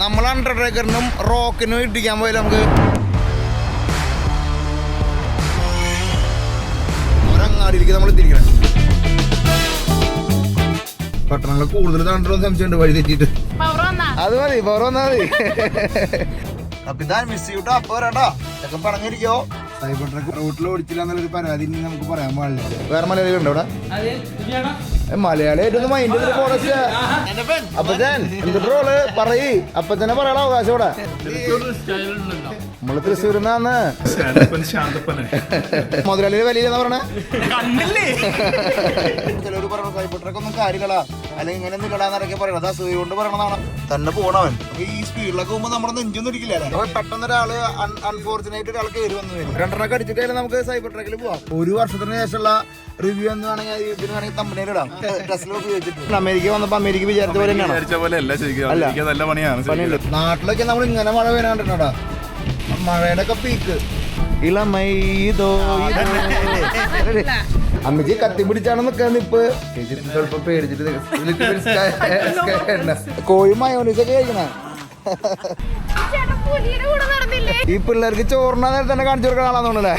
നമ്മൾ അണ്ടർടേക്കറിനും റോക്കിനും ഇടിക്കാൻ പോയാൽ നമുക്ക് ഒരങ്ങാടിയിലേക്ക് നമ്മൾ തിരിക്കണം. പട്ടണങ്ങൾ കൂടുതൽ കണ്ടോ സംശയമുണ്ട് വഴി തെറ്റിയിട്ട്. അത് മതി, പവർ വന്നാ മതി. കപ്പിത്താൻ മിസ് ചെയ്യൂട്ടോ. അപ്പൊ വരാട്ടോ, ചെക്കൻ പറഞ്ഞിരിക്കോ. സൈബർ ട്രക്ക് റൂട്ടിൽ ഓടിച്ചില്ല എന്നുള്ളൊരു പരാതി നമുക്ക് പറയാൻ പാടില്ല. വേറെ മലയാളികളുണ്ടോ ഇവിടെ? മലയാളി ആയിട്ടൊന്ന് മൈൻഡ് അപ്പച്ചൻ എന്ത് ട്രോള് പറയ്. അപ്പച്ചനെ പറയാനുള്ള അവകാശം ഇവിടെ. നമ്മള് തൃശ്ശൂരിന്നാന്ന്. മുതലാളി വലിയ പറഞ്ഞേ. ചിലവര് പറയണ സൈബർ ട്രക്ക് ഒന്നും കാര്യങ്ങളാ, അല്ലെങ്കിൽ ഇങ്ങനെ ഒന്നും കിടാന്നൊക്കെ പറയണത് അസൂയ കൊണ്ട് പറയണതാണ്. തന്നെ പോണവൻ ഈ സ്പീഡിലൊക്കെ പോകുമ്പോ നമ്മുടെ നെഞ്ചൊന്നും ഇരിക്കില്ല. പെട്ടെന്ന് ഒരാള് അൺഫോർച്ചുനേറ്റ് ഒരാൾ കയറി വന്നു വരും. രണ്ടെണ്ണൊക്കെ അടിച്ചിട്ടായാലും നമുക്ക് സൈബർ ട്രക്കിൽ പോവാം. ഒരു വർഷത്തിന് ശേഷമുള്ള റിവ്യൂ എന്ന് വേണമെങ്കിൽ ഇതിന് വേണമെങ്കിൽ തമ്പനയിൽ ഇടാം. ടെസ്ല ഉപയോഗിച്ചിട്ട് അമേരിക്ക വന്നപ്പോ അമേരിക്ക വിചാരിച്ച പോലെ തന്നെയാണ്. നാട്ടിലൊക്കെ നമ്മൾ ഇങ്ങനെ മഴ വരാൻ കണ്ടിട്ടാ. മഴയുടെ ഒക്കെ പീക്ക് ഇളമൈതോ അമ്മച്ചി കത്തി പിടിച്ചാണ് നിൽക്കാന്ന്. ഇപ്പൊ സ്വല്പം പേടിച്ചിട്ട് കോഴി മയോണീസൊക്കെ കഴിക്കണ. ഈ പിള്ളേർക്ക് ചോറിനാ നേരത്തെ തന്നെ കാണിച്ചു കൊടുക്കണ ആളാന്ന് തോന്നല്ലേ.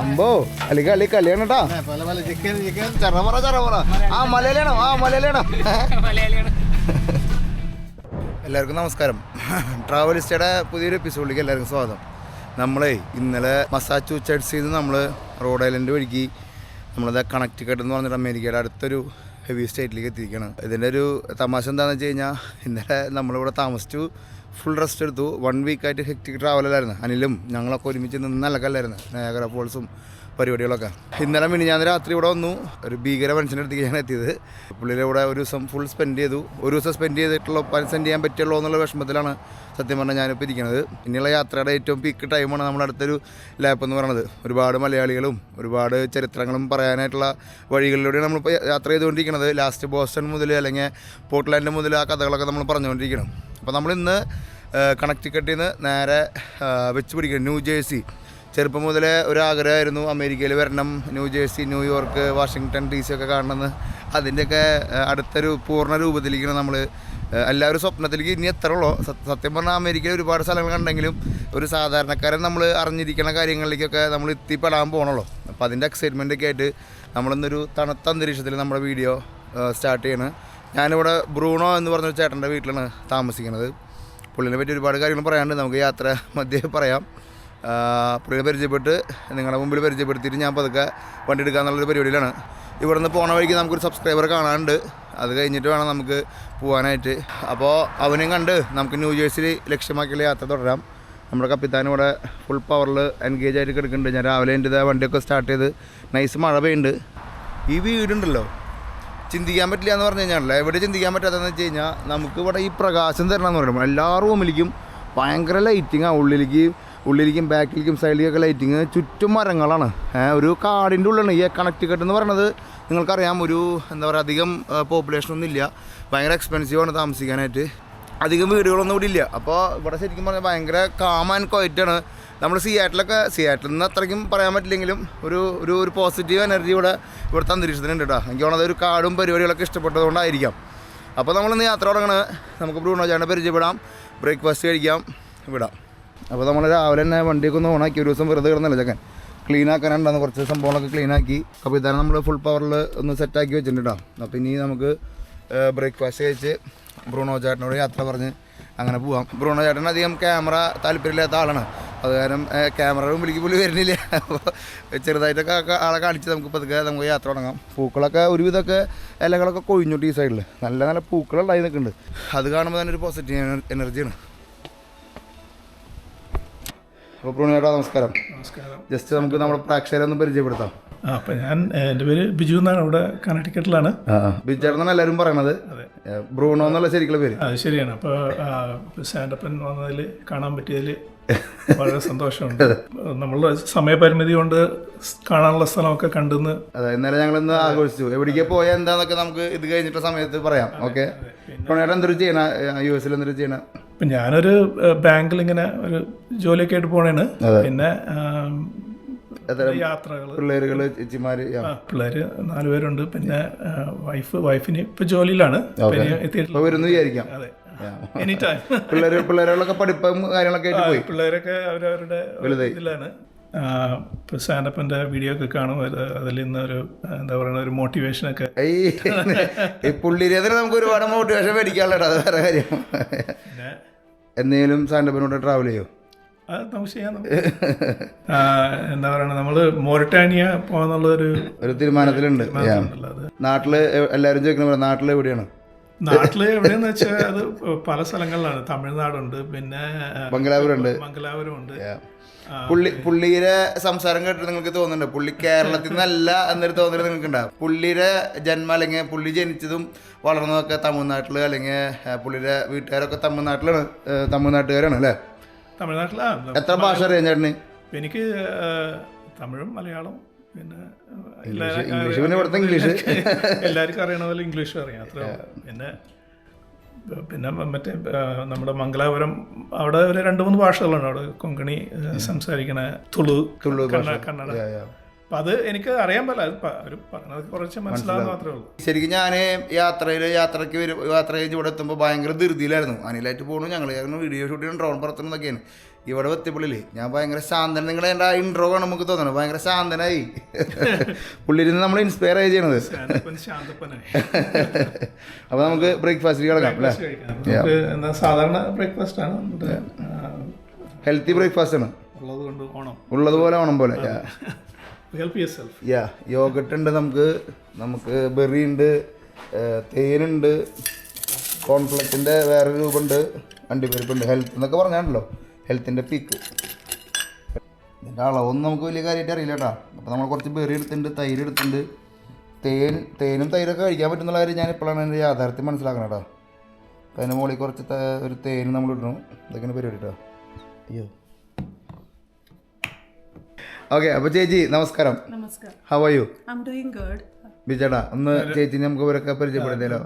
അമ്പോ അല്ലെങ്കിൽ കളിയാണ് കേട്ടാ. ചെറ ആ മലയാളിയാണോ? ആ മലയാളിയാണോ? എല്ലാവർക്കും നമസ്കാരം. ട്രാവലിസ്റ്റയുടെ പുതിയൊരു എപ്പിസോഡിലേക്ക് എല്ലാവർക്കും സ്വാഗതം. നമ്മളെ ഇന്നലെ മസാച്യൂസെറ്റ്സിൽ നിന്ന് നമ്മൾ റോഡ് ഐലൻഡ് വഴിക്ക് നമ്മളത് കണക്റ്റിക്കട്ട് എന്ന് പറഞ്ഞിട്ട് അമേരിക്കയുടെ അടുത്തൊരു ഹെവി സ്റ്റേറ്റിലേക്ക് എത്തിയിരിക്കുകയാണ്. ഇതിൻ്റെ ഒരു തമാശ എന്താണെന്ന് വെച്ച് കഴിഞ്ഞാൽ ഇന്നലെ നമ്മളിവിടെ താമസിച്ചു, ഫുൾ റെസ്റ്റ് എടുത്തു. 1 വീക്കായിട്ട് ഹെക്റ്റിക് ട്രാവലായിരുന്നു. അനിലും ഞങ്ങളൊക്കെ ഒരുമിച്ച് നിന്നല്ലക്കല്ലായിരുന്നു, നയാഗറ ഫോൾസും പരിപാടികളൊക്കെ. ഇന്നലെ മിനിഞ്ഞാന്ന് രാത്രി ഇവിടെ വന്നു. ഒരു ഭീകര മനുഷ്യൻ്റെ അടുത്തേക്ക് ഞാൻ എത്തിയത്. പുള്ളിയുടെ ഇവിടെ ഒരു ദിവസം ഫുൾ സ്പെൻഡ് ചെയ്തു. ഒരു ദിവസം സ്പെൻഡ് ചെയ്തിട്ടുള്ള സെൻഡ് ചെയ്യാൻ പറ്റുള്ളൂ എന്നുള്ള വിഷമത്തിലാണ് സത്യം പറഞ്ഞാൽ ഞാനിപ്പോൾ ഇരിക്കുന്നത്. ഇനിയുള്ള യാത്രയുടെ ഏറ്റവും പീക്ക് ടൈമാണ് നമ്മുടെ അടുത്തൊരു ലാപ്പ് എന്ന് പറയുന്നത്. ഒരുപാട് മലയാളികളും ഒരുപാട് ചരിത്രങ്ങളും പറയാനായിട്ടുള്ള വഴികളിലൂടെയാണ് നമ്മളിപ്പോൾ യാത്ര ചെയ്തുകൊണ്ടിരിക്കുന്നത്. ലാസ്റ്റ് ബോസ്റ്റൺ മുതൽ അല്ലെങ്കിൽ പോർട്ട്ലാൻഡ് മുതൽ ആ കഥകളൊക്കെ നമ്മൾ പറഞ്ഞുകൊണ്ടിരിക്കണം. അപ്പോൾ നമ്മളിന്ന് കണക്റ്റിക്കട്ടിൽ നിന്ന് നേരെ വെച്ച് പിടിക്കണം ന്യൂജേഴ്സി. ചെറുപ്പം മുതലേ ഒരാഗ്രഹമായിരുന്നു അമേരിക്കയിൽ വരണം, ന്യൂജേഴ്സി, ന്യൂയോർക്ക്, വാഷിങ്ടൺ DC ഒക്കെ കാണണമെന്ന്. അതിൻ്റെയൊക്കെ അടുത്തൊരു പൂർണ്ണ രൂപത്തിലേക്കാണ് നമ്മൾ എല്ലാവരും സ്വപ്നത്തിലേക്ക് ഇനി എത്ര ഉള്ളൂ. സത്യം പറഞ്ഞാൽ അമേരിക്കയിൽ ഒരുപാട് സ്ഥലങ്ങൾ കണ്ടെങ്കിലും ഒരു സാധാരണക്കാരൻ നമ്മൾ അറിഞ്ഞിരിക്കുന്ന കാര്യങ്ങളിലേക്കൊക്കെ നമ്മൾ എത്തിപ്പെടാൻ പോകണല്ലോ. അപ്പോൾ അതിൻ്റെ എക്സൈറ്റ്മെൻറ്റൊക്കെ ആയിട്ട് നമ്മളിന്നൊരു തണുത്ത അന്തരീക്ഷത്തിൽ നമ്മുടെ വീഡിയോ സ്റ്റാർട്ട് ചെയ്യണം. ഞാനിവിടെ ബ്രൂണോ എന്ന് പറഞ്ഞൊരു ചേട്ടൻ്റെ വീട്ടിലാണ് താമസിക്കുന്നത്. പുള്ളിനെ പറ്റി ഒരുപാട് കാര്യങ്ങൾ പറയാനുണ്ട്, നമുക്ക് യാത്ര മധ്യേ പറയാം. പുള്ളിനെ പരിചയപ്പെട്ട് നിങ്ങളുടെ മുമ്പിൽ പരിചയപ്പെടുത്തിയിട്ട് ഞാൻ പതുക്കെ വണ്ടി എടുക്കുക എന്നുള്ളൊരു പരിപാടിയിലാണ്. ഇവിടെ നിന്ന് പോണ വഴിക്ക് നമുക്കൊരു സബ്സ്ക്രൈബർ കാണാനുണ്ട്, അത് കഴിഞ്ഞിട്ട് വേണം നമുക്ക് പോകാനായിട്ട്. അപ്പോൾ അവനെയും കണ്ട് നമുക്ക് ന്യൂജേഴ്സിൽ ലക്ഷ്യമാക്കിയുള്ള യാത്ര തുടരാം. നമ്മുടെ കപ്പിത്താൻ ഇവിടെ ഫുൾ പവറിൽ എൻഗേജ് ആയിട്ട് കിടക്കുന്നുണ്ട്. ഞാൻ രാവിലെ എൻ്റെ വണ്ടിയൊക്കെ സ്റ്റാർട്ട് ചെയ്ത് നൈസ് മഴ പെയ്യുന്നുണ്ട്. ഈ വീടുണ്ടല്ലോ ചിന്തിക്കാൻ പറ്റില്ല എന്ന് പറഞ്ഞു കഴിഞ്ഞാൽ എവിടെ ചിന്തിക്കാൻ പറ്റാത്തതെന്ന് വെച്ച് കഴിഞ്ഞാൽ നമുക്ക് ഇവിടെ ഈ പ്രകാശം തരണമെന്ന് പറയുമ്പോൾ എല്ലാ റൂമിലേക്കും ഭയങ്കര ലൈറ്റിങ്ങാണ്. ഉള്ളിലേക്കും ബാക്കിലേക്കും സൈഡിലേക്കൊക്കെ ലൈറ്റിങ്, ചുറ്റും മരങ്ങളാണ്. ഒരു കാടിൻ്റെ ഉള്ളിലാണ് ഈ കണക്റ്റിക്കട്ട് എന്ന് പറയുന്നത്. നിങ്ങൾക്കറിയാം, ഒരു എന്താ പറയുക, അധികം പോപ്പുലേഷനൊന്നും ഇല്ല, ഭയങ്കര എക്സ്പെൻസീവാണ് താമസിക്കാനായിട്ട്, അധികം വീടുകളൊന്നും ഇവിടെ ഇല്ല. അപ്പോൾ ഇവിടെ ശരിക്കും പറഞ്ഞാൽ ഭയങ്കര കാം ആൻഡ് ക്വയറ്റാണ്. നമ്മൾ സിയാറ്റിൽ നിന്ന് അത്രയ്ക്കും പറയാൻ പറ്റില്ലെങ്കിലും ഒരു പോസിറ്റീവ് എനർജി ഇവിടുത്തെ അന്തരീക്ഷത്തിനുണ്ട് കേട്ടോ. എനിക്ക് തോന്നുന്നത് ഒരു കാടും പരിപാടികളൊക്കെ ഇഷ്ടപ്പെട്ടതുകൊണ്ടായിരിക്കാം. അപ്പോൾ നമ്മളിന്ന് യാത്ര തുടങ്ങണത്. നമുക്ക് ബ്രൂണോ ചേട്ടനെ പരിചയപ്പെടാം, ബ്രേക്ക്ഫാസ്റ്റ് കഴിക്കാം, വിടാം. അപ്പോൾ നമ്മൾ രാവിലെ തന്നെ വണ്ടിയൊക്കെ ഒന്ന് ഓണാക്കി. ഒരു ദിവസം വെറുതെ കിടന്നല്ല ചക്കൻ, ക്ലീൻ ആക്കാനുണ്ടാകുന്ന കുറച്ച് സംഭവങ്ങളൊക്കെ ക്ലീനാക്കി. അപ്പോൾ ഇതാണ് നമ്മൾ ഫുൾ പവറിൽ ഒന്ന് സെറ്റാക്കി വെച്ചിട്ടുണ്ട് കേട്ടോ. അപ്പോൾ ഇനി നമുക്ക് ബ്രേക്ക്ഫാസ്റ്റ് കഴിച്ച് ബ്രൂണോ ചേട്ടനോട് യാത്ര പറഞ്ഞ് അങ്ങനെ പോവാം. ബ്രൂണോ ചേട്ടൻ അധികം ക്യാമറ താല്പര്യമില്ലാത്ത ആളാണ്, അത് കാരണം ക്യാമറ മുമ്പിലേക്ക് പോലും വരുന്നില്ല. അപ്പോൾ ചെറുതായിട്ടൊക്കെ ആളെ കാണിച്ച് നമുക്ക് പതുക്കെ നമുക്ക് യാത്ര തുടങ്ങാം. പൂക്കളൊക്കെ ഒരുവിധമൊക്കെ ഇലകളൊക്കെ കൊഴിഞ്ഞോട്ട് ഈ സൈഡിൽ നല്ല നല്ല പൂക്കളുണ്ടായി നിൽക്കുന്നുണ്ട്. അത് കാണുമ്പോൾ തന്നെ ഒരു പോസിറ്റീവ് എനർജിയാണ്. അപ്പോൾ ബ്രൂണോ ചേട്ടാ നമസ്കാരം. ജസ്റ്റ് നമുക്ക് നമ്മുടെ പ്രേക്ഷകരെ ഒന്ന് പരിചയപ്പെടുത്താം. അപ്പോൾ എൻ്റെ പേര് ബിജു എന്നാണ്, ഇവിടെ കണക്റ്റിക്കട്ടിലാണ്. ബിജു ചേട്ടനാണ് എല്ലാവരും പറയണത്, ബ്രൂണോ എന്നുള്ള ശരിക്കുള്ള പേര്. അത് ശരിയാണ്. അപ്പോൾ സ്റ്റാൻഡപ്പൻ വന്നതിൽ കാണാൻ പറ്റിയതിൽ വളരെ സന്തോഷമുണ്ട്. നമ്മളുടെ സമയപരിമിതി കൊണ്ട് കാണാനുള്ള സ്ഥലമൊക്കെ കണ്ടെന്ന്. അതെ, ഇന്നലെ ഞങ്ങളിന്ന് ആഘോഷിച്ചു. എവിടേക്ക് പോയാൽ എന്താന്നൊക്കെ നമുക്ക് ഇത് കഴിഞ്ഞിട്ട് സമയത്ത് പറയാം. ഓക്കെ, ചേട്ടൻ എന്തൊരു ചെയ്യണ US എന്തൊരു ചെയ്യണ? ഇപ്പം ഞാനൊരു ബാങ്കിൽ ഇങ്ങനെ ഒരു ജോലിയൊക്കെ ആയിട്ട് പോണേണ്. പിന്നെ യാത്രകൾ, പിള്ളേര് 4 പേരുണ്ട്. പിന്നെ വൈഫിന് ഇപ്പൊ ജോലിയിലാണ്, വരുന്നു വിചാരിക്കാം. അതെ, എനി ടൈം. പിള്ളേരുകളൊക്കെ പഠിപ്പും കാര്യങ്ങളൊക്കെ ആയിട്ട് പോയി. പിള്ളേരൊക്കെ അവരവരുടെ ഇതിലാണ്. ഇപ്പോൾ സ്റ്റാൻഡപ്പിൻ്റെ വീഡിയോ ഒക്കെ കാണും. അതിൽ നിന്നൊരു എന്താ പറയുക, ഒരു മോട്ടിവേഷനൊക്കെ. ഈ പുള്ളിരേതിന് നമുക്ക് ഒരുപാട് മോട്ടിവേഷൻ മേടിക്കാനുള്ളൂ. അത് വേറെ കാര്യം. പിന്നെ എന്തെങ്കിലും സ്റ്റാൻഡപ്പിനോട് ട്രാവൽ ചെയ്യോ? അത് നമുക്ക് ചെയ്യാം. എന്താ പറയുക, നമ്മൾ മോറിറ്റാനിയ പോകാന്നുള്ളൊരു തീരുമാനത്തിലുണ്ട്. നാട്ടില് എല്ലാവരും ചോദിക്കുന്ന നാട്ടിൽ എവിടെയാണ്? നാട്ടില് എവിടെയെന്ന് വെച്ചാൽ അത് പല സ്ഥലങ്ങളിലാണ്. തമിഴ്നാടുണ്ട്, പിന്നെ മംഗലാപുരം ഉണ്ട്. പുള്ളിയുടെ സംസാരം കേട്ടിട്ട് നിങ്ങൾക്ക് തോന്നുന്നുണ്ട് പുള്ളി കേരളത്തിൽ നിന്നല്ല എന്നൊരു തോന്നൽ നിങ്ങൾക്ക് ഉണ്ടാകും. പുള്ളിയുടെ ജന്മം അല്ലെങ്കിൽ പുള്ളി ജനിച്ചതും വളർന്നതൊക്കെ തമിഴ്നാട്ടിൽ, അല്ലെങ്കിൽ പുള്ളിയുടെ വീട്ടുകാരൊക്കെ തമിഴ്നാട്ടുകാരാണ് അല്ലേ? തമിഴ്നാട്ടിലാണ്. എത്ര ഭാഷ അറിയാം ചേട്ടന്? എനിക്ക് തമിഴും മലയാളം പിന്നെ ഇംഗ്ലീഷ് എല്ലാവർക്കും അറിയണ പോലെ ഇംഗ്ലീഷും അറിയാം. അത്ര. പിന്നെ മറ്റേ നമ്മുടെ മംഗലാപുരം അവിടെ ഒരു 2-3 ഭാഷകളുണ്ട്. അവിടെ കൊങ്കണി സംസാരിക്കണ, തുളു, കന്നഡ. അപ്പം അത് എനിക്ക് അറിയാൻ പറ്റില്ല. അവർ പറഞ്ഞത് കുറച്ച് മനസ്സിലാകുന്ന മാത്രമേ ഉള്ളൂ. ശരിക്കും ഞാൻ യാത്ര കഴിഞ്ഞ് ഇവിടെ എത്തുമ്പോൾ ഭയങ്കര ധൃതിയിലായിരുന്നു. അനിലായിട്ട് പോകണു, ഞങ്ങൾ വീഡിയോ ഷൂട്ട് ചെയ്യണം, ഡ്രോൺ പറത്തുന്നതൊക്കെയാണ്. ഇവിടെ എത്തിയപ്പോഴില്ലേ ഞാൻ ഭയങ്കര ശാന്തൻ. നിങ്ങളെ എൻ്റെ ആ ഇൻട്രോ കാണുമ്പോൾ നമുക്ക് തോന്നണം ഭയങ്കര ശാന്തനായി. പുള്ളിരുന്ന് നമ്മൾ ഇൻസ്പയർ ആയി ചെയ്യണത്. അപ്പോൾ നമുക്ക് ബ്രേക്ക്ഫാസ്റ്റ് കിടക്കാം അല്ലേ? സാധാരണ ബ്രേക്ക്ഫാസ്റ്റ് ആണ്, ഹെൽത്തി ബ്രേക്ക്ഫാസ്റ്റ് ആണ്. ഉള്ളതുപോലെ ഓണം പോലെ. യോഗട്ട് ഉണ്ട്, നമുക്ക് ബെറി ഉണ്ട്, തേനുണ്ട്, കോൺഫ്ലെക്സിൻ്റെ വേറെ രൂപമുണ്ട്, അണ്ടിപ്പരിപ്പുണ്ട്. ഹെൽത്ത് എന്നൊക്കെ പറഞ്ഞാണല്ലോ, ഹെൽത്തിൻ്റെ പീക്ക്. ഇതിൻ്റെ അളവൊന്നും നമുക്ക് വലിയ കാര്യമായിട്ട് അറിയില്ല കേട്ടോ. അപ്പോൾ നമ്മൾ കുറച്ച് ബെറി എടുത്തിട്ടുണ്ട്, തൈര് എടുത്തിട്ടുണ്ട്. തേനും തൈരൊക്കെ കഴിക്കാൻ പറ്റുന്നുള്ള കാര്യം ഞാൻ ഇപ്പോഴാണ് എൻ്റെ യാഥാർത്ഥ്യം മനസ്സിലാക്കണം കേട്ടോ. അപ്പോൾ അതിൻ്റെ മുകളിൽ കുറച്ച് ഒരു തേന് നമ്മൾ ഇടണം. ഇതൊക്കെയാണ് പരിപാടി കേട്ടോ. അയ്യോ, ഓക്കെ. അപ്പോൾ ചേച്ചി നമസ്കാരം. How are you? ബിജേട്ടാ ഒന്ന് ചേച്ചി നമുക്ക് ഇവരൊക്കെ പരിചയപ്പെടുത്തിയാലോ?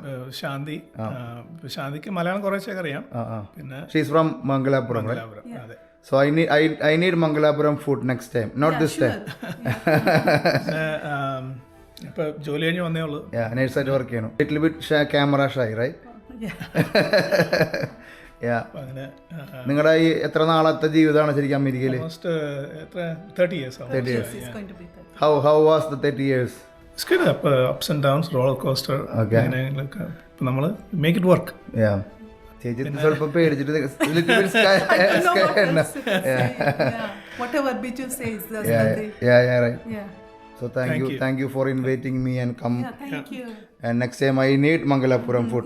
ശാന്തിക്ക് മലയാളം കുറച്ചൊക്കെ അറിയാം. പിന്നെ she's from Mangalapuram. So I need Mangalapuram food next time, not this time. ഇപ്പോൾ ജോലി കഴിഞ്ഞ് വന്നേ ഉള്ളൂ. നേഴ്സായിട്ട് വർക്ക് ചെയ്യണം. Little bit camera shy right? നിങ്ങളുടെ ഈ എത്ര നാളത്തെ ജീവിതമാണ് ശരിക്കും അമേരിക്കയിൽ? 30 years. How was the 30 years? It's good. Ups and downs, roller coaster. Okay. നമ്മൾ make it work. Yeah. ചേച്ചി സ്വല്പം പേടിച്ചിട്ട് whatever Biju says, that's nothing. Yeah, right. So thank you for inviting me and come. Thank you. And next time I need Mangalapuram food.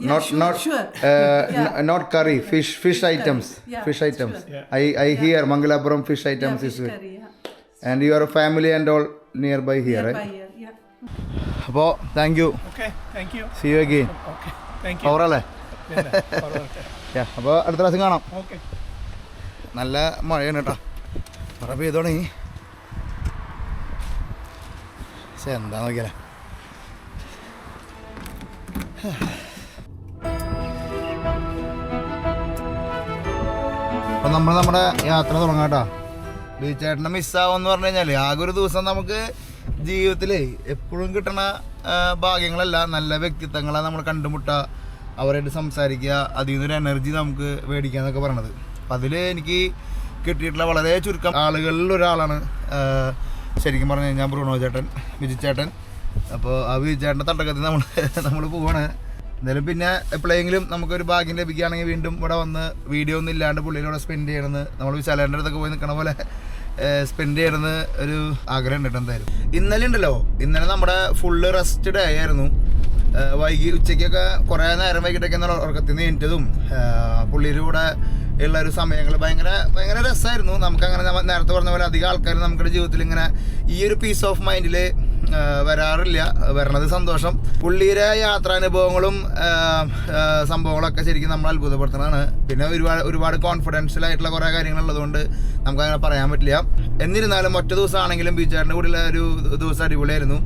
Not curry, fish items. Fish items. I hear Mangalapuram fish items is good. And your family and all nearby here, right? അപ്പോൾ thank you. See you again. പവറല്ലേ? അപ്പോൾ അടുത്ത പ്രാവശ്യം കാണാം. നല്ല മഴയാണ് കേട്ടോ. മഴ പെയ്ത് തുടങ്ങി. പക്ഷെ എന്താ നോക്കിയാലേ, അപ്പം നമ്മൾ നമ്മുടെ യാത്ര തുടങ്ങാം കേട്ടോ. ബീച്ചേട്ടനെ മിസ്സാവുമെന്ന് പറഞ്ഞു കഴിഞ്ഞാൽ ആകെ ഒരു ദിവസം നമുക്ക് ജീവിതത്തിൽ എപ്പോഴും കിട്ടണ ഭാഗ്യങ്ങളല്ല, നല്ല വ്യക്തിത്വങ്ങളെ നമ്മൾ കണ്ടുമുട്ടുക, അവരായിട്ട് സംസാരിക്കുക, അതിൽ നിന്നൊരു എനർജി നമുക്ക് മേടിക്കുക എന്നൊക്കെ പറയണത്. അപ്പം അതിൽ എനിക്ക് കിട്ടിയിട്ടുള്ള വളരെ ചുരുക്കം ആളുകളിൽ ഒരാളാണ് ശരിക്കും പറഞ്ഞു കഴിഞ്ഞാൽ ബ്രൂണോ ചേട്ടൻ, വിജി ചേട്ടൻ. അപ്പോൾ ആ വിജി ചേട്ടൻ്റെ തട്ടക്കത്തിൽ നമ്മൾ പോവാണ്. എന്തായാലും പിന്നെ എപ്പോഴെങ്കിലും നമുക്കൊരു ഭാഗ്യം ലഭിക്കുകയാണെങ്കിൽ വീണ്ടും ഇവിടെ വന്ന് വീഡിയോ ഒന്നും ഇല്ലാണ്ട് പുള്ളിയിലൂടെ സ്പെൻഡ് ചെയ്യണമെന്ന്, നമ്മൾ വിശാലേൻ്റെ അടുത്തൊക്കെ പോയി നിൽക്കണ പോലെ സ്പെൻഡ് ചെയ്യണമെന്ന് ഒരു ആഗ്രഹം ഉണ്ട് എന്തായാലും. ഇന്നലെ ഉണ്ടല്ലോ, ഇന്നലെ നമ്മുടെ ഫുള്ള് റെസ്റ്റ് ഡേ ആയിരുന്നു. ഉച്ചയ്ക്കൊക്കെ കുറേ നേരം വൈകിട്ടൊക്കെ ഉറക്കത്തിൽ നിന്ന് എണീറ്റതും പുള്ളിയുടെ കൂടെ ഉള്ള ഒരു സമയങ്ങൾ ഭയങ്കര രസമായിരുന്നു. നമുക്കങ്ങനെ നേരത്തെ പറഞ്ഞ പോലെ അധികം ആൾക്കാർ നമ്മുടെ ജീവിതത്തിൽ ഇങ്ങനെ ഈ ഒരു പീസ് ഓഫ് മൈൻഡിൽ വരാറില്ല. വരണത് സന്തോഷം. പുള്ളിയുടെ യാത്രാനുഭവങ്ങളും സംഭവങ്ങളൊക്കെ ശരിക്കും നമ്മൾ അത്ഭുതപ്പെടുത്തുന്നതാണ്. പിന്നെ ഒരുപാട് കോൺഫിഡൻഷ്യൽ ആയിട്ടുള്ള കുറേ കാര്യങ്ങളുള്ളതുകൊണ്ട് നമുക്കങ്ങനെ പറയാൻ പറ്റില്ല. എന്നിരുന്നാലും ഒറ്റ ദിവസമാണെങ്കിലും ബീച്ചേട്ടൻ്റെ കൂടെയുള്ള ഒരു ദിവസം അടിപൊളിയായിരുന്നു.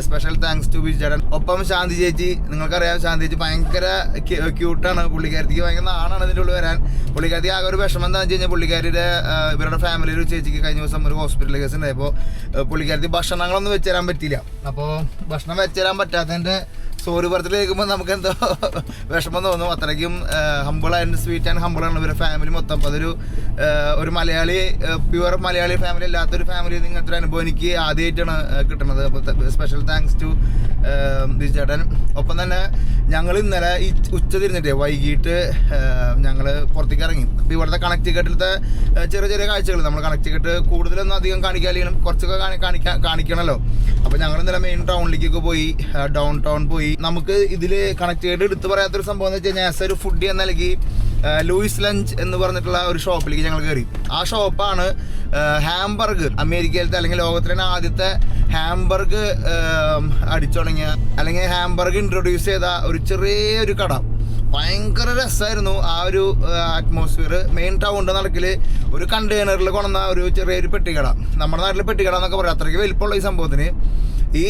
സ്പെഷ്യൽ താങ്ക്സ് ടു ബീച്ചേട്ടൻ. ഒപ്പം ശാന്തി ചേച്ചി, നിങ്ങൾക്കറിയാം ശാന്തി ചേച്ചി ഭയങ്കര ക്യൂട്ടാണ്. പുള്ളിക്കാരത്തിക്ക് ഭയങ്കര നാണാണ് ഇതിൻ്റെ ഉള്ളിൽ വരാൻ. പുള്ളിക്കാരത്തി ആകെ ഒരു വിഷമം എന്താണെന്ന് വെച്ച് കഴിഞ്ഞാൽ പുള്ളിക്കാരിയുടെ ഇവരുടെ ഫാമിലിയിൽ ഒരു ചേച്ചിക്ക് കഴിഞ്ഞ ദിവസം ഒരു ഹോസ്പിറ്റൽ കേസ് ഉണ്ടായപ്പോൾ പുള്ളിക്കാരത്തി ഭക്ഷണങ്ങളൊന്നും വെച്ചുതരാൻ പറ്റിയില്ല. അപ്പോൾ ഭക്ഷണം വെച്ചുതരാൻ പറ്റാത്തതിൻ്റെ സോറി ബർത്ത്ഡേ കേൾക്കുമ്പോൾ നമുക്ക് എന്തോ വിഷമം തോന്നും. അത്രയ്ക്കും ഹമ്പിൾ ആൻഡ് സ്വീറ്റ് ആൻഡ് ഹമ്പിളാണ് ഇവരുടെ ഫാമിലി മൊത്തം. അപ്പോൾ അതൊരു ഒരു മലയാളി, പ്യുവർ മലയാളി ഫാമിലി അല്ലാത്തൊരു ഫാമിലി ഇങ്ങനത്തെ ഒരു അനുഭവം എനിക്ക് ആദ്യമായിട്ടാണ് കിട്ടുന്നത്. അപ്പോൾ സ്പെഷ്യൽ താങ്ക്സ് ടു ചേട്ടൻ. ഒപ്പം തന്നെ ഞങ്ങൾ ഇന്നലെ ഈ ഉച്ച തിരിഞ്ഞിട്ടേ വൈകിട്ട് ഞങ്ങൾ പുറത്തേക്ക് ഇറങ്ങി. അപ്പോൾ ഇവിടുത്തെ കണക്റ്റിക്കട്ടിലത്തെ ചെറിയ ചെറിയ കാഴ്ചകൾ നമ്മൾ കണക്റ്റിക്കട്ട് കൂടുതലൊന്നും അധികം കാണിക്കാല്ലെങ്കിലും കുറച്ചൊക്കെ കാണിക്കണമല്ലോ. അപ്പോൾ ഞങ്ങൾ ഇന്നലെ മെയിൻ ടൗണിലേക്കൊക്കെ പോയി, ഡൗൺ ടൗൺ പോയി. നമുക്ക് ഇതിൽ കണക്റ്റിക്കട്ട് എടുത്ത് പറയാത്തൊരു സംഭവം എന്ന് വെച്ച് കഴിഞ്ഞാൽ ആസ് ഒരു ഫുഡി എന്ന നിലയ്ക്ക് ലൂയിസ് ലഞ്ച് എന്ന് പറഞ്ഞിട്ടുള്ള ഒരു ഷോപ്പിലേക്ക് ഞങ്ങൾ കയറി. ആ ഷോപ്പാണ് ഹാംബർഗ്, അമേരിക്കയിലത്തെ അല്ലെങ്കിൽ ലോകത്തിലെ തന്നെ ആദ്യത്തെ ഹാംബർഗ് അടിച്ചു തുടങ്ങിയ അല്ലെങ്കിൽ ഹാംബർഗ് ഇൻട്രൊഡ്യൂസ് ചെയ്ത ഒരു ചെറിയൊരു കട. ഭയങ്കര രസമായിരുന്നു ആ ഒരു അറ്റ്മോസ്ഫിയർ. മെയിൻ ടൗണിൻ്റെ നടക്കിൽ ഒരു കണ്ടെയ്നറിൽ കൊണ്ടുവന്ന ഒരു ചെറിയൊരു പെട്ടിക്കട. നമ്മുടെ നാട്ടിൽ പെട്ടിക്കട എന്നൊക്കെ പറയാം. അത്രയ്ക്ക് വലിപ്പമുള്ള ഈ സംഭവത്തിന് ഈ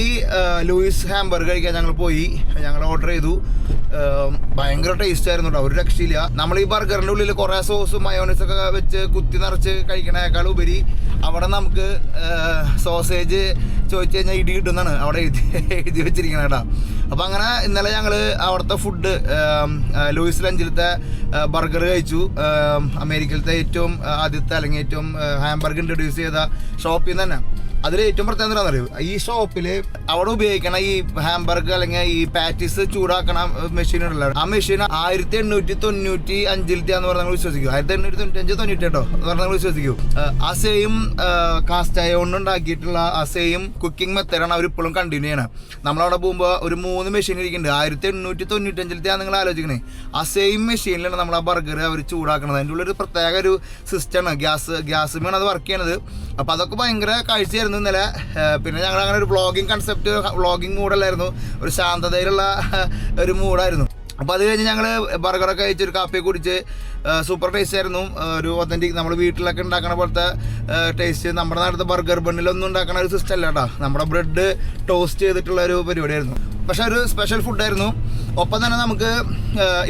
ലൂയിസ് ഹാംബർഗ് കഴിക്കാൻ ഞങ്ങൾ പോയി. ഞങ്ങൾ ഓർഡർ ചെയ്തു. ഭയങ്കര ടേസ്റ്റ് ആയിരുന്നു കേട്ടോ, ഒരു രക്ഷയില്ല. നമ്മൾ ഈ ബർഗറിൻ്റെ ഉള്ളിൽ കുറേ സോസും മയോണൈസൊക്കെ വെച്ച് കുത്തി നിറച്ച് കഴിക്കണേക്കാൾ ഉപരി അവിടെ നമുക്ക് സോസേജ് ചോദിച്ചു കഴിഞ്ഞാൽ ഇടി കിട്ടുന്നതാണ് അവിടെ എഴുതി വെച്ചിരിക്കുന്നത് കേട്ടോ. അപ്പോൾ അങ്ങനെ ഇന്നലെ ഞങ്ങൾ അവിടുത്തെ ഫുഡ് ലൂയിസ് ലഞ്ചിലത്തെ ബർഗർ കഴിച്ചു. അമേരിക്കയിലത്തെ ഏറ്റവും ആദ്യത്തെ അല്ലെങ്കിൽ ഏറ്റവും ഹാംബർഗ് ഇൻട്രൊഡ്യൂസ് ചെയ്ത ഷോപ്പിൽ നിന്ന് തന്നെ. അതിൽ ഏറ്റവും പ്രത്യേകത എന്താണെന്നറിയോ, ഈ ഷോപ്പിൽ അവിടെ ഉപയോഗിക്കണ ഈ ഹാംബർഗ് അല്ലെങ്കിൽ ഈ പാറ്റീസ് ചൂടാക്കണ മെഷീൻ ഉണ്ടല്ലോ, ആ മെഷീൻ 1895 പറഞ്ഞാൽ വിശ്വസിക്കും. 1895-98 കേട്ടോ എന്ന് പറഞ്ഞാൽ വിശ്വസിക്കും. ആ സെയിം കാസ്റ്റ് അയൺ ഉണ്ടാക്കിയിട്ടുള്ള ആ സെയിം കുക്കിംഗ് മെത്തേഡാണ് അവർ ഇപ്പോഴും കണ്ടിന്യൂ ചെയ്യണം. നമ്മളവിടെ പോകുമ്പോൾ ഒരു 3 മെഷീൻ ഇരിക്കുന്നുണ്ട്. 1895 നിങ്ങൾ ആലോചിക്കണേ. ആ സെയിം മെഷീനിലാണ് നമ്മൾ ആ ബർഗർ അവർ ചൂടാക്കണത്. അതിൻ്റെ ഉള്ളൊരു പ്രത്യേക ഒരു സിസ്റ്റമാണ്, ഗ്യാസുമാണ് അത് വർക്ക് ചെയ്യണത്. അപ്പോൾ അതൊക്കെ ഭയങ്കര കാഴ്ചയായിരുന്നു ഇന്നലെ. പിന്നെ ഞങ്ങൾ അങ്ങനെ ഒരു വ്ളോഗിങ് മൂഡല്ലായിരുന്നു, ഒരു ശാന്തതയിലുള്ള ഒരു മൂഡായിരുന്നു. അപ്പോൾ അത് കഴിഞ്ഞ് ഞങ്ങൾ ബർഗറൊക്കെ കഴിച്ച് ഒരു കാപ്പി കുടിച്ച് സൂപ്പർ ടേസ്റ്റ് ആയിരുന്നു. ഒരു ഒത്തൻറ്റിക് നമ്മൾ വീട്ടിലൊക്കെ ഉണ്ടാക്കണ പോലത്തെ ടേസ്റ്റ്. നമ്മുടെ നാട്ടിലത്തെ ബർഗർ ബണ്ണിലൊന്നും ഉണ്ടാക്കണ ഒരു സിസ്റ്റം അല്ല കേട്ടോ. നമ്മുടെ ബ്രെഡ് ടോസ്റ്റ് ചെയ്തിട്ടുള്ള ഒരു പരിപാടിയായിരുന്നു. പക്ഷെ ഒരു സ്പെഷ്യൽ ഫുഡായിരുന്നു. ഒപ്പം തന്നെ നമുക്ക്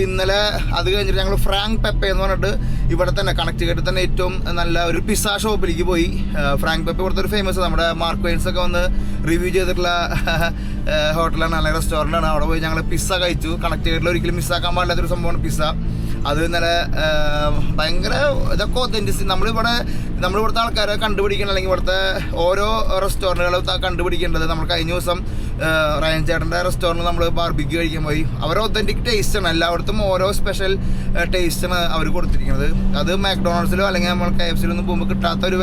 ഇന്നലെ അത് കഴിഞ്ഞിട്ട് ഞങ്ങൾ ഫ്രാങ്ക് പെപ്പെ എന്ന് പറഞ്ഞിട്ട് ഇവിടെ തന്നെ കണക്റ്റിക്കട്ടിൽ തന്നെ ഏറ്റവും നല്ല ഒരു പിസ്സ ഷോപ്പിലേക്ക് പോയി. ഫ്രാങ്ക് പെപ്പെ ഇവിടുത്തെ ഒരു ഫേമസ്, നമ്മുടെ മാർക്ക് വെയിൻസൊക്കെ വന്ന് റിവ്യൂ ചെയ്തിട്ടുള്ള ഹോട്ടലാണ്, അല്ലെങ്കിൽ റെസ്റ്റോറൻ്റാണ്. അവിടെ പോയി ഞങ്ങൾ പിസ്സ കഴിച്ചു. കണക്റ്റിക്കട്ടിൽ ഒരിക്കലും മിസ്സാക്കാൻ പാടില്ലാത്തൊരു സംഭവമാണ് പിസ്സ. അത് ഇന്നലെ ഭയങ്കര ഇതൊക്കെ ഒത്തൻറ്റിസിറ്റി നമ്മളിവിടുത്തെ ആൾക്കാരെ കണ്ടുപിടിക്കണം, അല്ലെങ്കിൽ ഇവിടുത്തെ ഓരോ റെസ്റ്റോറൻറ്റുകൾ കണ്ടുപിടിക്കേണ്ടത്. നമ്മൾ കഴിഞ്ഞ ദിവസം റയൻ ചേട്ടൻ്റെ റെസ്റ്റോറൻറ്റ് നമ്മൾ ബാർബിക്യൂ കഴിക്കാൻ പോയി. അവർ ഒത്തൻറ്റിക് ടേസ്റ്റാണ്, എല്ലായിടത്തും ഓരോ സ്പെഷ്യൽ ടേസ്റ്റാണ് അവർ കൊടുത്തിരിക്കുന്നത്. അത് മാക്ഡൊണാൾഡ്സിലോ അല്ലെങ്കിൽ നമ്മൾ KFCയിലൊന്നും പോകുമ്പോൾ കിട്ടാത്ത ഒരു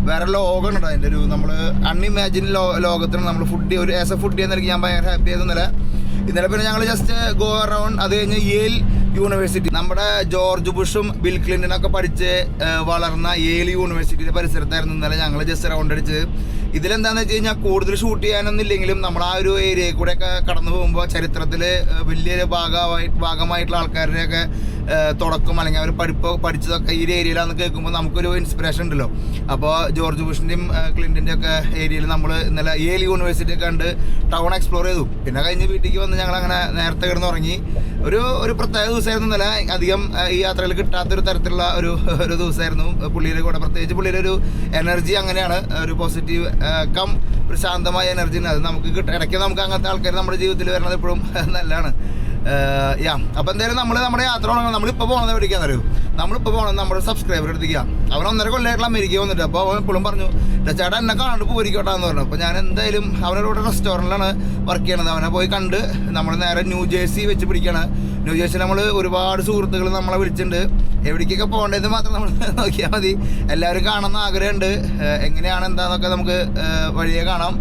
വേറെ ലോകമുണ്ട്. അതിൻ്റെ ഒരു നമ്മൾ അൺഇമാജിൻ ലോകത്തിന് നമ്മൾ ഫുഡ് ഒരു ആസ് എ ഫുഡ് എന്ന ഞാൻ ഭയങ്കര ഹാപ്പി ആയിരുന്നു ഇന്നലെ. പിന്നെ ഞങ്ങൾ ജസ്റ്റ് ഗോ അറൗണ്ട്. അത് കഴിഞ്ഞ് യേൽ യൂണിവേഴ്സിറ്റി, നമ്മുടെ ജോർജ് ബുഷും ബിൽ ക്ലിൻ്റനൊക്കെ പഠിച്ച് വളർന്ന യേൽ യൂണിവേഴ്സിറ്റിയുടെ പരിസരത്തായിരുന്നു ഇന്നലെ ഞങ്ങൾ ജസ്റ്റ് റൗണ്ട് അടിച്ച്. ഇതിലെന്താണെന്ന് വെച്ച് കഴിഞ്ഞാൽ കൂടുതൽ ഷൂട്ട് ചെയ്യാനൊന്നും ഇല്ലെങ്കിലും നമ്മൾ ആ ഒരു ഏരിയയിൽ കൂടെയൊക്കെ കടന്നു പോകുമ്പോൾ ചരിത്രത്തിൽ വലിയൊരു ഭാഗമായിട്ടുള്ള ആൾക്കാരുടെയൊക്കെ തുടക്കം അല്ലെങ്കിൽ അവർ പഠിച്ചതൊക്കെ ഈ ഒരു ഏരിയയിലാണെന്ന് കേൾക്കുമ്പോൾ നമുക്കൊരു ഇൻസ്പിറേഷൻ ഉണ്ടല്ലോ. അപ്പോൾ ജോർജ് ബുഷിൻ്റെയും ക്ലിൻ്റൻ്റെ ഒക്കെ ഏരിയയിൽ നമ്മൾ ഇന്നലെ യേൽ യൂണിവേഴ്സിറ്റി കണ്ട് ടൗൺ എക്സ്പ്ലോർ ചെയ്തു. പിന്നെ കഴിഞ്ഞ് വീട്ടിലേക്ക് വന്ന് ഞങ്ങളങ്ങനെ നേരത്തെ കിടന്ന് ഉറങ്ങി. ഒരു പ്രത്യേക ദിവസമായിരുന്നു ഇന്നലെ. അധികം ഈ യാത്രയിൽ കിട്ടാത്തൊരു തരത്തിലുള്ള ഒരു ദിവസമായിരുന്നു പുള്ളിയുടെ കൂടെ. പ്രത്യേകിച്ച് പുള്ളിയുടെ ഒരു എനർജി അങ്ങനെയാണ്, ഒരു പോസിറ്റീവ് ഒരു ശാന്തമായ എനർജി. അത് നമുക്ക് ഇടയ്ക്ക് നമുക്ക് അങ്ങനത്തെ ആൾക്കാർ നമ്മുടെ ജീവിതത്തിൽ വരുന്നത് എപ്പോഴും നല്ലതാണ്. അപ്പോൾ എന്തായാലും നമ്മുടെ യാത്ര തുടങ്ങണം. നമ്മളിപ്പോൾ പോകുന്നത് എവിടേക്കാന്ന് അറിയൂ? നമ്മളിപ്പോൾ പോകുന്നത് നമ്മുടെ സബ്സ്ക്രൈബർ എടുത്തിരിക്കുക. അവൻ 1.5 കൊല്ലമായിട്ടുള്ള അമേരിക്ക വന്നിട്ട്. അപ്പോൾ അവൻ എപ്പോഴും പറഞ്ഞു, ചേട്ടാ എന്നെ കാണാണ്ട് പോയിരിക്കോട്ടാന്ന് പറഞ്ഞു. അപ്പോൾ ഞാൻ എന്തായാലും അവനോട് ഇവിടെ റെസ്റ്റോറൻറ്റിലാണ് വർക്ക് ചെയ്യണത്. അവനെ പോയി കണ്ട് നമ്മൾ നേരെ ന്യൂ ജേഴ്സി വെച്ച് പിടിക്കുകയാണ്. ന്യൂ ജേഴ്സി നമ്മൾ ഒരുപാട് സുഹൃത്തുക്കൾ നമ്മളെ വിളിച്ചിട്ടുണ്ട്. എവിടേക്കൊക്കെ പോകേണ്ടത് മാത്രം നമ്മൾ നോക്കിയാൽ മതി. എല്ലാവരും കാണുന്ന ആഗ്രഹമുണ്ട്. എങ്ങനെയാണ് എന്താണെന്നൊക്കെ നമുക്ക് വഴിയെ കാണാം.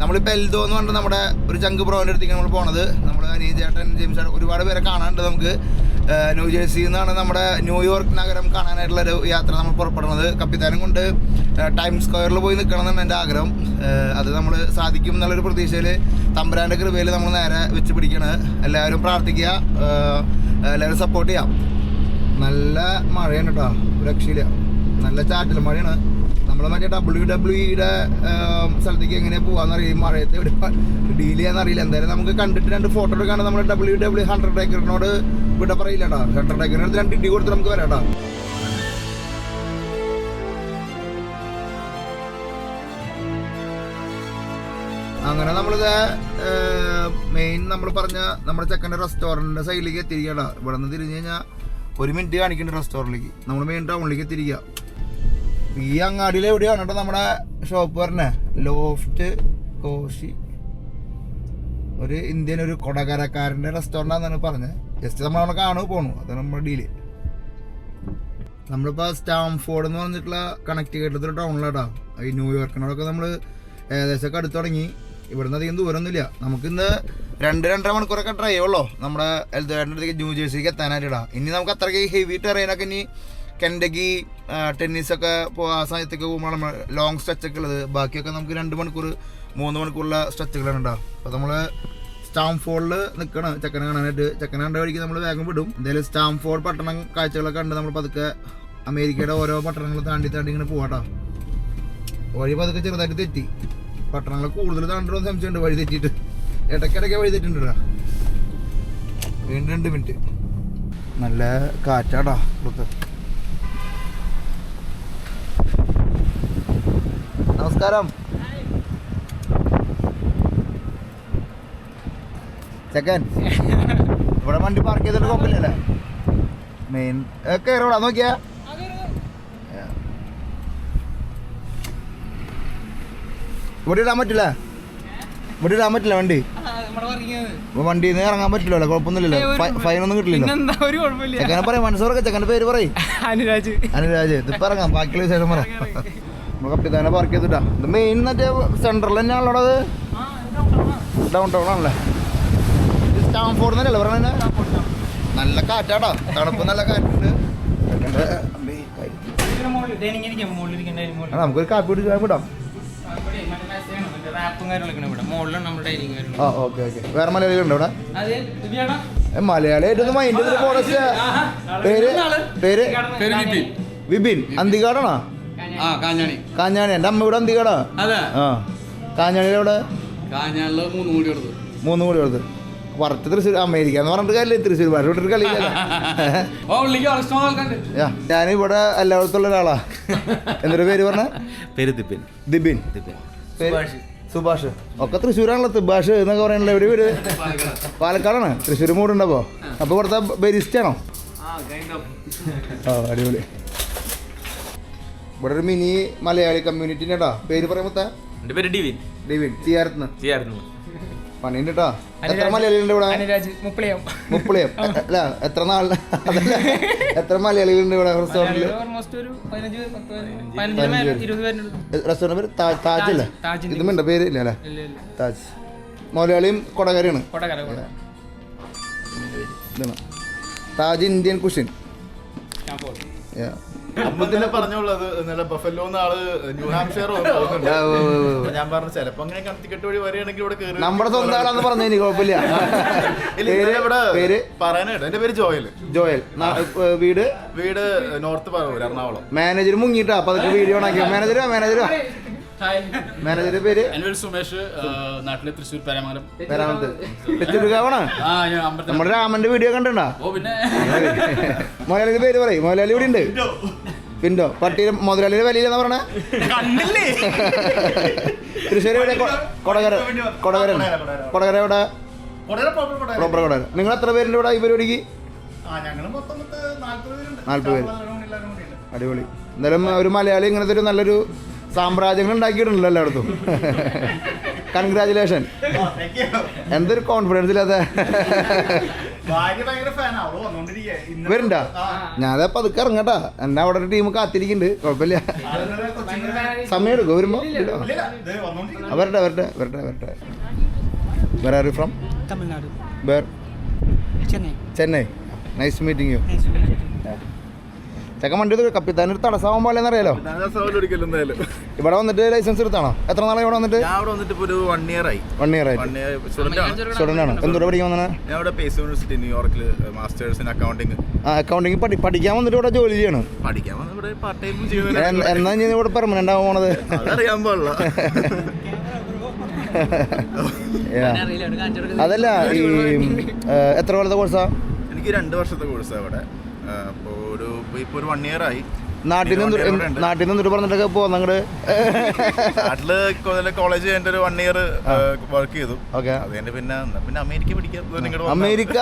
നമ്മളിപ്പോൾ എൽദോ എന്ന് പറഞ്ഞിട്ട് നമ്മുടെ ഒരു ചങ്ക് ബ്രോൻ്റെ അടുത്തേക്ക് നമ്മൾ പോണത്. നമ്മൾ അനിയൻ ചേട്ടൻ, ജെയിംസ് ചേട്ടൻ, ഒരുപാട് പേരെ കാണാനുണ്ട് നമുക്ക്. ന്യൂ ജേഴ്സിയിൽ നിന്നാണ് നമ്മുടെ ന്യൂയോർക്ക് നഗരം കാണാനായിട്ടുള്ളൊരു യാത്ര നമ്മൾ പുറപ്പെടുന്നത്. കപ്പിത്താനം കൊണ്ട് ടൈംസ് സ്ക്വയറിൽ പോയി നിൽക്കണം എന്നാണ് എൻ്റെ ആഗ്രഹം. അത് നമ്മൾ സാധിക്കും എന്നുള്ളൊരു പ്രതീക്ഷയിൽ തമ്പുരാൻ്റെ കൃപയിൽ നമ്മൾ നേരെ വെച്ച് പിടിക്കുകയാണ്. എല്ലാവരും പ്രാർത്ഥിക്കുക, എല്ലാവരും സപ്പോർട്ട് ചെയ്യാം. നല്ല മഴയാണ് കേട്ടോ, ഒരു രക്ഷയില്ല. നല്ല ചാറ്റൽ മഴയാണ്. നമ്മൾ മറ്റേ WWE സ്ഥലത്തേക്ക് എങ്ങനെയാണ് പോകാമെന്നറിയാം. മഴയത്ത് എവിടെ ഡീൽ ചെയ്യാന്നറിയില്ല. എന്തായാലും നമുക്ക് കണ്ടിട്ട് 2 ഫോട്ടോ എടുക്കാണ്ട് നമ്മൾ WWE 100 ഏക്കറിനോട് ഇവിടെ പറയില്ല കേട്ടോ. 100 ഏക്കറിനടുത്ത് 2 ഇടി കൊടുത്ത് നമുക്ക് വരാം കേട്ടോ. അങ്ങനെ നമ്മളിത് മെയിൻ നമ്മൾ പറഞ്ഞ നമ്മുടെ ചെക്കൻ്റെ റെസ്റ്റോറൻറ്റിൻ്റെ സൈഡിലേക്ക് എത്തിയിരിക്കട്ടോ. ഇവിടെ നിന്ന് തിരിഞ്ഞ് കഴിഞ്ഞാൽ 1 മിനിറ്റ് കാണിക്കേണ്ട റെസ്റ്റോറൻറ്റിലേക്ക്. നമ്മൾ മെയിൻ ടൗണിലേക്ക് എത്തിയിരിക്കുക. ഈ അങ്ങാടിയിൽ എവിടെയാണ് കേട്ടോ നമ്മുടെ ഷോപ്പ് പറഞ്ഞേ, ലോഫ്റ്റ് കോഷി. ഒരു ഇന്ത്യൻ ഒരു കൊടകരക്കാരൻ്റെ റെസ്റ്റോറൻ്റ് ആണെന്നാണ് പറഞ്ഞത്. ജസ്റ്റ് നമ്മളവിടെ കാണുക പോണു, അതാണ് നമ്മുടെ ഡീല്. നമ്മളിപ്പോൾ സ്റ്റാംഫോർഡ് എന്ന് പറഞ്ഞിട്ടുള്ള കണക്റ്റിക്കറ്റൊരു ടൗണിലാട്ടോ. ഈ ന്യൂയോർക്കിനോടൊക്കെ നമ്മൾ ഏകദേശമൊക്കെ അടുത്ത് തുടങ്ങി. ഇവിടുന്ന് അധികം ദൂരമൊന്നുമില്ല. നമുക്കിന്ന് 2-2.5 മണിക്കൂറൊക്കെ ഡ്രൈവ് ഉള്ളൂ നമ്മുടെ എൽദോയുടെ അടുത്തേക്ക് ന്യൂജേഴ്സിക്ക് എത്താനായിട്ടാ. ഇനി നമുക്ക് അത്രയ്ക്ക് ഹെവി ടെറൈനൊക്കെ ഇനി കെൻഡക്കി ടെന്നീസൊക്കെ ആ സമയത്തൊക്കെ പോകുമ്പോൾ നമ്മൾ ലോങ് സ്ട്രെച്ചൊക്കെ ഉള്ളത്. ബാക്കിയൊക്കെ നമുക്ക് 2 മണിക്കൂർ 3 മണിക്കൂറുള്ള സ്ട്രെച്ചുകളാണ് ഉണ്ടാവും. അപ്പോൾ നമ്മൾ സ്റ്റാംഫോർഡിൽ നിൽക്കണം ചെക്കനെ കാണാനായിട്ട്. ചെക്കനെ കണ്ട വഴിക്ക് നമ്മൾ വേഗം വിടും. എന്തായാലും സ്റ്റാംഫോർഡ് പട്ടണം കാഴ്ചകളൊക്കെ കണ്ട് നമ്മൾ പതുക്കെ അമേരിക്കയുടെ ഓരോ പട്ടണങ്ങൾ താണ്ടി ഇങ്ങനെ പോവാട്ടോ. വഴി പതുക്കെ ചെറുതായിട്ട് തെറ്റി. പട്ടണങ്ങൾ കൂടുതൽ താണ്ടോന്ന് സംശയമുണ്ട് വഴി തെറ്റിയിട്ട്. ഇടയ്ക്കിടയ്ക്ക് വഴി തെറ്റിട്ടുണ്ടാ. വീണ്ടും 2 മിനിറ്റ്. നല്ല കാറ്റാടാ പുറത്ത്. നമസ്കാരം ചെക്കൻ. ഇവിടെ വണ്ടി പാർക്ക് ചെയ്തിട്ട് കുഴപ്പമില്ലല്ലേ? മെയിൻ കയറോടാ നോക്കിയാ. ഇവിടെ ഇടാൻ പറ്റില്ല, ഇവിടെ ഇടാൻ പറ്റില്ല വണ്ടി. വണ്ടിയിൽ നിന്ന് ഇറങ്ങാൻ പറ്റില്ലല്ലോ, കുഴപ്പമൊന്നുമില്ലല്ലോ, ഫൈനൊന്നും കിട്ടില്ലല്ലോ. ചെക്കനെ പറയാം, മനസ്സോറൊക്കെ ചെക്കൻ്റെ പേര് പറയും. അനുരാജ്. ഇതിപ്പോ ഇറങ്ങാം, ബാക്കിയുള്ള വിശേഷം പറയാം. നമ്മൾ കപ്പിത്താനെ പാർക്ക് ചെയ്തിട്ടാ. ഇത് മെയിൻ മറ്റേ സെൻട്രൽ തന്നെയാണല്ലോ അത്, ഡൗൺ ടൗൺ ആണല്ലേ. സ്റ്റാംഫോർഡ് എന്നല്ലേ പറയണ. നല്ല കാറ്റാടാ, തണുപ്പ് നല്ല കാറ്റുണ്ട്. നമുക്കൊരു കാപ്പി കുടിക്കാൻ വിടാം. ഓക്കെ. വേറെ മലയാളികളുണ്ടോ ഇവിടെ? മലയാളിയായിട്ടൊന്നും മൈൻഡ് പേര് വിപിൻ. അന്തികാടാണോ? കാഞ്ഞാണി. എൻ്റെ അമ്മ ഇവിടെ അന്തികാടാ. ആ, കാഞ്ഞാണിയുടെ ഇവിടെ 3 കോടി കൊടുത്ത് പുറത്ത് തൃശ്ശൂർ അമേരിക്ക എന്ന് പറഞ്ഞിട്ട് കാര്യമില്ല. തൃശ്ശൂർ ഭാഷ വിട്ടിട്ട് കളിയില്ല. ഞാനിവിടെ എല്ലായിടത്തുള്ള ഒരാളാ. എന്തൊരു പേര് പറഞ്ഞ? പേര് ദിബിൻ. സുഭാഷ്. ഒക്കെ തൃശ്ശൂരാണല്ലോ. സുഭാഷ് എന്നൊക്കെ പറയാനല്ലോ. എവിടെ വീട്? പാലക്കാടാണ്. തൃശ്ശൂർ മൂടുണ്ടപ്പോ. അപ്പോൾ ഇവിടുത്തെ ബെരിസ്റ്റാണോ? ആ, അടിപൊളി. ഇവിടെ ഒരു മിനി മലയാളി കമ്മ്യൂണിറ്റിൻ്റെ കേട്ടോ. പേര് പറയുമ്പോ എൻ്റെ പേര് ഡിവിൻ. ചെയ്യാറുന്ന് പണിയുണ്ട് കേട്ടോ. എത്ര മലയാളികളുണ്ട് ഇവിടെ? മുപ്പളിയം. അല്ല, എത്ര നാളെ അതല്ല, എത്ര മലയാളികളുണ്ട് ഇവിടെ റെസ്റ്റോറൻറ്റിൽ? റെസ്റ്റോറൻറ്റ് പേര് താജ് അല്ലേ? ഇതുമുണ്ട് പേര് ഇല്ല അല്ലേ? താജ്. മലയാളിയും കൊടകരയാണ്. Taj Indian cuisine. പറഞ്ഞുള്ളത് ഇന്നലെ ബഫലോന്ന് ആള് ന്യൂ ഹാംഷയർ പോകുന്നുണ്ട്. ഞാൻ പറഞ്ഞു ചിലപ്പോ അങ്ങനെ കണത്തിക്കെട്ട് വഴി വരികയാണെങ്കിൽ ഇവിടെ കയറി. നമ്മുടെ സ്വന്തം ആളാന്ന് പറഞ്ഞു. ഇനി കുഴപ്പമില്ല. പേര് പറയാനായിട്ട്. എന്റെ പേര് ജോയൽ. വീട് നോർത്ത് പറവൂർ, എറണാകുളം. മാനേജർ മുങ്ങിട്ടാ അപ്പൊ അതൊക്കെ വീഡിയോ ആക്കിയോ? മാനേജറുടെ പേര് സുമേഷ്, നാട്ടിലെ തൃശ്ശൂർ പേരാമംഗലം. നമ്മുടെ രാമന്റെ വീഡിയോ കണ്ടിട്ടുണ്ടോ? മലയാളിയുടെ പേര് പറയും. മലയാളി ഇവിടെ ഉണ്ട്. പിന്നോ പട്ടിയുടെ മുതലാളിയുടെ വിലയിലെന്നാ പറഞ്ഞേ. തൃശ്ശൂർ എവിടെ? കൊടകര എവിടെ? പ്രോപ്പർ കൊടകര. നിങ്ങൾ എത്ര പേരുണ്ട് ഇവിടെ ഈ പരിപാടിക്ക്? 40 പേര്. അടിപൊളി. എന്തായാലും ഒരു മലയാളി ഇങ്ങനത്തെ ഒരു നല്ലൊരു സാമ്രാജ്യങ്ങൾ ഉണ്ടാക്കിയിട്ടുണ്ടല്ലോ എല്ലായിടത്തും. കൺഗ്രാജുലേഷൻ. എന്തൊരു കോൺഫിഡൻസ് ഇല്ലാതെ വരണ്ട. ഞാനപ്പോ അതൊക്കെ ഇറങ്ങട്ടാ. എന്നെ അവിടെ ഒരു ടീം കാത്തിരിക്കുന്നുണ്ട്. കുഴപ്പമില്ല, സമയം എടുക്കും വരുമ്പോ. വരട്ടെ. Where are you from? Tamil Nadu. Where? Chennai. Nice meeting you. ചെക്കൻ വണ്ടി കപ്പിത്താൻ ഒരു തടസ്സമാകാൻ പോലെ അറിയാലോ. ഇവിടെ വന്നിട്ട് ലൈസൻസ് എടുത്താണോ? എത്ര നാളെ ഇവിടെ വന്നിട്ട്? ഞാൻ ഇവിടെ വന്നിട്ട് ഒരു 1 year ആയി. സ്റ്റുഡന്റ് ആണ്. എന്തോടെ പഠിക്കാൻ വന്നത്? ഞാൻ ഇവിടെ പേസ് യൂണിവേഴ്സിറ്റി ന്യൂയോർക്കിൽ മാസ്റ്റേഴ്സ് ഇൻ അക്കൗണ്ടിങ്. അക്കൗണ്ടിങ് പഠിക്കാൻ വന്നിട്ട് ഇവിടെ ജോലി ചെയ്യണം. പഠിക്കാൻ വന്നത് ഇവിടെ പാർട്ട് ടൈം ചെയ്യുന്നത്. എന്നാ ഞാൻ ഇവിടെ പെർമനന്റ് ആവാൻ പോണത്? അറിയാൻ പാടില്ല. അതല്ല, ഈ എത്ര കൊല്ലത്തെ കോഴ്സാ? എനിക്ക് 2 വർഷത്തെ കോഴ്സാണ് ഇവിടെ. അപ്പോൾ ഇപ്പോൾ ഒരു 1 year ആയി. നാട്ടിൽ നിന്ന് പറഞ്ഞിട്ടൊക്കെ പോകുന്ന അങ്ങോട്ട് നാട്ടില് കോളേജ് കഴിഞ്ഞിട്ട് ഒരു 1 year വർക്ക് ചെയ്തു. ഓക്കെ. അത് കഴിഞ്ഞ് പിന്നെ അമേരിക്ക പിടിക്കാം. അമേരിക്ക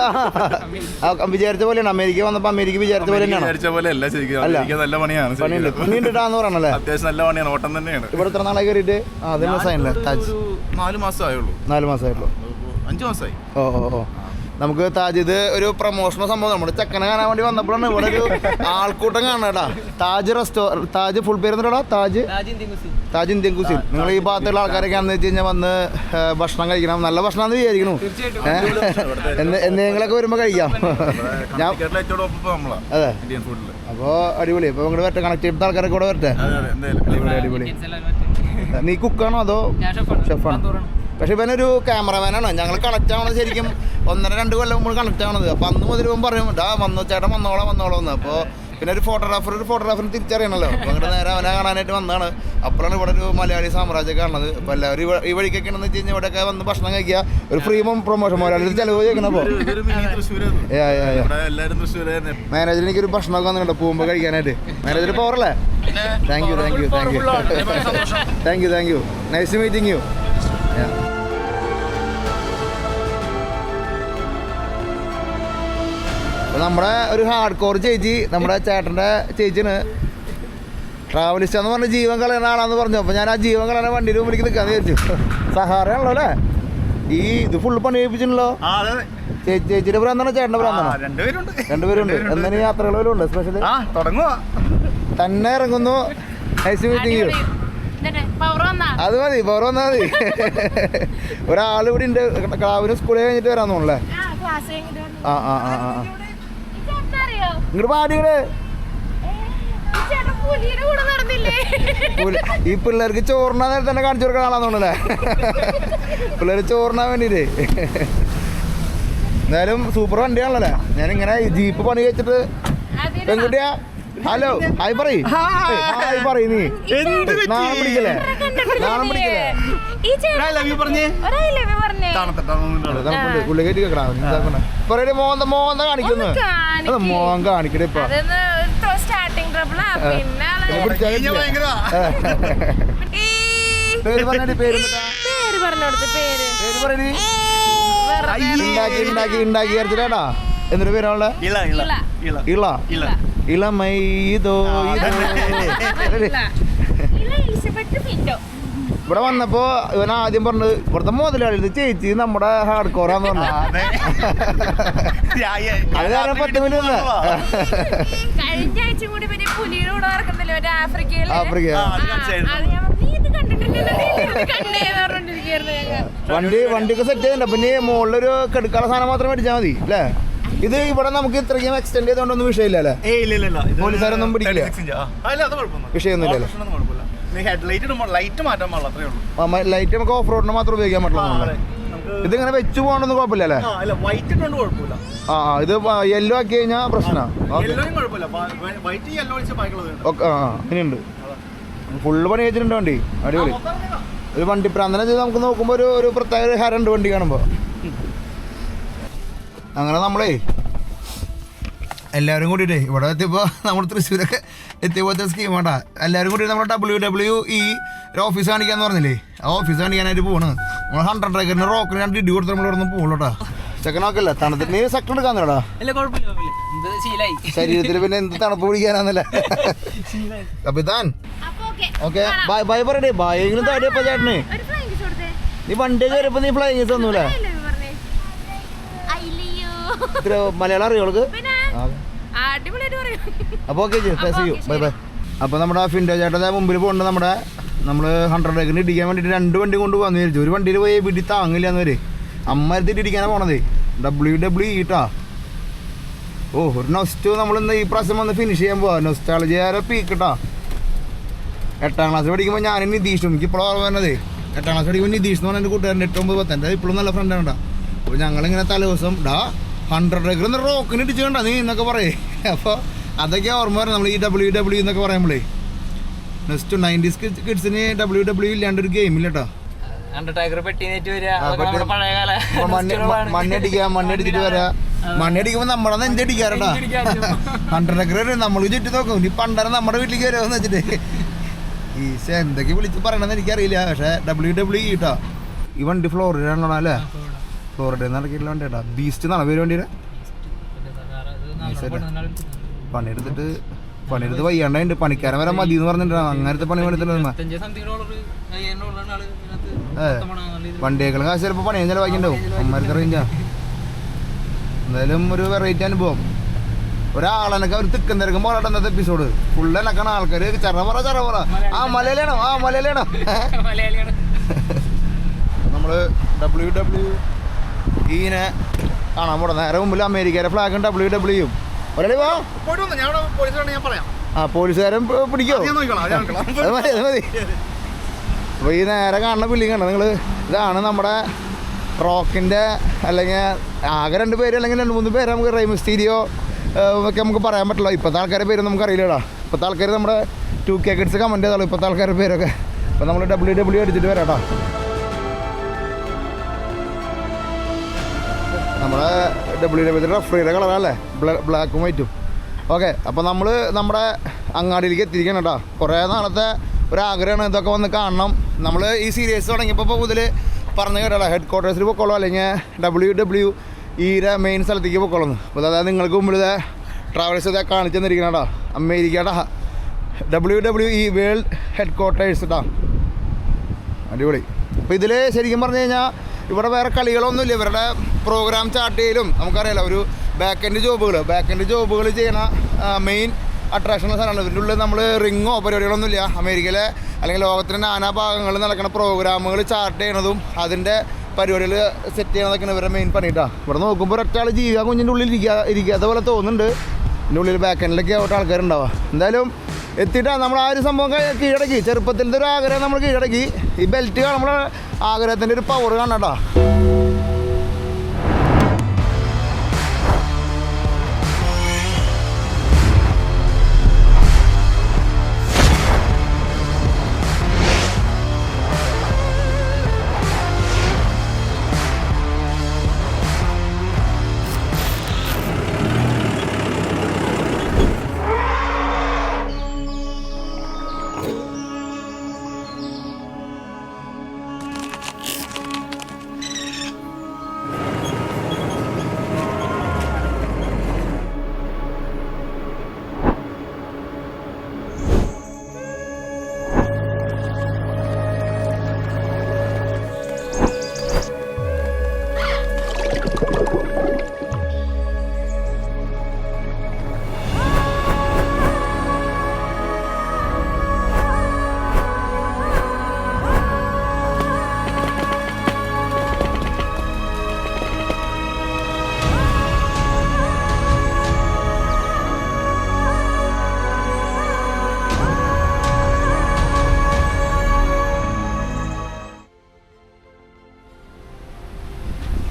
വിചാരിച്ച പോലെയാണ്. അമേരിക്ക വന്നപ്പോ അമേരിക്ക വിചാരിച്ച പോലെ തന്നെയാണ്. വിചാരിച്ച പോലെ അല്ല ശരിക്കും. അമേരിക്ക നല്ല പണിയാണ്. പണിയുണ്ടാന്ന് പറഞ്ഞല്ലേ? അത്യാവശ്യം നല്ല പണിയാണ്. ഓട്ടം തന്നെയാണ്. ഇവിടെ എത്ര നാളെ കയറിയിട്ട്? അതിനുള്ള സൈനല്ലേ? 4 മാസം ആയുള്ളൂ. 4 മാസമായിട്ടുള്ളൂ. 5 മാസമായി. ഓ നമുക്ക് താജ് ഇത് ഒരു പ്രൊമോഷണൽ സംഭവം. നമ്മുടെ ചെക്കനെ കാണാൻ വേണ്ടി വന്നപ്പോഴാണ് ഇവിടെ ഒരു ആൾക്കൂട്ടം കാണാടാ. താജ് ഫുൾ പേര് എന്നിട്ടാ? Taj Indian cuisine. നിങ്ങൾ ഈ ഭാഗത്തുള്ള ആൾക്കാരൊക്കെ ആണെന്ന് വെച്ച് കഴിഞ്ഞാൽ വന്ന് ഭക്ഷണം കഴിക്കണം. നല്ല ഭക്ഷണം എന്ന് വിചാരിക്കണു. എന്തെങ്കിലുമൊക്കെ വരുമ്പോൾ കഴിക്കാം. ഞാൻ അതെ. അപ്പോൾ അടിപൊളി. അപ്പോൾ ഇങ്ങോട്ട് വരട്ടെ, കണക്ട് ചെയ്ത ആൾക്കാരൊക്കെ കൂടെ വരട്ടെ. അടിപൊളി. നീ കുക്കാണോ അതോ ഷെഫാണോ? പക്ഷെ ഇവനൊരു ക്യാമറമാനാണ്. ഞങ്ങൾ കണക്ട് ആവണത് ശരിക്കും 1-2 കൊല്ലം മുമ്പ് കണക്ട് ആവണത്. അപ്പോൾ അന്ന് മുതൽ ഇവൻ പറയും വന്നു ചേട്ടൻ വന്നോളാം എന്ന്. അപ്പോൾ പിന്നെ ഒരു ഫോട്ടോഗ്രാഫറിന് തിരിച്ചറിയണമല്ലോ. അപ്പോൾ അങ്ങോട്ട് നേരെ അവനെ കാണാനായിട്ട് വന്നതാണ്. അപ്പോഴാണ് ഇവിടെ ഒരു മലയാളി സാമ്രാജ്യം കാണുന്നത്. അപ്പോൾ എല്ലാവരും ഈ വഴിക്കൊക്കെ ഉണ്ടെന്ന് വെച്ച് കഴിഞ്ഞാൽ ഇവിടെയൊക്കെ വന്ന് ഭക്ഷണം കഴിക്കുക. ഒരു ഫ്രീ പ്രൊമോഷൻ മലയാളത്തിൽ ചിലവ് ചോദിക്കണപ്പോൾ മാനേജർ എനിക്കൊരു ഭക്ഷണമൊക്കെ വന്നിട്ടുണ്ട് പോകുമ്പോൾ കഴിക്കാനായിട്ട്. മാനേജർ പോറല്ലേ? Thank you. Nice meeting you. നമ്മുടെ ഒരു ഹാർഡ് കോർ ചേച്ചി, നമ്മുടെ ചേട്ടൻ്റെ ചേച്ചിന് ട്രാവലിസ്റ്റ് എന്ന് പറഞ്ഞ ജീവൻ കളയുന്ന ആളാന്ന് പറഞ്ഞു. അപ്പോൾ ഞാൻ ആ ജീവൻ കളയുന്ന വണ്ടിയുടെ മുമ്പിലേക്ക് നിൽക്കാന്ന് വിചാരിച്ചു. സഹാറയാണല്ലോ അല്ലേ? ഇത് ഫുള്ള് പണി കഴിപ്പിച്ചിട്ടുണ്ടല്ലോ. ചേച്ചിയുടെ ഭ്രാന്താണോ ചേട്ടൻ്റെ ഭ്രാന്താണോ? രണ്ടുപേരുണ്ട്. എന്തെങ്കിലും യാത്രകൾ വരും ഉണ്ട് സ്പെഷ്യൽ? തന്നെ ഇറങ്ങുന്നു. Nice meeting U. അത് മതി, പവർ വന്നാൽ മതി. ഒരാൾ ഇവിടെ ഉണ്ട്. ക്ലാവിന് സ്കൂളിൽ കഴിഞ്ഞിട്ട് വരാൻ തോന്നല്ലേ? ഇങ്ങോട്ട് പാടികള്. ഈ പിള്ളേർക്ക് ചോറിനാ നേരത്തെ തന്നെ കാണിച്ചു കൊടുക്കാൻ ആളാന്ന് തോന്നല്ലേ? പിള്ളേർ ചോറിനാൻ വേണ്ടിട്ട്. എന്തായാലും സൂപ്പർ വണ്ടിയാണല്ലേ? ഞാനിങ്ങനെ ജീപ്പ് പണി വെച്ചിട്ട് പെൺകുട്ടിയാ ഹലോ ഹായ് പറയ്. ഹായ് പറയ്. നീ നാളെ പിടിക്കല്ലേ? ഉള്ളിലേക്ക് കേക്കടാ. പറയട്ടെ മോന്ത കാണിക്കുന്നു. അത് മോൻ കാണിക്കട്ടെ. ഇപ്പൊ പേര് പറഞ്ഞ പേര് പറയണി. ഉണ്ടാക്കി അരച്ചിട്ടാ. എന്തൊരു പേരാണല്ലേ? ഇളമൈതോ. ഇവിടെ വന്നപ്പോ ഇവൻ ആദ്യം പറഞ്ഞത് ഇവിടുത്തെ മുതലാളി ചേച്ചി നമ്മുടെ ഹാർഡ് കോറാന്ന് പറഞ്ഞു. അത് കാരണം 10 മിനിറ്റ് വണ്ടിയൊക്കെ സെറ്റ് ചെയ്തിട്ടുണ്ട്. പിന്നെ മുകളിലൊരു കെടുക്കാനുള്ള സാധനം മാത്രം മേടിച്ചാൽ മതി അല്ലേ? ഇത് ഇവിടെ നമുക്ക് ഇത്രയും എക്സ്റ്റെൻഡ് ചെയ്തോണ്ടൊന്നും വിഷയമില്ല അല്ലേ? പോലീസുകാരൊന്നും പിടിക്കില്ല. വിഷയമൊന്നുമില്ല. ലൈറ്റ് നമുക്ക് ഓഫ് റോഡിന് മാത്രം ഉപയോഗിക്കാൻ പറ്റില്ല. ഇതിങ്ങനെ വെച്ച് പോകണമെന്ന് കുഴപ്പമില്ലല്ലേ? ഇത് യെല്ലോ ആക്കി കഴിഞ്ഞാൽ പ്രശ്നമാണ്. ഇനിയുണ്ട് ഫുള്ള് പണി വെച്ചിട്ടുണ്ട് വണ്ടി. അടിപൊളി. ഒരു വണ്ടി പ്രാന്തനം ചെയ്ത് നമുക്ക് നോക്കുമ്പോൾ ഒരു പ്രത്യേക ഹരണ്ട് വണ്ടി കാണുമ്പോൾ. അങ്ങനെ നമ്മളേ എല്ലാവരും കൂടിയിട്ടേ ഇവിടെ എത്തിയപ്പോൾ നമ്മൾ തൃശ്ശൂരൊക്കെ എത്തിയപ്പോഴത്തെ സ്കീം വേണ്ട. എല്ലാവരും കൂടി നമ്മൾ WWE ഒരു ഓഫീസ് കാണിക്കാന്ന് പറഞ്ഞില്ലേ? ആ ഓഫീസ് കാണിക്കാനായിട്ട് പോകണം. നമ്മൾ 100 acre റോക്കിന് 2 ഇടി കൊടുത്ത് നമ്മൾ ഇവിടെ നിന്ന് പോകുള്ളൂട്ടാ. ചെക്കനൊക്കെയല്ല തണുത്തിട്ട് നീ സെക്കൻഡ് എടുക്കാന്നടാ. ശരീരത്തിൽ പിന്നെ എന്ത് തണുപ്പ് പിടിക്കാനാന്നല്ലേ? കപ്പിത്താൻ ഓക്കെ ബൈ പറയടേ. ബായെങ്കിലും താടിയപ്പോ ചേട്ടന്. നീ വണ്ടി കയറിയപ്പോ നീ ഫ്ലൈങ് തന്നൂലേ? ഇത്ര മലയാളം അറിയോൾക്ക്? അപ്പോൾ ഓക്കെ ബൈ ബൈ. അപ്പോൾ നമ്മുടെ ഫിൻഡോ ചേട്ടൻ്റെ മുമ്പിൽ പോകേണ്ട നമ്മൾ 100 acre ഇടിക്കാൻ വേണ്ടിയിട്ട് 2 വണ്ടി കൊണ്ട് പോകാമെന്ന് വിചാരിച്ചു. ഒരു വണ്ടിയിൽ പോയി പിടി താങ്ങില്ല എന്നവർ അമ്മരത്തിട്ട് ഇടിക്കാനാണ് പോണത്. WWE ട്ടാ. ഒരു നൊസ്റ്റു നമ്മളിന്ന് ഈ പ്രാവശ്യം വന്ന് ഫിനിഷ് ചെയ്യാൻ പോവാ. നൊസ്റ്റാളജിയാരെ പീക്കിട്ടാ. 8ാം ക്ലാസ്സിൽ പഠിക്കുമ്പോൾ ഞാൻ നിതീഷും എനിക്ക് ഇപ്പോഴും ഓർമ്മ വരുന്നത്. 8ാം ക്ലാസ് പഠിക്കുമ്പോൾ നിതീഷ് എന്ന് പറഞ്ഞ എൻ്റെ കൂട്ടുകാരൻ 8, 9, 10 എൻ്റെ ഇപ്പോഴും നല്ല ഫ്രണ്ടാണ് കേട്ടോ. അപ്പോൾ ഞങ്ങളിങ്ങനെ തലേ ദിവസം 100 acre റോക്കിന് ഇടിച്ചു കണ്ട നീ എന്നൊക്കെ പറയേ. അപ്പോൾ അതൊക്കെ ഓർമ്മ വരണം നമ്മൾ ഈ WWE എന്നൊക്കെ പറയുമ്പോഴേ. നെക്സ്റ്റ് 90s കിഡ്സിന് WWE ഇല്ലാണ്ട് ഒരു ഗെയിമില്ല കേട്ടോ. മണ്ണടിക്കുക, മണ്ണടിച്ചിട്ട് വരാം. മണി അടിക്കുമ്പോ നമ്മുടെ നെഞ്ചടിക്കാറട്ടാ 100 ഏക്കർ നമ്മൾ ചുറ്റി നോക്കും ഇനി പണ്ടരം നമ്മുടെ വീട്ടിലേക്ക് വരുമെന്ന് വെച്ചിട്ട് ഈശ എന്തൊക്കെ വിളിച്ച് പറയണമെന്ന് എനിക്കറിയില്ല. പക്ഷെ WWE കേട്ടോ. ഈ വണ്ടി ഫ്ലോറിഡാണല്ലോ അല്ലേ? ഫ്ലോറിഡയിൽ നടക്കിയിട്ടുള്ള വണ്ടി കേട്ടോ. ബീസ്റ്റ് എന്നാണ് പേര് വണ്ടിയുടെ. പണിയെടുത്ത് വയ്യാണ്ടായിട്ട് പണിക്കാരൻ വരാൻ മതി എന്ന് പറഞ്ഞിട്ടാണ് അങ്ങനത്തെ പണി പണിത്തില്ല. വണ്ടിയേക്കാളും കാശ് ചിലപ്പോൾ പണിയാൻ ചിലവാക്കിണ്ടാവും. അമ്മമാർക്ക് അറിയില്ല. എന്തായാലും ഒരു വെറൈറ്റി അനുഭവം. ഒരാളെനക്ക് അവർ തിക്കം തിരക്കും പോരാട്ടം അന്നത്തെ എപ്പിസോഡ് ഫുള്ളെനക്കാണ് ആൾക്കാർ ചറപറ ആ മലയാളിയാണോ നമ്മള് WWE കാണാൻ പോടാ. നേരെ മുമ്പിൽ അമേരിക്കയുടെ ഫ്ലാഗും WWE ഒരാളി വാ. ആ പോലീസുകാരൻ പിടിക്കോ? അത് മതി. അപ്പോൾ ഈ നേരെ കാണുന്ന ബിൽഡിംഗ് ആണ് നിങ്ങൾ. ഇതാണ് നമ്മുടെ റോക്കിൻ്റെ അല്ലെങ്കിൽ ആകെ 2 പേര് അല്ലെങ്കിൽ 2-3 പേര് നമുക്ക് റൈ മിസ്റ്റീരിയോ ഒക്കെ നമുക്ക് പറയാൻ പറ്റില്ല. ഇപ്പോഴത്തെ ആൾക്കാരുടെ പേര് നമുക്ക് അറിയില്ലടാ. ഇപ്പോഴത്തെ ആൾക്കാർ നമ്മുടെ 2K കിഡ്സ് കമൻറ്റ് ചെയ്താലോ ഇപ്പോഴത്തെ ആൾക്കാരുടെ പേരൊക്കെ. അപ്പോൾ നമ്മൾ WWE അടിച്ചിട്ട് വരാം കേട്ടോ. നമ്മുടെ WWE റഫറിയുടെ കളറല്ലേ ബ്ലാക്കും വൈറ്റും. ഓക്കെ, അപ്പോൾ നമ്മൾ നമ്മുടെ അങ്ങാടിയിലേക്ക് എത്തിയിരിക്കണം കേട്ടോ. കുറേ നാളത്തെ ഒരാഗ്രഹമാണ് ഇതൊക്കെ വന്ന് കാണണം. നമ്മൾ ഈ സീരീസ് തുടങ്ങിയപ്പോൾ മുതൽ പറഞ്ഞു കേട്ടോ ഹെഡ് ക്വാർട്ടേഴ്സിൽ പൊക്കോളൂ അല്ലെങ്കിൽ WWE മെയിൻ സ്ഥലത്തേക്ക് പൊക്കോളുന്നു. അപ്പോൾ അതായത് നിങ്ങൾക്ക് മുമ്പിൽ ട്രാവലേഴ്സ് ഇതൊക്കെ കാണിച്ചു തന്നിരിക്കണം കേട്ടോ. അമേരിക്കയുടെ WWE വേൾഡ് ഹെഡ് ക്വാർട്ടേഴ്സ് കേട്ടോ. അടിപൊളി. അപ്പോൾ ഇതിൽ ശരിക്കും പറഞ്ഞു കഴിഞ്ഞാൽ ഇവിടെ വേറെ കളികളൊന്നുമില്ല. ഇവരുടെ പ്രോഗ്രാം ചാർട്ട് ചെയ്യലും നമുക്കറിയാലോ ഒരു ബാക്ക് എൻഡ് ജോബുകൾ ചെയ്യണ മെയിൻ അട്രാക്ഷൻ സാധനമാണ്. ഇതിൻ്റെ ഉള്ളിൽ നമ്മൾ റിങ്ങോ പരിപാടികളൊന്നുമില്ല. അമേരിക്കയിലെ അല്ലെങ്കിൽ ലോകത്തിൻ്റെ നാനാ ഭാഗങ്ങളിൽ നടക്കുന്ന പ്രോഗ്രാമുകൾ ചാർട്ട് ചെയ്യണതും അതിൻ്റെ പരിപാടികൾ സെറ്റ് ചെയ്യണതൊക്കെയാണ് ഇവരുടെ മെയിൻ പണിയിട്ടാണ്. ഇവിടെ നോക്കുമ്പോൾ ഒരൊറ്റാൾ ജീവിക്കാൻ കുഞ്ഞിൻ്റെ ഉള്ളിൽ ഇരിക്കാത്ത പോലെ തോന്നുന്നുണ്ട്. ഇതിൻ്റെ ഉള്ളിൽ ബാക്ക് എൻഡിലൊക്കെ ആവട്ടെ ആൾക്കാരുണ്ടാവുക. എന്തായാലും എത്തിയിട്ടാണ് നമ്മൾ ആ ഒരു സംഭവം കീഴടക്കി. ചെറുപ്പത്തിലത്തെ ഒരു ആഗ്രഹം നമ്മൾ കീഴടക്കി. ഈ ബെൽറ്റ് കാണുമ്പോൾ ആഗ്രഹത്തിൻ്റെ ഒരു പവർ കാണാട്ടോ.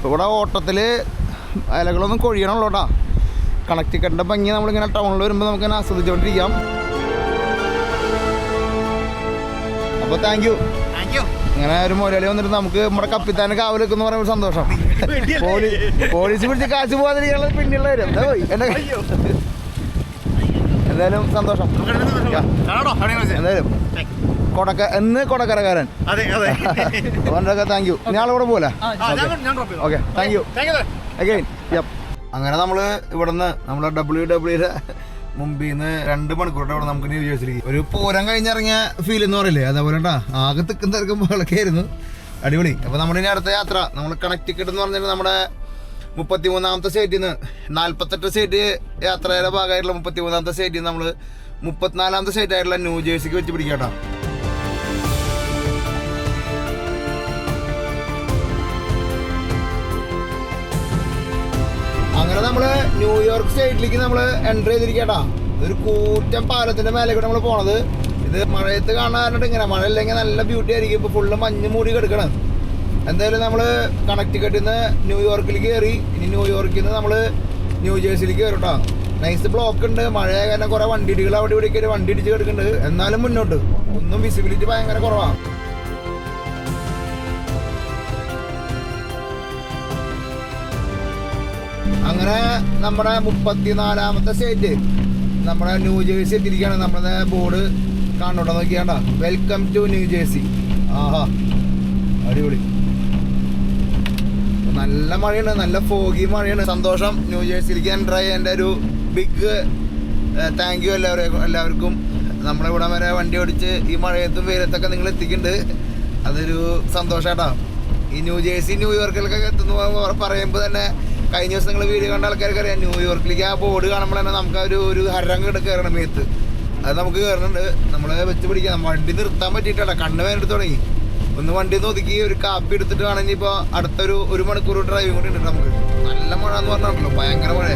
ഇവിടെ ഓട്ടത്തിൽ ഇലകളൊന്നും കൊഴിയണമല്ലോ കേട്ടോ. കണക്റ്റിക്കറ്റിൻ്റെ ഭംഗി നമ്മളിങ്ങനെ ടൗണിൽ വരുമ്പോൾ നമുക്കിങ്ങനെ ആസ്വദിച്ചുകൊണ്ടിരിക്കാം. അപ്പോൾ താങ്ക് യു. ഇങ്ങനെ ഒരു മൊരാളി വന്നിട്ട് നമുക്ക് നമ്മുടെ കപ്പിത്താൻ്റെ കാവൽ വെക്കുന്ന പറയുമ്പോൾ സന്തോഷം. പോലീസ് പിടിച്ച് കാശ് പോകാതിരിക്കാനുള്ള പിന്നെയുള്ള വരും. എന്താ പോയി എൻ്റെ എന്തായാലും സന്തോഷം. എന്തായാലും കൊടക്കരക്കാരൻ അവൻ്റെ താങ്ക് യു. ഞാളിവിടെ പോലെ ഓക്കെ താങ്ക് യു അഗൈൻ. അങ്ങനെ നമ്മൾ ഇവിടെ നിന്ന് നമ്മുടെ WWE മുമ്പിൽ നിന്ന് 2 മണിക്കൂറിൻ്റെ അവിടെ നമുക്ക് ന്യൂ ജേഴ്സിലേക്ക് ഒരു പൂരം കഴിഞ്ഞിറങ്ങിയ ഫീൽ എന്ന് പറയില്ലേ അതേപോലെ കേട്ടോ. ആകെ തിക്കും തിരക്കുമ്പോഴൊക്കെ ആയിരുന്നു. അടിപൊളി. അപ്പോൾ നമ്മുടെ ഇനി അടുത്ത യാത്ര നമ്മൾ കണക്റ്റിക്കറ്റ് എന്ന് പറഞ്ഞിട്ട് നമ്മുടെ 33ാമത്തെ സ്റ്റേറ്റിൽ നിന്ന് 48 സ്റ്റേറ്റ് യാത്രയുടെ ഭാഗമായിട്ടുള്ള 33ാമത്തെ സ്റ്റേറ്റിൽ നിന്ന് നമ്മൾ 34ാമത്തെ സ്റ്റേറ്റ് ആയിട്ടുള്ള ന്യൂ ജേഴ്സിക്ക് വെച്ച് പിടിക്കാം കേട്ടോ. അങ്ങനെ നമ്മള് ന്യൂയോർക്ക് സ്റ്റേറ്റിലേക്ക് നമ്മൾ എൻ്റർ ചെയ്തിരിക്കട്ടാ. ഇതൊരു കൂറ്റൻ പാലത്തിന്റെ മേലെ കൂടെ നമ്മൾ പോണത്. ഇത് മഴയത്ത് കാണാനായിട്ട് ഇങ്ങനെ മഴ ഇല്ലെങ്കിൽ നല്ല ബ്യൂട്ടി ആയിരിക്കും. ഇപ്പൊ ഫുള്ള് മഞ്ഞ് മൂടി കിടക്കണം. എന്തായാലും നമ്മൾ കണക്റ്റിക്കറ്റിൽ നിന്ന് ന്യൂയോർക്കിലേക്ക് കയറി. ഇനി ന്യൂയോർക്കിൽ നിന്ന് നമ്മൾ ന്യൂ ജേഴ്സിയിലേക്ക് കയറും കേട്ടോ. നൈസ് ബ്ലോക്ക് ഉണ്ട്. മഴയായ കാരണം കുറെ വണ്ടികൾ അവിടെ ഇവിടെ വണ്ടി ഇടിച്ച് കിടക്കുന്നുണ്ട്. എന്നാലും മുന്നോട്ട് ഒന്നും വിസിബിലിറ്റി ഭയങ്കര കുറവാണ്. അങ്ങനെ നമ്മുടെ 34ാമത്തെ സ്റ്റേറ്റ് നമ്മുടെ ന്യൂജേഴ്സി എത്തിയിരിക്കുകയാണ്. നമ്മുടെ ബോർഡ് കാണുന്നുണ്ടോ നോക്കിയാണ്ട, വെൽക്കം ടു ന്യൂജേഴ്സി. ആഹാ അടിപൊളി. നല്ല മഴയാണ്, നല്ല ഫോഗി മഴയാണ്. സന്തോഷം ന്യൂജേഴ്സിയിലേക്ക് എൻ്റർ ആയി. എൻ്റെ ഒരു ബിഗ് താങ്ക് യു എല്ലാവർക്കും. നമ്മളിവിടെ വരെ വണ്ടി ഓടിച്ച് ഈ മഴയത്തും വെയിലത്തൊക്കെ നിങ്ങൾ എത്തിക്കുന്നുണ്ട്. അതൊരു സന്തോഷാട്ടോ. ഈ ന്യൂജേഴ്സി ന്യൂയോർക്കിലൊക്കെ എത്തുന്നു പറയുമ്പോൾ തന്നെ കഴിഞ്ഞ ദിവസം നിങ്ങൾ വീഡിയോ കണ്ട ആൾക്കാർക്ക് അറിയാം, ന്യൂയോർക്കിലേക്ക് ആ ബോർഡ് കാണുമ്പോൾ തന്നെ നമുക്ക് ഒരു ഹരങ്ങ് കയറണം മേത്ത്. അത് നമുക്ക് കയറുന്നുണ്ട്. നമ്മൾ വെച്ച് പിടിക്കാം. വണ്ടി നിർത്താൻ പറ്റിയിട്ടാ, കണ്ണ് വേനെടുത്ത് തുടങ്ങി. ഒന്ന് വണ്ടി ഒതുക്കി ഒരു കാപ്പി എടുത്തിട്ട് വേണമെങ്കിൽ ഇപ്പോൾ അടുത്തൊരു 1 മണിക്കൂർ ഡ്രൈവിംഗ് കൂടി ഉണ്ട് നമുക്ക്. നല്ല മഴ എന്ന് പറഞ്ഞിട്ടുണ്ടല്ലോ, ഭയങ്കര മഴ.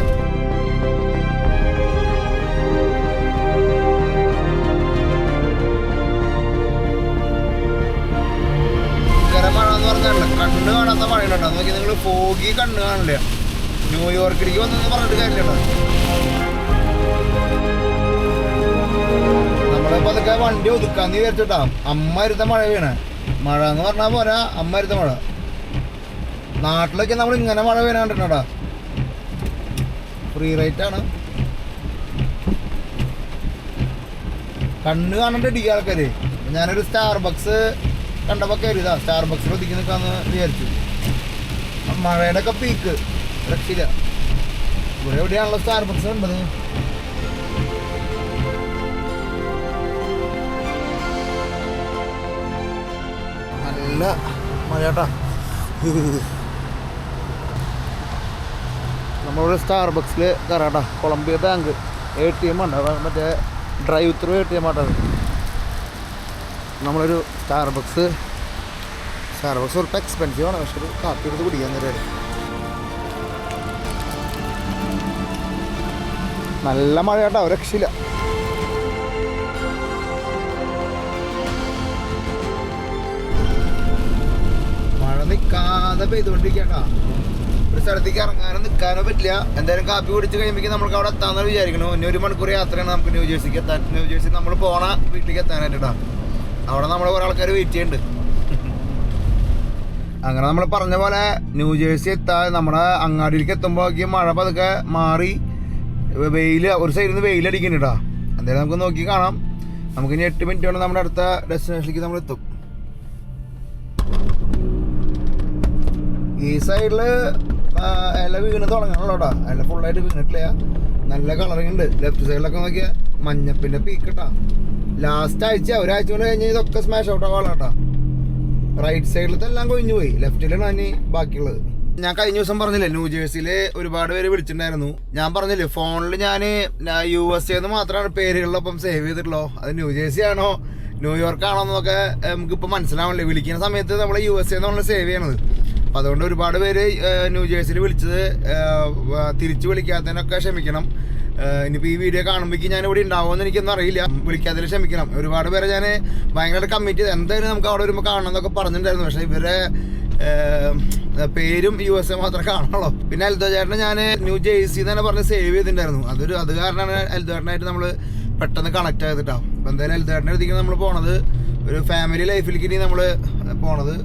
മഴ എന്ന് പറഞ്ഞാൽ കണ്ണ് കാണാത്ത മഴയുണ്ടോ നോക്കി നിങ്ങൾ. ഫോഗി കണ്ണ് കാണില്ല. ന്യൂയോർക്കിലേക്ക് വന്നെന്ന് പറഞ്ഞിട്ട് കാര്യമുണ്ടോ. നമ്മളിപ്പോൾ അതൊക്കെ വണ്ടി ഒതുക്കാന്ന് വിചാരിച്ചിട്ടാ അമ്മ ഇരുത്ത മഴ വീണേ. മഴ എന്ന് പറഞ്ഞാൽ പോരാ, അമ്മ ഇരുത്ത മഴ. നാട്ടിലൊക്കെ നമ്മൾ ഇങ്ങനെ മഴ വീണ കണ്ടിട്ടുണ്ടാ. ഫ്രീ റേറ്റ് ആണ്. കണ്ണ് കാണണ്ട ഇടിക്കുക ആൾക്കാര്. ഞാനൊരു സ്റ്റാർബക്സ് കണ്ടപ്പോൾ കയറിയതാ, സ്റ്റാർബക്സിൽ ഒതുക്കി നിൽക്കാന്ന് വിചാരിച്ചു. മഴയുടെ ഒക്കെ പീക്ക് രക്ഷയില്ല. ഇവിടെ എവിടെയാണല്ലോ സ്റ്റാർബക്സ് ഉണ്ടത്. നല്ല മഴയാട്ടാ. നമ്മളിവിടെ സ്റ്റാർബക്സിൽ കയറാട്ടാ. കൊളംബിയ ബാങ്ക് ATM ഉണ്ട്, മറ്റേ ഡ്രൈവ് ത്രൂ ATM ആട്ടത്. നമ്മളൊരു സ്റ്റാർബക്സ് സ്വല്പം എക്സ്പെൻസീവ് ആണ്, പക്ഷെ ഒരു കാപ്പി എടുത്ത് കുടിക്കാൻ നേരം. നല്ല മഴ കേട്ടോ, ഒരു രക്ഷയില്ല. മഴ നിൽക്കാതെ പെയ്തുകൊണ്ടിരിക്കട്ടാ. ഒരു സ്ഥലത്തേക്ക് ഇറങ്ങാനോ നിൽക്കാനോ പറ്റില്ല. എന്തായാലും കാപ്പി കുടിച്ച് കഴിയുമ്പോൾ നമ്മൾക്ക് അവിടെ എത്താമെന്ന് വിചാരിക്കണു. ഇനി 1 മണിക്കൂർ യാത്രയാണ് നമുക്ക് ന്യൂജേഴ്സിക്ക് എത്താൻ. ന്യൂജേഴ്സി നമ്മൾ പോണ വീട്ടിലേക്ക് എത്താനായിട്ടാ. അവിടെ നമ്മളെ കുറേ ആൾക്കാർ വെയിറ്റ് ചെയ്യുന്നുണ്ട്. അങ്ങനെ നമ്മൾ പറഞ്ഞ പോലെ ന്യൂജേഴ്സി എത്താൻ നമ്മുടെ അങ്ങാടിയിലേക്ക് എത്തുമ്പോഴേക്കും മഴ പതുക്കെ മാറി വെയിൽ ഒരു സൈഡിൽ നിന്ന് വെയിലടിക്കുന്നുണ്ട് കേട്ടോ. എന്തായാലും നമുക്ക് നോക്കി കാണാം. നമുക്കിനി 8 മിനിറ്റ് കൊണ്ട് നമ്മുടെ അടുത്ത ഡെസ്റ്റിനേഷനിലേക്ക് നമ്മൾ എത്തും. ഈ സൈഡിൽ ഇല വീണ് തുടങ്ങണല്ലോ കേട്ടോ. ഇല ഫുള്ളായിട്ട് വീണിട്ടില്ല. നല്ല കളറിങ് ഉണ്ട്. ലെഫ്റ്റ് സൈഡിലൊക്കെ നോക്കിയാൽ മഞ്ഞപ്പിൻ്റെ പീക്ക് കേട്ടോ. ലാസ്റ്റ് ആഴ്ച ഒരാഴ്ച കൊണ്ട് കഴിഞ്ഞാൽ ഇതൊക്കെ സ്മാഷ് ഔട്ട് ആവാണ് കേട്ടോ. റൈറ്റ് സൈഡിലത്തെ എല്ലാം കൊഴിഞ്ഞു പോയി. ലെഫ്റ്റിലാണ് ഇനി ബാക്കിയുള്ളത്. ഞാൻ കഴിഞ്ഞ ദിവസം പറഞ്ഞില്ലേ ന്യൂജേഴ്സിയിൽ ഒരുപാട് പേര് വിളിച്ചിട്ടുണ്ടായിരുന്നു. ഞാൻ പറഞ്ഞില്ലേ ഫോണിൽ ഞാൻ USA എന്ന് മാത്രമാണ് പേരുകളിലൊപ്പം സേവ് ചെയ്തിട്ടുള്ളൂ. അത് ന്യൂജേഴ്സി ആണോ ന്യൂയോർക്ക് ആണോ എന്നൊക്കെ നമുക്കിപ്പോൾ മനസ്സിലാവണില്ലേ. വിളിക്കുന്ന സമയത്ത് നമ്മൾ USA എന്നാണ് സേവ് ചെയ്യണത്. അപ്പം അതുകൊണ്ട് ഒരുപാട് പേര് ന്യൂജേഴ്സിയിൽ വിളിച്ചത് തിരിച്ച് വിളിക്കാത്തതിനൊക്കെ ക്ഷമിക്കണം. ഇനിയിപ്പോൾ ഈ വീഡിയോ കാണുമ്പോഴേക്കും ഞാൻ ഇവിടെ ഉണ്ടാവുമെന്ന് എനിക്കൊന്നും അറിയില്ല. വിളിക്കാത്തതിൽ ക്ഷമിക്കണം. ഒരുപാട് പേരെ ഞാൻ ഭയങ്കരമായിട്ട് കമ്മിറ്റ് ചെയ്ത് എന്തായാലും നമുക്ക് അവിടെ വരുമ്പോൾ കാണണം എന്നൊക്കെ പറഞ്ഞിട്ടുണ്ടായിരുന്നു. പക്ഷേ ഇവരെ പേരും USA മാത്രമേ കാണുള്ളൂ. പിന്നെ എൽദോ ചേട്ടനെ ഞാൻ ന്യൂജേഴ്സി എന്ന് തന്നെ പറഞ്ഞ് സേവ് ചെയ്തിട്ടുണ്ടായിരുന്നു. അത് കാരണമാണ് എൽദോ ചേട്ടനായിട്ട് നമ്മൾ പെട്ടെന്ന് കണക്ട് ആയതിട്ടാവും. അപ്പോൾ എന്തായാലും എൽദോ ചേട്ടൻ്റെ അടുത്തേക്ക് നമ്മൾ പോണത് ഒരു ഫാമിലി ലൈഫിലേക്ക് ഇനി നമ്മൾ പോണത്.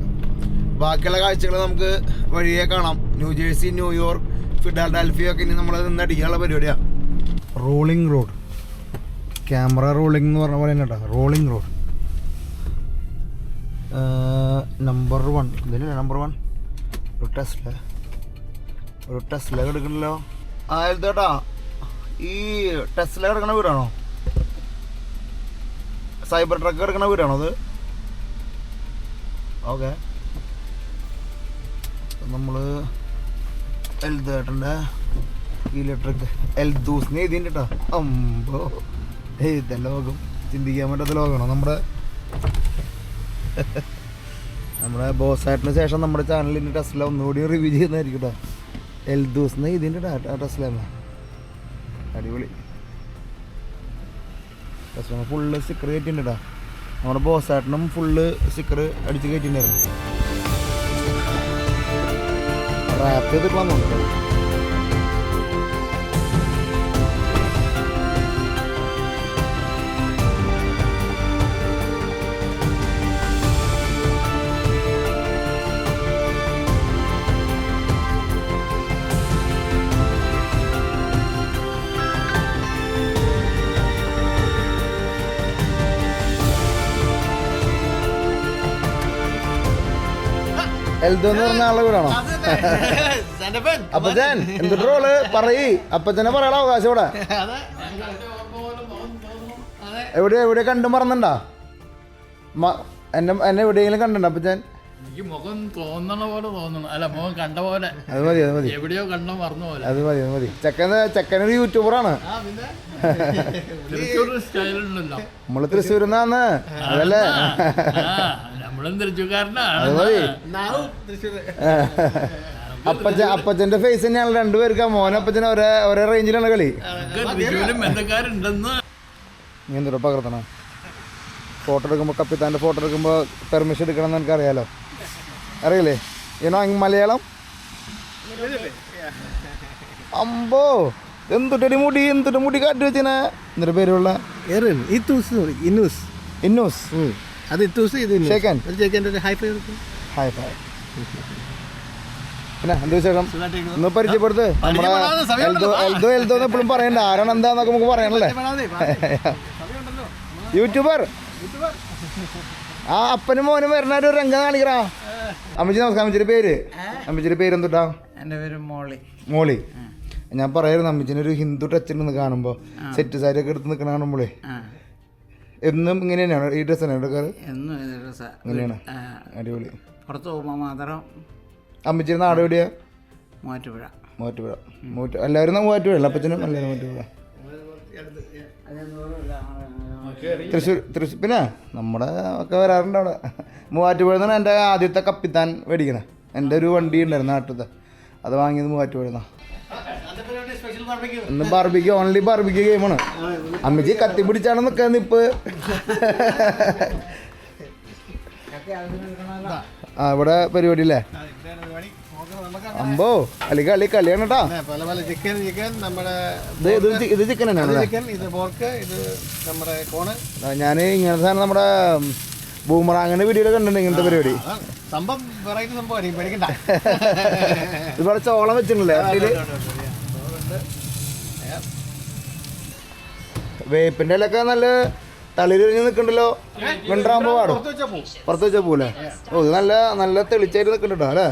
ബാക്കിയുള്ള കാഴ്ചകൾ നമുക്ക് വഴിയെ കാണാം. ന്യൂജേഴ്സി, ന്യൂയോർക്ക്, ഫിലാഡൽഫിയ ഒക്കെ ഇനി നമ്മൾ നിന്ന് അടിക്കാനുള്ള പരിപാടിയാണ്. റോളിംഗ് റോഡ്, ക്യാമറ റോളിംഗ് എന്ന് പറഞ്ഞ പോലെ തന്നെ കേട്ടോ. റോളിംഗ് റോഡ് നമ്പർ 1 ഇതിലല്ലേ നമ്പർ 1. ഒരു ടെസ്ല എടുക്കണല്ലോ. എഴുതേട്ടാ, ഈ ടെസ്ല എടുക്കണ വീടാണോ? സൈബർ ട്രക്ക് എടുക്കണ വീടാണോ അത്? ഓക്കെ. നമ്മൾ എൽദേട്ടൻ്റെ ഇലക്ട്രിക് എൽദൂസിന് എഴുതിണ്ട് കേട്ടോ. അമ്പോ എഴുത ലോകം, ചിന്തിക്കാൻ പറ്റാത്ത ലോകമാണോ നമ്മുടെ ബോസായിട്ടിന് ശേഷം നമ്മുടെ ചാനലിൽ ഇനി ടെസ്ല ഒന്നുകൂടി റിവ്യൂ ചെയ്യുന്നതായിരിക്കും കേട്ടോ. എൽദൂസിന് എഴുതിണ്ട് കേട്ടോ ടെസ്ല. അടിപൊളി. ടെസ്ല ഫുള്ള് സ്റ്റിക്കർ കയറ്റിണ്ട് കേട്ടോ. നമ്മുടെ ബോസായിട്ടിനും ഫുള്ള് സ്റ്റിക്കർ അടിച്ച് കയറ്റിണ്ടായിരുന്നു. റാപ്പ് ചെയ്തിട്ട് വന്നു. എൽദോ എന്ന് പറഞ്ഞ ആളുടെ വീടാണോ? അപ്പച്ചൻ എന്തൊരു റോള് പറയ്, അപ്പച്ചനെ പറയാനുള്ള അവകാശം ഇവിടെ. എവിടെ കണ്ടു മറന്നുണ്ടാ? എന്നെ എവിടെയെങ്കിലും കണ്ടിട്ടുണ്ടോ അപ്പച്ചൻ? എനിക്ക് മുഖം തോന്നണ പോലെ തോന്നണം, അല്ല മുഖം കണ്ട പോലെ, അത് മതി എവിടെയോ കണ്ടോ മറന്ന പോലെ. അത് മതി. ചെക്കനൊരു യൂട്യൂബറാണ്. തൃശ്ശൂർ സ്റ്റൈലുണ്ടല്ലോ, നമ്മള് തൃശ്ശൂരിന്നാന്ന് അതല്ലേ? നമ്മളും തൃശ്ശൂർക്കാരനാണ്. അത് മതി. അപ്പച്ചന്റെ ഫേസ് തന്നെയാണ് രണ്ടുപേർക്ക്. മോനപ്പച്ചന് ഒരേ റേഞ്ചിലാണ് കളി. തൃശ്ശൂരും ബന്ധക്കാരുണ്ടെന്ന്. നീ എന്തുകൂടെ പകർത്തണം? ഫോട്ടോ എടുക്കുമ്പോൾ കപ്പിത്താൻ്റെ ഫോട്ടോ എടുക്കുമ്പോൾ പെർമിഷൻ എടുക്കണം എന്ന് എനിക്കറിയാലോ. അറിയില്ലേ? ഏനോ മലയാളം അമ്പോ എന്തുട്ടൊരു മുടി കാട്ടി വെച്ചിനെ. എന്നിട്ട് പേരുള്ള ഇന്നൂസ്. ഷേക്കാൻ ഹായ് ഫൈ. പിന്നെ എന്ത് വിശേഷം? ഒന്ന് പരിചയപ്പെടുത്ത്. നമ്മുടെ എൽദോ എപ്പോഴും പറയണ്ട ആരാണ് എന്താന്നൊക്കെ നമുക്ക് പറയണല്ലേ. യൂട്യൂബർ. ആ അപ്പനും മോനും വരണ ഒരു രംഗം കാണിക്കറാ. അമ്മച്ചി നമസ്കാരം. അമ്മച്ചിയുടെ പേര് എന്തുട്ടാ? എൻ്റെ പേര് മോളി. ഞാൻ പറയായിരുന്നു അമ്മച്ചിനൊരു ഹിന്ദു ടച്ച് ഉണ്ടെന്ന് കാണുമ്പോൾ. സെറ്റ് സാരി ഒക്കെ എടുത്ത് നിൽക്കണ കാണുമ്പോളേ എന്നും ഇങ്ങനെ തന്നെയാണ് ഈ ഡ്രസ്സ് തന്നെ എടുക്കാറ്? ഇങ്ങനെയാണ്. അടിപൊളി. പുറത്ത് പോകുമ്പോൾ മാത്രം. അമ്മച്ചിയുടെ നാട് എവിടെയാ? മൂവാറ്റുപുഴ. എല്ലാവരും മൂവാറ്റുപുഴ. അപ്പച്ചനും എല്ലാവരും മൂവാറ്റുപുഴ. തൃശ്ശൂർ. പിന്നെ നമ്മുടെ ഒക്കെ വരാറുണ്ട് അവിടെ. മൂവാറ്റുപുഴ നിന്നാണ് എൻ്റെ ആദ്യത്തെ കപ്പിത്താൻ മേടിക്കണേ. എൻ്റെ ഒരു വണ്ടി ഉണ്ടായിരുന്നു നാട്ടിലത്തെ, അത് വാങ്ങിയത് മൂവാറ്റുപുഴ. ഇന്ന് ബാർബിക്യൂ, ഓൺലി ബാർബിക്യൂ ഗെയിമാണ്. അമ്മച്ചി കത്തി പിടിച്ചാണ് നിൽക്കുന്നത് ഇപ്പ്. ആ ഇവിടെ പരിപാടി അല്ലേ? അമ്പോ കളിയാണ് കേട്ടോ. ഇത് ചിക്കൻ തന്നെയാണ്. ഞാൻ ഇങ്ങനത്തെ സാധനം നമ്മുടെ ബൂമറാങ്ങിന്റെ വീഡിയോയിൽ കണ്ടിട്ടുണ്ട് ഇങ്ങനത്തെ പരിപാടി. ഇവിടെ ചോളം വെച്ചിട്ടുണ്ടല്ലേ അതില്? വേപ്പിന്റെ ഇലൊക്കെ നല്ല തളിരിഞ്ഞ് നിൽക്കണ്ടല്ലോ. വെണ്ടറാകുമ്പോ പാടും. പുറത്ത് വെച്ചാൽ പോലെ. ഓ ഇത് നല്ല തെളിച്ചായിട്ട് നിൽക്കണ്ടോ അല്ലേ?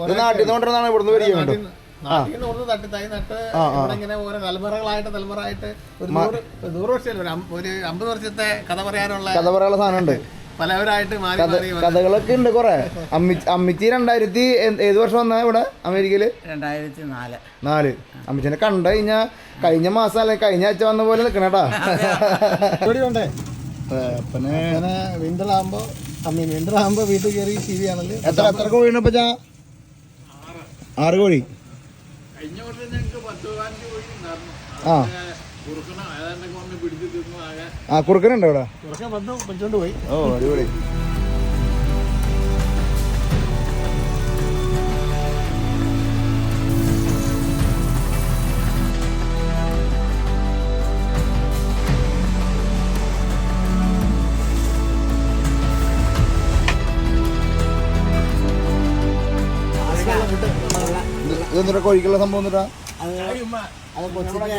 ഇത് നാട്ടിൽ നിന്ന് കൊണ്ടുവന്നാണ് ഇവിടുന്ന് വരിക കേട്ടോ. കഥ പറയാനുള്ള സാധനം ഉണ്ട്. പലവരായിട്ട് കഥകളൊക്കെ ഉണ്ട് കുറെ. അമ്മിച്ചി 2000 ഏത് വർഷം വന്നാ ഇവിടെ അമേരിക്കയില്? 2004. അമ്മിച്ചിനെ കണ്ടു കഴിഞ്ഞ മാസം അല്ലെ കഴിഞ്ഞ ആഴ്ച വന്ന പോലെ നിൽക്കണേട്ടാ. വിന്ററാകുമ്പോ വീട്ടിൽ കയറി ടി വി ആണല്ലോ. എത്ര കോഴിയാണ് ഇപ്പൊ? 6 കോഴി. കഴിഞ്ഞ വർഷം ഞങ്ങൾക്ക് 10-15 കോഴി ഉണ്ടായിരുന്നു. കുറുക്കനുണ്ടോ ഇവിടെ? പിടിച്ചോണ്ട് പോയി. ഓ അടിപൊളി. ഇതെന്താ കോഴിക്കുള്ള സംഭവം എന്നിട്ടാ? അത് കൊച്ചിൻ്റെ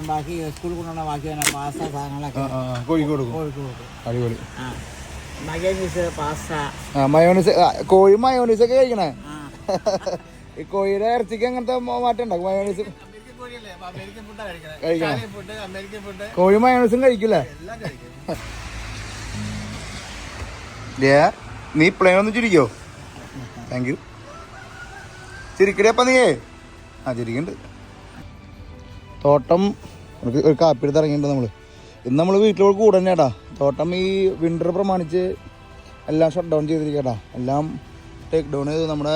ബാക്കി സ്കൂളിൽ കൊണ്ടുവന്ന ബാക്കി പാസ്ത സാധനങ്ങളൊക്കെ കോഴിക്ക് കൊടുക്കും. അടിപൊളി. Mayonnaise, pasta, mayonnaise. കോഴി മയോണീസ് ഒക്കെ കഴിക്കണേ? ഈ കോഴിയുടെ ഇറച്ചിക്ക് അങ്ങനത്തെ മാറ്റം ഉണ്ടാക്കും? മയോണീസ് കഴിക്കണം. കോഴി മയോണീസും കഴിക്കില്ലേ? നീ പ്ലെയിൻ ഒന്ന് ചിരിക്കോ? Thank you. ചിരിക്കടിയപ്പ നീയേ? ചിരിക്കുന്നുണ്ട്. തോട്ടം ഒരു കാപ്പി എടുത്ത് ഇറങ്ങിയിട്ടുണ്ട് നമ്മൾ. ഇന്ന് നമ്മൾ വീട്ടിലോട്ട് കൂടെ തന്നെ കേട്ടാ. തോട്ടം ഈ വിൻ്റർ പ്രമാണിച്ച് എല്ലാം ഷട്ട് ഡൗൺ ചെയ്തിരിക്കട്ടാ. എല്ലാം ടേക്ക് ഡൗൺ ചെയ്ത് നമ്മുടെ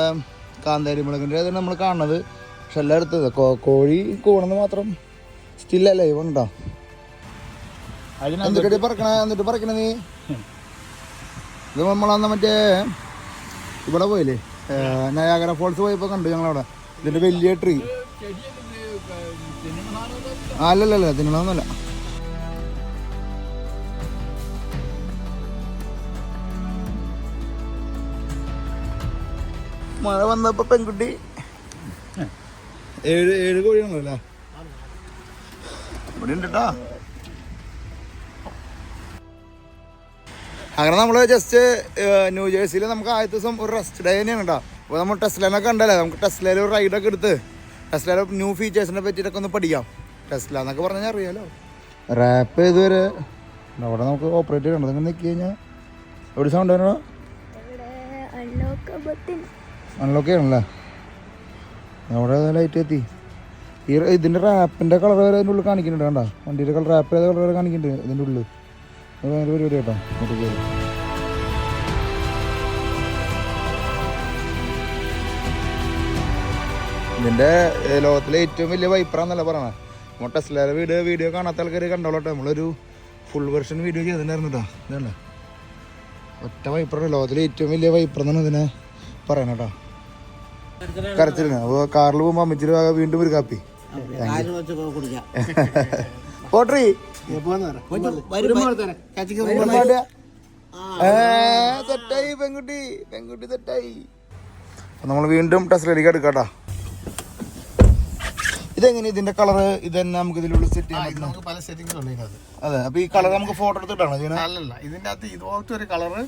കാന്താരി മുളകിൻ്റെ അത് നമ്മൾ കാണുന്നത്. പക്ഷെ എല്ലാം എടുത്തത് കോഴി കൂടെന്ന് മാത്രം സ്റ്റില്ലല്ലേ ഇവണ്ടാ. എന്നിട്ട് പറക്കണ നീ? ഇത് നമ്മളന്ന് മറ്റേ ഇവിടെ പോയില്ലേ നയാഗര ഫോൾസ് പോയപ്പോൾ കണ്ടു ഞങ്ങളവിടെ. ഇതിൻ്റെ വലിയ ട്രീ. അല്ലല്ല തിന്നണമെന്നല്ല. മഴ വന്നപ്പോ പെൺകുട്ടി 7 കോഴിയാണല്ലോ ഇവിടെ ഉണ്ട് കേട്ടോ. അങ്ങനെ നമ്മൾ ജസ്റ്റ് ന്യൂ ജേഴ്സിയിൽ നമുക്ക് ആദ്യത്തെ ദിവസം ഒരു റെസ്റ്റ് ഡേ തന്നെയാണ് കേട്ടോ. അപ്പോൾ നമ്മൾ ടെസ്ലനൊക്കെ ഉണ്ടല്ലേ, നമുക്ക് ടെസ്ലയിൽ ഒരു റൈഡൊക്കെ എടുത്ത് ടെസ്ലയിലെ ന്യൂ ഫീച്ചേഴ്സിനെ പറ്റിയിട്ടൊക്കെ ഒന്ന് പഠിക്കാം. ടെസ്ല എന്നൊക്കെ പറഞ്ഞാൽ അറിയാലോ. റാപ്പ് ഇതുവരെ അവിടെ നമുക്ക് ഓപ്പറേറ്റ് ചെയ്യണം. അങ്ങനെ നിൽക്കി കഴിഞ്ഞാൽ എവിടെ സൗണ്ട് വേണോ? അൺലോക്ക് ചെയ്യണല്ലേ. അവിടെ ലൈറ്റ് എത്തി. ഇതിൻ്റെ റാപ്പിൻ്റെ കളർ വരെ അതിൻ്റെ ഉള്ളിൽ കാണിക്കുന്നുണ്ട്. കണ്ടോ വണ്ടിയുടെ കളർ, റാപ്പ് ചെയ്ത കളർ വരെ കാണിക്കുന്നുണ്ട് ഇതിൻ്റെ ഉള്ളിൽ. അത് ഭയങ്കര പരിപാടി കേട്ടോ. അങ്ങോട്ട് കയറി ഇതിൻ്റെ ലോകത്തിലെ ഏറ്റവും വലിയ വൈപ്പറാന്നല്ല പറയണേ. നമ്മൾ ടെസ്ലയുടെ വീഡിയോ കാണാത്ത ആൾക്കാർ കണ്ടോളട്ടെ. നമ്മളൊരു ഫുൾ വെർഷൻ വീഡിയോ ചെയ്തിട്ടുണ്ടായിരുന്നു കേട്ടോ. ഇതല്ലേ ഒറ്റ വൈപ്പറാണ് ലോകത്തിലെ ഏറ്റവും വലിയ വൈപ്പർ എന്നാണ് ഇതിനെ പറയണ കേട്ടോ. കരച്ചിലാണ്. അപ്പോൾ കാറിൽ പോകുമ്പോൾ അമ്മച്ചിരി വീണ്ടും ഒരു കാപ്പി കുടിക്കാം. പോട്രി സെറ്റായി പെൺകുട്ടി സെറ്റായി. അപ്പം നമ്മൾ വീണ്ടും ടെസ്ലയിലേക്ക് എടുക്കാട്ടോ. ഇതെങ്ങനെ ഇതിന്റെ കളർ ഇത് തന്നെ നമുക്ക് ഇതിലുള്ള സെറ്റ് ചെയ്യാൻ പറ്റും? നമുക്ക് പല സെറ്റിംഗ്സ് ഉണ്ട് ഇതിനകത്ത്. അതെ. അപ്പൊ ഈ കളർ നമുക്ക് ഫോട്ടോ എടുത്തിട്ടാണോ ചെയ്യണത്? അല്ലല്ല, ഇതിന്റെ അകത്ത് ഇതുപോലത്തെ ഒരു കളറ്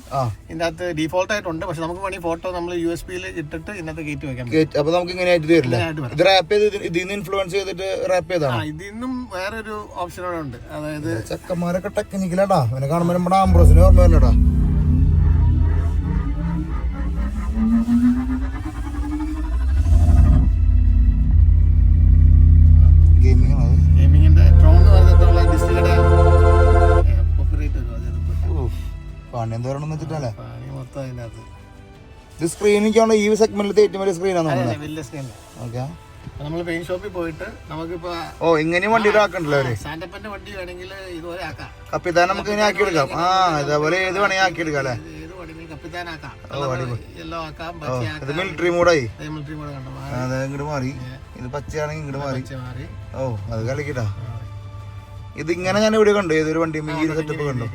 ഇതിന്റെ അകത്ത് ഡീഫോൾട്ട് ആയിട്ടുണ്ട്. പക്ഷെ നമുക്ക് വേണമെങ്കിൽ ഫോട്ടോ നമ്മൾ USB-യിൽ ഇട്ടിട്ട് ഇതിനകത്ത് കയറ്റി വെക്കാം. അപ്പൊ നമുക്ക് ഇങ്ങനെ ആയിട്ട് തരില്ല. ഇത് റാപ്പ് ചെയ്ത് ഇതിൽ നിന്ന് ഇൻഫ്ലുവൻസ് ചെയ്തിട്ട് റാപ്പ് ചെയ്താണ്. ഇതിന്നും വേറൊരു ഓപ്ഷൻ കൂടെ ഉണ്ട്. അതായത് ചെക്കന്മാരൊക്കെ ടെക്നിക്കലാട്ടാ. അവനെ കാണുമ്പോൾ നമ്മുടെ ആംബ്രോസിന് ഓർമ്മ വരണടാ. ഗെയിമിങ്ങിന്റെ ട്രോൺ എന്ന് പറഞ്ഞിട്ടുള്ള ഡിസ്പ്ലേയുടെ കോപ്പറേറ്റ് പണി എന്തോരണെന്ന് വെച്ചിട്ടല്ലേ മൊത്തം അതിനകത്ത്. ഇത് സ്ക്രീനിക്കാണോ ഈ സെഗ്മെന്റിലത്തെ ഏറ്റവും വലിയ സ്ക്രീനാണ് വലിയ സ്ക്രീൻ. ഓക്കെ. നമ്മൾ പെയിന്റ് ഷോപ്പിൽ പോയിട്ട് നമുക്കിപ്പോ ഇങ്ങനെ വണ്ടിയുടെ ആക്കണ്ടല്ലോ അവര്. സാന്റപ്പന്റെ വണ്ടി വേണമെങ്കിൽ ഇതുപോലെ ആക്കാം. കപ്പിത്താൻ നമുക്ക് ഇങ്ങനെ ആക്കി എടുക്കാം. ഇതേപോലെ ഏത് വേണമെങ്കിൽ ആക്കി എടുക്കാം അല്ലേ? ഏത് വേണമെങ്കിൽ കപ്പിത്താനാക്കാം. എല്ലാം ആക്കാം. ഇത് മിലിറ്ററി മോഡായി. മിലിറ്ററി മോഡ് കണ്ടോ? അതെ, ഇങ്ങോട്ട് മാറി. ഇത് പച്ചയാണെങ്കിൽ ഇങ്ങോട്ട് മാറി. അത് കളിക്കട്ടാ. ഇതിങ്ങനെ ഞാൻ ഇവിടെ കണ്ടു. ഏതൊരു വണ്ടി ഈ സെറ്റപ്പ് കണ്ടു.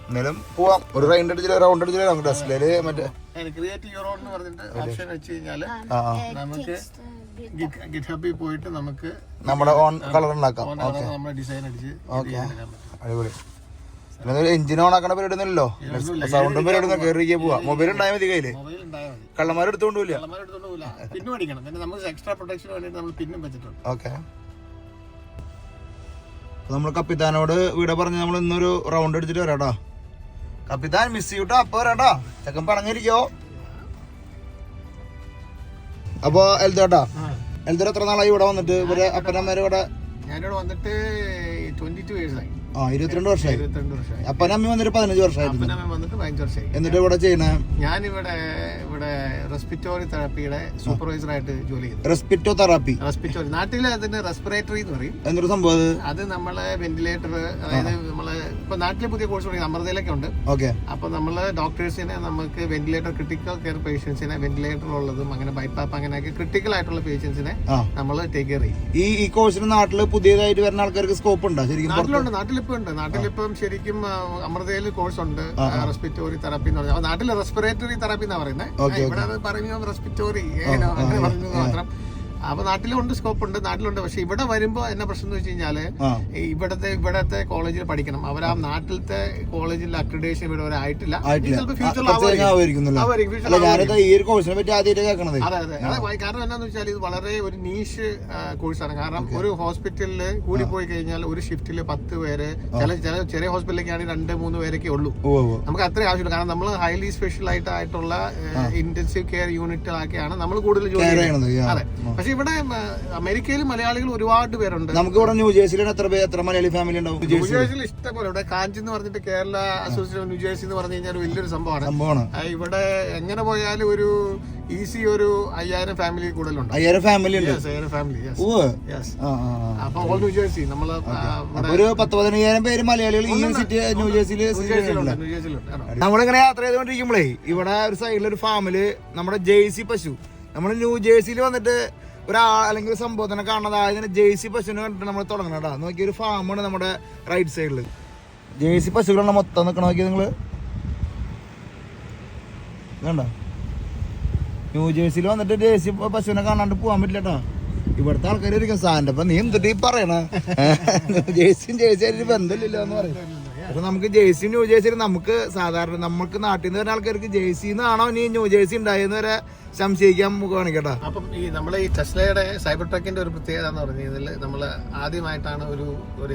എന്നാലും പോവാം. ഒരു റൗണ്ട് അടിച്ചില്ല ടെസ്ലയില് മറ്റേ ക്രിയേറ്റ് യുവർ ഓൺ എന്ന് പറഞ്ഞിട്ട് ഓപ്ഷൻ വെച്ച് കഴിഞ്ഞാല് നമുക്ക് ഗിറ്റ്ഹബിൽ പോയിട്ട് നമുക്ക് നമ്മുടെ ഓൺ കളർ ഉണ്ടാക്കാം. നമ്മുടെ ഡിസൈൻ അടിച്ച് അടിപൊളി. എഞ്ചിൻ ഓൺ ആക്കണ പരിപാടി ഒന്നുമില്ലല്ലോ. സൗണ്ടും പരിപാടി കയറിയിരിക്കാൻ പോവാ. മൊബൈൽ ഉണ്ടായാൽ മതി കയ്യില്. കള്ളന്മാരെടുത്തോണ്ട് പോവില്ല. പിന്നും അടിക്കണം. പിന്നെ നമുക്ക് എക്സ്ട്രാ പ്രൊട്ടക്ഷൻ വേണ്ടിയിട്ട് നമ്മൾ പിന്നും വെച്ചിട്ടുണ്ട്. ഓക്കെ. നമ്മൾ കപ്പിത്താനോട് വീടെ പറഞ്ഞ് നമ്മൾ ഇന്നൊരു റൗണ്ട് അടിച്ചിട്ട് വരാട്ടോ. കപ്പിത്താൻ മിസ് ചെയ്യൂട്ടോ. അപ്പൊ വരാട്ടോ. ചെക്കൻ പറഞ്ഞിരിക്കോ. അപ്പൊ എൽദോട്ടാ, എൽദോ എത്ര നാളായി ഇവിടെ വന്നിട്ട്? ഇവരെ അപ്പനമ്മേരെ ഇവിടെ ഞാനിവിടെ വന്നിട്ട് 22 years ആയി. 22 വർഷമായി. അപ്പനമ്മ വന്നിട്ട് 15 വർഷമായിരുന്നു. വന്നിട്ട് 15 വർഷമായി. എന്നിട്ട് ഇവിടെ ചെയ്യണേ? ഞാനിവിടെ റെസ്പിറ്റോറി തെറാപ്പിയുടെ സൂപ്പർവൈസർ ആയിട്ട് ജോലി ചെയ്തു. റെസ്പിറ്റോതെറാപ്പി. നാട്ടിൽ അതിന് റെസ്പിറേറ്ററി എന്ന് പറയും. എന്തൊരു സംഭവം അത് നമ്മളെ വെന്റിലേറ്റർ, അതായത് നമ്മള് ഇപ്പൊ നാട്ടിലെ പുതിയ കോഴ്സ് തുടങ്ങി അമൃതയിലൊക്കെ ഉണ്ട്. ഓക്കെ. അപ്പൊ നമ്മള് ഡോക്ടേഴ്സിനെ നമുക്ക് വെന്റിലേറ്റർ ക്രിട്ടിക്കൽ കെയർ പേഷ്യൻസിനെ വെന്റിലേറ്റർ ഉള്ളതും അങ്ങനെ ബൈപ്പാപ്പ് അങ്ങനെയൊക്കെ ക്രിട്ടിക്കൽ ആയിട്ടുള്ള പേഷ്യൻസിനെ നമ്മൾ ടേക്ക് കെയർ ചെയ്യും. ഈ കോഴ്സിന് നാട്ടില് പുതിയതായിട്ട് വരുന്ന ആൾക്കാർക്ക് സ്കോപ്പ് ഉണ്ടോ? ശരിക്കും നാട്ടിലുണ്ട്. നാട്ടിലിപ്പം ശരിക്കും അമൃതയിൽ കോഴ്സ് ഉണ്ട് റെസ്പിറ്റോറി തെറാപ്പി എന്ന് പറഞ്ഞാൽ. നാട്ടിൽ റെസ്പിറേറ്ററി തെറാപ്പി എന്നാ പറയുന്നത്. ഇവിടെ അത് പറഞ്ഞു റെസ്പിറ്റോറി അങ്ങനെ പറഞ്ഞത് മാത്രം. അപ്പൊ നാട്ടിലുണ്ട്, സ്കോപ്പ് ഉണ്ട്, നാട്ടിലുണ്ട്. പക്ഷെ ഇവിടെ വരുമ്പോ എന്നാ പ്രശ്നം എന്ന് വെച്ച് കഴിഞ്ഞാല് ഇവിടത്തെ കോളേജിൽ പഠിക്കണം. അവർ ആ നാട്ടിലത്തെ കോളേജിൽ അക്രഡിറ്റേഷൻ ഇവിടെ ആയിട്ടില്ല. കാരണം എന്താന്ന് വെച്ചാൽ ഇത് വളരെ ഒരു നീഷ് കോഴ്സാണ്. കാരണം ഒരു ഹോസ്പിറ്റലില് കൂടി പോയി കഴിഞ്ഞാൽ ഒരു ഷിഫ്റ്റില് 10 പേര്, ചില ചെറിയ ഹോസ്പിറ്റലിലേക്കാണെങ്കിൽ 2-3 പേരൊക്കെ ഉള്ളൂ. നമുക്ക് അത്രയും ആവശ്യമില്ല. കാരണം നമ്മൾ ഹൈലി സ്പെഷ്യൽ ആയിട്ടുള്ള ഇന്റൻസീവ് കെയർ യൂണിറ്റിലാക്കിയാണ് നമ്മൾ കൂടുതൽ ജോലി ചെയ്യുന്നത്. അതെ. പക്ഷെ ഇവിടെ അമേരിക്കയിൽ മലയാളികൾ ഒരുപാട് പേരുണ്ട്. നമുക്ക് ഇവിടെ ന്യൂജേഴ്സിയിൽ എത്ര മലയാളി ഫാമിലി ഉണ്ടാവും? ന്യൂജേഴ്സിയിൽ ഇഷ്ടംപോലെ. ഇവിടെ കാഞ്ചി എന്ന് പറഞ്ഞിട്ട് കേരള അസോസിയേഷൻ ന്യൂജേഴ്സി എന്ന് പറഞ്ഞു കഴിഞ്ഞാൽ വലിയൊരു സംഭവമാണ്. ഇവിടെ എങ്ങനെ പോയാലും ഒരു ഈസി ഒരു 5000 ഫാമിലി കൂടുതലുണ്ട്. 5000 ഫാമിലി ഉണ്ട്. 5000 ഫാമിലി. അപ്പൊ ഓൾ ന്യൂജേഴ്സി നമ്മള് ഒരു 10-15,000 പേര് മലയാളികൾ ഈ സിറ്റി ന്യൂജേഴ്സിയിൽ. നമ്മളിങ്ങനെ യാത്ര ചെയ്തുകൊണ്ടിരിക്കുമ്പോഴേ ഇവിടെ ഒരു സൈഡിലൊരു ഫാമില് നമ്മുടെ ജേഴ്സി പശു. നമ്മൾ ന്യൂജേഴ്സിയിൽ വന്നിട്ട് അല്ലെങ്കിൽ ഒരു സംഭവത്തിനെ കാണുന്നത് ആദ്യം ജേഴ്സി പശുവിനെ കണ്ടിട്ട് നമ്മൾ തുടങ്ങണം കേട്ടോ. നോക്കിയ ഒരു ഫാമാണ് നമ്മുടെ റൈറ്റ് സൈഡിൽ. ജേഴ്സി പശുക്കളാണ് മൊത്തം നിൽക്കണം. നോക്കിയത് നിങ്ങള് കണ്ടോ? ന്യൂജേഴ്സിയിൽ വന്നിട്ട് ജേഴ്സി പശുവിനെ കാണാണ്ട് പോകാൻ പറ്റില്ല കേട്ടോ. ഇവിടുത്തെ ആൾക്കാർ ഇരിക്കും സാറിന്റെ. അപ്പൊ നീ എന്തിട്ട് ഈ പറയണ? ജേഴ്സിയും ജേഴ്സി ആയിട്ട് ബന്ധമില്ലല്ലോ എന്ന് പറയും. പക്ഷെ നമുക്ക് ജേഴ്സി ന്യൂ ജേഴ്സി നമുക്ക് സാധാരണ നമുക്ക് നാട്ടിൽ നിന്ന് വരുന്ന ആൾക്കാർക്ക് ജേഴ്സിന്നാണോ ഇനി ന്യൂ ജേഴ്സി ഉണ്ടായെന്ന് വരെ സംശയിക്കാൻ മുഖമാണ് കേട്ടോ. അപ്പം ഈ നമ്മളെ ഈ ടെസ്ലയുടെ സൈബർ ട്രക്കിന്റെ ഒരു പ്രത്യേകത എന്ന് പറഞ്ഞാൽ നമ്മൾ ആദ്യമായിട്ടാണ് ഒരു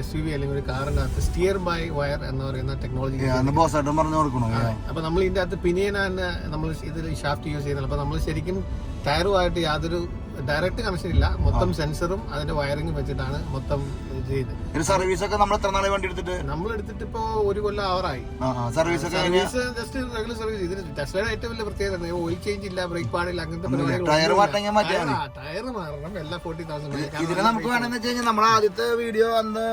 SUV അല്ലെങ്കിൽ ഒരു കാറിനകത്ത് സ്റ്റിയർ ബൈ വയർ എന്ന് പറയുന്ന ടെക്നോളജി ബോസായിട്ടും പറഞ്ഞു കൊടുക്കണോ. അപ്പൊ നമ്മൾ ഇതിന്റെ അകത്ത് പിനിയനാണ് നമ്മൾ ഇതിൽ ഷാഫ്റ്റ് യൂസ് ചെയ്യുന്നത്. അപ്പൊ നമ്മൾ ശരിക്കും ടയറുമായിട്ട് യാതൊരു ഡയറക്റ്റ് കണക്ഷൻ ഇല്ല, മൊത്തം സെൻസറും അതിന്റെ വയറിംഗ് വെച്ചിട്ടാണ് മൊത്തം ചെയ്ത്. സർവീസ് ഒക്കെ നമ്മൾ എത്ര നാളെ വണ്ടി എടുത്തിട്ട്? നമ്മൾ എടുത്തിട്ട് ഇപ്പോ 1 കൊല്ലം ആവറായി. Service just regular service. ഇതിന് ടെസ്ലയുടെ ഏറ്റവും വലിയ പ്രത്യേകത ഓയിൽ ചേഞ്ച് ഇല്ല, ബ്രേക്ക് പാടില്ല, അങ്ങനത്തെ ടയർ മാറ്റം ടയർ മാറണം എല്ലാ 40,000. ഇതിന് നമുക്ക് വേണമെന്ന് വെച്ച് കഴിഞ്ഞാൽ നമ്മുടെ ആദ്യത്തെ വീഡിയോ അന്ന്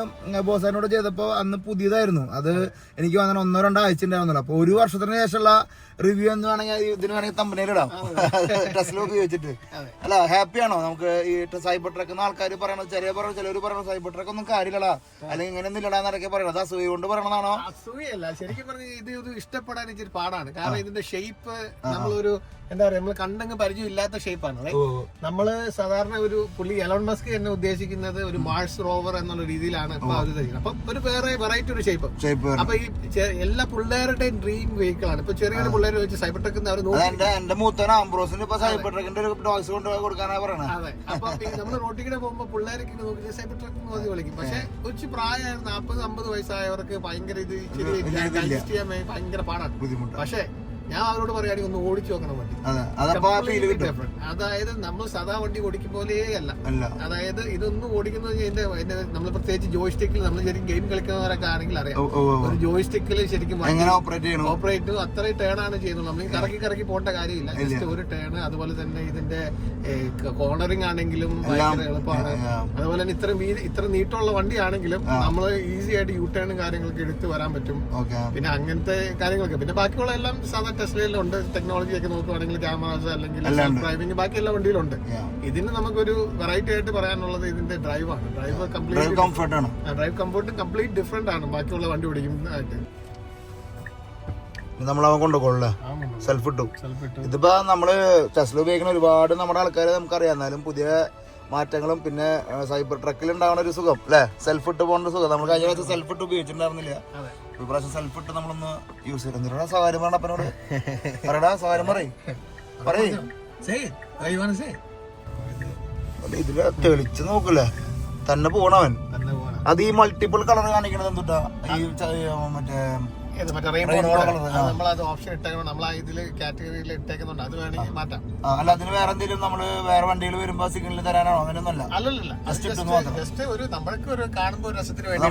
ബോസാനോട് ചെയ്തപ്പോ അന്ന് പുതിയതായിരുന്നു. അത് എനിക്ക് വന്ന 1-2 ആഴ്ച ഉണ്ടാവുന്നില്ല. അപ്പൊ 1 വർഷത്തിന് ശേഷമുള്ള റിവ്യൂ എന്ന് വേണമെങ്കിൽ ഇതിന് വേണമെങ്കിൽ തമ്പനയിലിടാം ടെസ്ല ഉപയോഗിച്ചിട്ട്. അല്ല ഹാപ്പിയാണോ? നമുക്ക് ഈ സൈബർ ട്രക്ക് ആൾക്കാർ പറയണത് ചിലർ പറയണത് സൈബർ ട്രക്ക് ഒന്നും കാര്യമില്ലടാ, അല്ലെങ്കിൽ ഇങ്ങനെയൊന്നും ഇല്ലടാന്നൊക്കെ പറയണത് അസൂയ കൊണ്ട് പറയണതാണോ? അസൂയല്ല, ശരിക്കും പറഞ്ഞാൽ ഇത് ഇഷ്ടപ്പെടാൻ ഇച്ചിരി പാടാണ്. കാരണം ഇതിന്റെ ഷേപ്പ് നമ്മളൊരു എന്താ പറയാ, നമ്മൾ കണ്ടങ്ങ് പരിചയം ഇല്ലാത്ത ഷേപ്പാണ്. നമ്മള് സാധാരണ ഒരു പുള്ളി എലോൺ മസ്ക് തന്നെ ഉദ്ദേശിക്കുന്നത് ഒരു മാർസ് റോവർ എന്നുള്ള രീതിയിലാണ് ഇപ്പൊ അത് തരുന്നത്. അപ്പൊ ഒരു വേറെ വെറൈറ്റി ഒരു ഷേപ്പ്. അപ്പൊ ഈ എല്ലാ പിള്ളേരുടെയും ഡ്രീം വെഹിക്കിൾ ആണ്. ഇപ്പൊ ചെറിയ പിള്ളേർ വെച്ച് സൈബർ ട്രക്ക് അവർ എന്റെ മൂത്തന ആംബ്രോസിന് ഇപ്പൊ സൈബർ ട്രക്കിന്റെ ഒരു ഡോഗ്സ് കൊണ്ട് കൊടുക്കാനാ പറയണത്. അതെ. അപ്പൊ നമ്മൾ റോട്ടിൽ പോകുമ്പോ പിള്ളേരൊക്കെ നോക്കി സൈബർ ട്രക്ക് നോക്കി വിളിക്കും. പക്ഷെ ഒരു പ്രായമായ 40-50 വയസ്സായവർക്ക് ഭയങ്കര ഇത് ഇച്ചിരി അഡ്ജസ്റ്റ് ചെയ്യാൻ ഭയങ്കര പാടാണ്, ബുദ്ധിമുട്ട്. പക്ഷെ ഞാൻ അവരോട് പറയുകയാണെങ്കിൽ ഒന്ന് ഓടിച്ചു നോക്കണം വണ്ടി. അതായത് നമ്മൾ സാധാ വണ്ടി ഓടിക്കും പോലെ അല്ല. അതായത് ഇതൊന്നും ഓടിക്കുന്നത് നമ്മൾ പ്രത്യേകിച്ച് ജോയ്സ്റ്റിക്കിൽ നമ്മൾ ശരിക്കും ഗെയിം കളിക്കുന്നവരൊക്കെ ആണെങ്കിൽ അറിയാം. ഒരു ജോയ്സ്റ്റിക്കിൽ ശരിക്കും ഓപ്പറേറ്റ് അത്രയും ടേൺ ആണ് ചെയ്യുന്നത്. നമ്മൾ കറക്കി പോകേണ്ട കാര്യമില്ല. ജസ്റ്റ് ഒരു ടേൺ. അതുപോലെ തന്നെ ഇതിന്റെ കോർണറിംഗ് ആണെങ്കിലും ഭയങ്കര എളുപ്പമാണ്. അതുപോലെ തന്നെ ഇത്ര നീട്ടമുള്ള വണ്ടിയാണെങ്കിലും നമ്മൾ ഈസി ആയിട്ട് യു ടേണും കാര്യങ്ങളൊക്കെ എടുത്ത് വരാൻ പറ്റും. പിന്നെ അങ്ങനത്തെ കാര്യങ്ങളൊക്കെ പിന്നെ ബാക്കിയുള്ള എല്ലാം സാധാരണ ടെസ്ലയിലുണ്ട്. ടെക്നോളജി ഒക്കെ നോക്കുവാണെങ്കിൽ ക്യാമറാസ് അല്ലെങ്കിൽ ഡ്രൈവിംഗ് ബാക്കി എല്ലാ വണ്ടിയിലുണ്ട്. ഇതിന് നമുക്കൊരു വെറൈറ്റി ആയിട്ട് പറയാനുള്ളത് ഇതിന്റെ ഡ്രൈവാണ്. ഡ്രൈവ് കംപ്ലീറ്റ് കംഫർട്ടാണ്. ഡ്രൈവ് കംഫർട്ടും കംപ്ലീറ്റ് ഡിഫറെന്റ് ആണ് ബാക്കിയുള്ള വണ്ടി ഓടിക്കുന്നതായിട്ട്. നമ്മളവൻ കൊണ്ടുപോകുള്ള സെൽഫ് ഇട്ടു. ഇതിപ്പോ നമ്മള് ടെസ്ല ഉപയോഗിക്കുന്ന ഒരുപാട് നമ്മുടെ ആൾക്കാരെ നമുക്കറിയാം. എന്നാലും പുതിയ മാറ്റങ്ങളും പിന്നെ സൈബർ ട്രക്കിൽ ഉണ്ടാവുന്ന ഒരു സുഖം അല്ലെ, സെൽഫ് ഇട്ട് പോകേണ്ട സുഖം. നമ്മൾ കഴിഞ്ഞ പ്രാവശ്യം സെൽഫ് ഇട്ട് ഉപയോഗിച്ചിട്ടുണ്ടായിരുന്നില്ല. ഈ പ്രാവശ്യം സെൽഫ് ഇട്ട് നമ്മളൊന്ന് യൂസ് ചെയ്തിരുന്നു. സവാരി പറഞ്ഞ അപ്പനോട് പറയടാ, സവാരി പറയേ ഇതില് തെളിച്ച് നോക്കൂലേ തന്നെ പോണവൻ. അത് ഈ മൾട്ടിപ്പിൾ കളർ കാണിക്കണത് എന്തുട്ടാ? ഈ മറ്റേ നമ്മളത് ഓപ്ഷൻ ഇട്ടേക്കണം. നമ്മൾ ഇതില് കാറ്റഗറിയിൽ ഇട്ടേക്കുന്നുണ്ട്. അത് വേണമെങ്കിൽ മാറ്റാം. അല്ല അതിന് വേറെ എന്തെങ്കിലും നമ്മള് വേറെ വണ്ടികൾ വരുമ്പോ സിഗ്നൽ തരാനാണോ? അങ്ങനെയൊന്നുമല്ല. അല്ലല്ല, ജസ്റ്റ് ഒരു നമ്മൾക്ക് ഒരു കാണുമ്പോ ഒരു രസത്തിന് വേണ്ടി